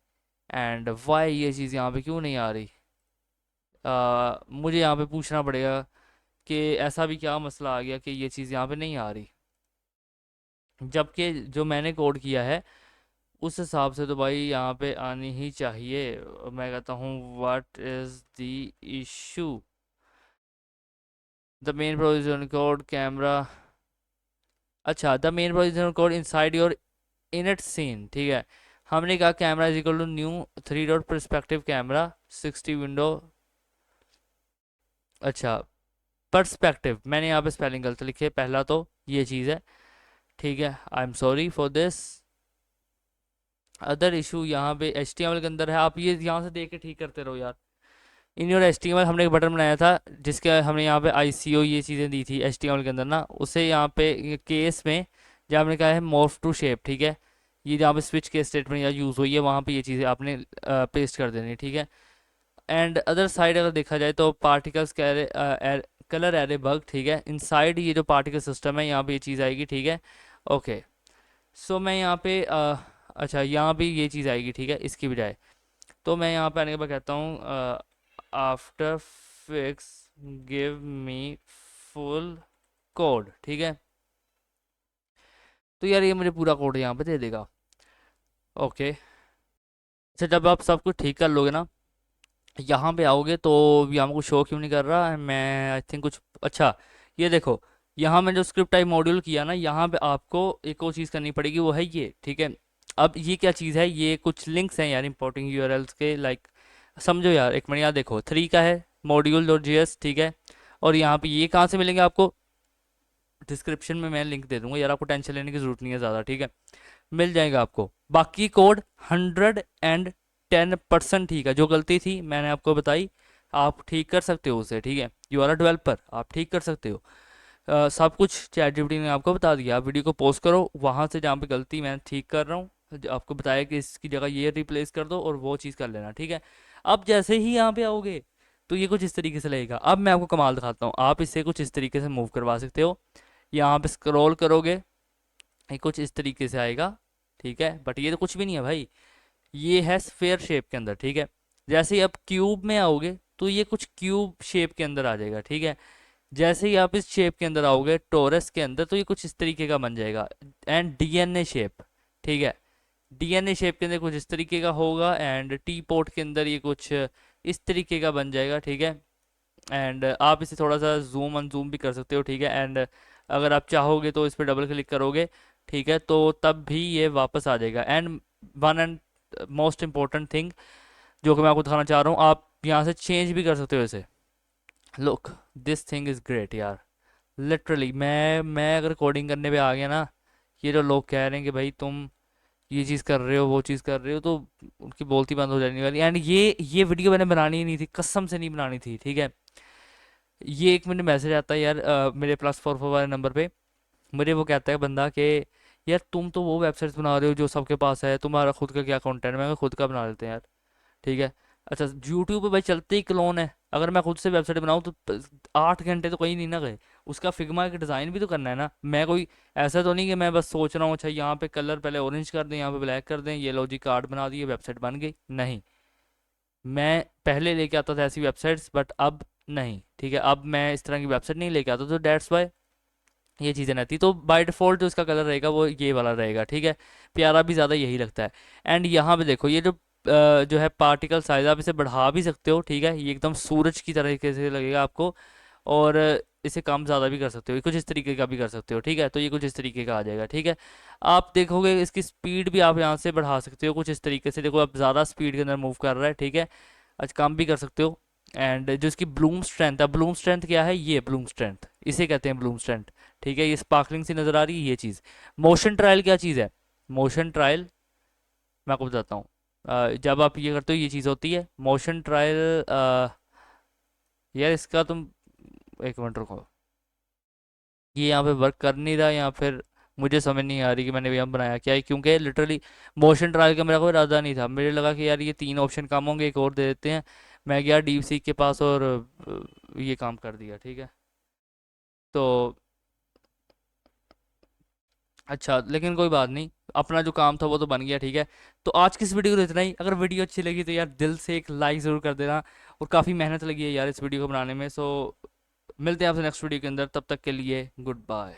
एंड वाई ये चीज़ यहाँ पे क्यों नहीं आ रही, मुझे यहाँ पे पूछना पड़ेगा कि ऐसा भी क्या मसला आ गया कि ये चीज़ यहाँ पे नहीं आ रही, जबकि जो मैंने कोड किया है उस हिसाब से तो भाई यहाँ पे आनी ही चाहिए। मैं कहता हूँ what is the issue, the main provision code camera, अच्छा the main provision code inside your init scene, ठीक है। हमने कहा camera is equal to new three dot perspective camera 60 window, अच्छा परस्पेक्टिव, मैंने यहाँ पे स्पेलिंग गलत लिखी है, पहला तो ये चीज़ है, ठीक है, I am sorry for this. Other issue यहाँ पे HTML के अंदर है, आप ये यहाँ से देख के ठीक करते रहो यार। इन योर HTML हमने एक बटन बनाया था जिसके हमने यहाँ पे ICO ये चीज़ें दी थी HTML के अंदर ना, उसे यहाँ पे केस में जहाँ हमने कहा है मॉर्फ टू शेप, ठीक है, ये जहाँ पे स्विच केस स्टेटमेंट या यूज़ हुई है वहाँ पे ये चीज़ें आपने पेस्ट कर देनी, ठीक है। एंड अदर साइड अगर देखा जाए तो पार्टिकल्स कलर एरे बग, ठीक है, इनसाइड ये जो पार्टिकल सिस्टम है यहाँ पे ये चीज़ आएगी, ठीक है, ओके। सो मैं यहाँ पे अच्छा यहाँ भी ये चीज़ आएगी, ठीक है, इसकी बजाय। तो मैं यहाँ पे आने के बाद कहता हूँ after fix give me full code, ठीक है, तो यार ये मुझे पूरा कोड यहाँ पे दे देगा, ओके। अच्छा, जब आप सब कुछ ठीक कर लोगे ना, यहाँ पे आओगे तो यहाँ कुछ शो क्यों नहीं कर रहा है, मैं आई थिंक कुछ, अच्छा ये देखो, यहाँ मैं जो स्क्रिप्ट टाइप मॉड्यूल किया ना, यहाँ पे आपको एक और चीज़ करनी पड़ेगी, वो है ये, ठीक है। अब ये क्या चीज़ है, ये कुछ लिंक्स हैं यार इंपोर्टिंग यूआरएल्स के, लाइक समझो यार, एक मिनट, यहाँ देखो थ्री का है मॉड्यूल डॉट जेएस, ठीक है, और यहाँ पे ये कहाँ से मिलेंगे आपको, डिस्क्रिप्शन में मैं लिंक दे दूंगा यार, आपको टेंशन लेने की ज़रूरत नहीं है ज़्यादा, ठीक है, मिल जाएगा आपको। बाकी कोड 110% ठीक है, जो गलती थी मैंने आपको बताई, आप ठीक कर सकते हो उसे, ठीक है, यू आर अ डेवलपर, आप ठीक कर सकते हो। सब कुछ चैट जीपीटी ने आपको बता दिया, आप वीडियो को पोस्ट करो वहाँ से जहाँ पे गलती मैं ठीक कर रहा हूँ, आपको बताया कि इसकी जगह ये रिप्लेस कर दो और वो चीज़ कर लेना, ठीक है। अब जैसे ही यहाँ पे आओगे तो ये कुछ इस तरीके से लगेगा। अब मैं आपको कमाल दिखाता हूँ, आप इससे कुछ इस तरीके से मूव करवा सकते हो, यहाँ पे स्क्रॉल करोगे ये कुछ इस तरीके से आएगा, ठीक है, बट ये तो कुछ भी नहीं है भाई, ये है स्फेयर शेप के अंदर, ठीक है। जैसे ही आप क्यूब में आओगे तो ये कुछ क्यूब शेप के अंदर आ जाएगा, ठीक है। जैसे ही आप इस शेप के अंदर आओगे टोरस के अंदर तो ये कुछ इस तरीके का बन जाएगा। एंड डीएनए शेप, ठीक है, डीएनए शेप के अंदर कुछ इस तरीके का होगा। एंड टी पोर्ट के अंदर ये कुछ इस तरीके का बन जाएगा, ठीक है। एंड आप इसे थोड़ा सा जूम अनजूम भी कर सकते हो, ठीक है। एंड अगर आप चाहोगे तो इस पर डबल क्लिक करोगे, ठीक है, तो तब भी ये वापस आ जाएगा। And one and most important thing जो कि मैं आपको दिखाना चाह रहा हूँ, आप यहाँ से चेंज भी कर सकते हो इसे। Look this thing is great यार, लिटरली मैं अगर कोडिंग करने पे आ गया ना, ये जो लोग कह रहे हैं कि भाई तुम ये चीज़ कर रहे हो वो चीज़ कर रहे हो, तो उनकी बोलती बंद हो जाने वाली। एंड ये वीडियो मैंने बनानी ही नहीं थी, कसम से नहीं बनानी थी, ठीक है। ये एक मैंने मैसेज आता है यार मेरे +44 वाले नंबर पे, मुझे वो कहता है बंदा कि यार तुम तो वो वेबसाइट्स बना रहे हो जो सबके पास है, तुम्हारा खुद का क्या कंटेंट है। मैं कहा, खुद का बना लेते हैं यार, ठीक है। अच्छा यूट्यूब पे भाई चलते ही क्लोन है, अगर मैं खुद से वेबसाइट बनाऊँ तो 8 घंटे तो कहीं नहीं ना गए, उसका फिग्मा का डिज़ाइन भी तो करना है ना। मैं कोई ऐसा तो नहीं कि मैं बस सोच रहा हूँ अच्छा यहाँ पे कलर पहले ऑरेंज कर दें, यहाँ पे ब्लैक कर दें, ये लो जी कार्ड बना दिए वेबसाइट बन गई, नहीं। मैं पहले लेके आता था ऐसी वेबसाइट्स, बट अब नहीं, ठीक है, अब मैं इस तरह की वेबसाइट नहीं लेके आता, तो डेट्स वाई ये चीज़ें रहती। तो बाय डिफ़ॉल्ट जो इसका कलर रहेगा वो ये वाला रहेगा, ठीक है, प्यारा भी ज़्यादा यही लगता है। एंड यहाँ पे देखो ये जो है पार्टिकल साइज, आप इसे बढ़ा भी सकते हो, ठीक है, ये एकदम सूरज की तरीके से लगेगा आपको। और इसे कम ज़्यादा भी कर सकते हो, कुछ इस तरीके का भी कर सकते हो, ठीक है, तो ये कुछ इस तरीके का आ जाएगा, ठीक है। आप देखोगे इसकी स्पीड भी आप यहाँ से बढ़ा सकते हो कुछ इस तरीके से, देखो अब ज़्यादा स्पीड के अंदर मूव कर रहा है, ठीक है, अच्छा कम भी कर सकते हो। एंड जो इसकी ब्लूम स्ट्रेंथ है, ब्लूम स्ट्रेंथ क्या है, ये ब्लूम स्ट्रेंथ इसे कहते हैं, ब्लूम स्ट्रेंथ, ठीक है, ये स्पार्कलिंग सी नज़र आ रही है ये चीज़। मोशन ट्रायल क्या चीज़ है, मोशन ट्रायल मैं आपको बताता हूँ। जब आप ये करते हो ये चीज़ होती है मोशन ट्रायल। यार इसका तुम एक मिनट रुको, ये यहाँ पे वर्क कर नहीं रहा, या फिर मुझे समझ नहीं आ रही कि मैंने यहाँ बनाया क्या है, क्योंकि लिटरली मोशन ट्रायल का मेरा कोई इरादा नहीं था, मुझे लगा कि यार ये 3 ऑप्शन कम होंगे, एक और दे देते हैं। मैं गया डीप सीक के पास और ये काम कर दिया, ठीक है। तो अच्छा लेकिन कोई बात नहीं, अपना जो काम था वो तो बन गया, ठीक है। तो आज की इस वीडियो को तो इतना ही, अगर वीडियो अच्छी लगी तो यार दिल से एक लाइक ज़रूर कर देना, और काफ़ी मेहनत लगी है यार इस वीडियो को बनाने में। सो मिलते हैं आपसे नेक्स्ट वीडियो के अंदर, तब तक के लिए गुड बाय।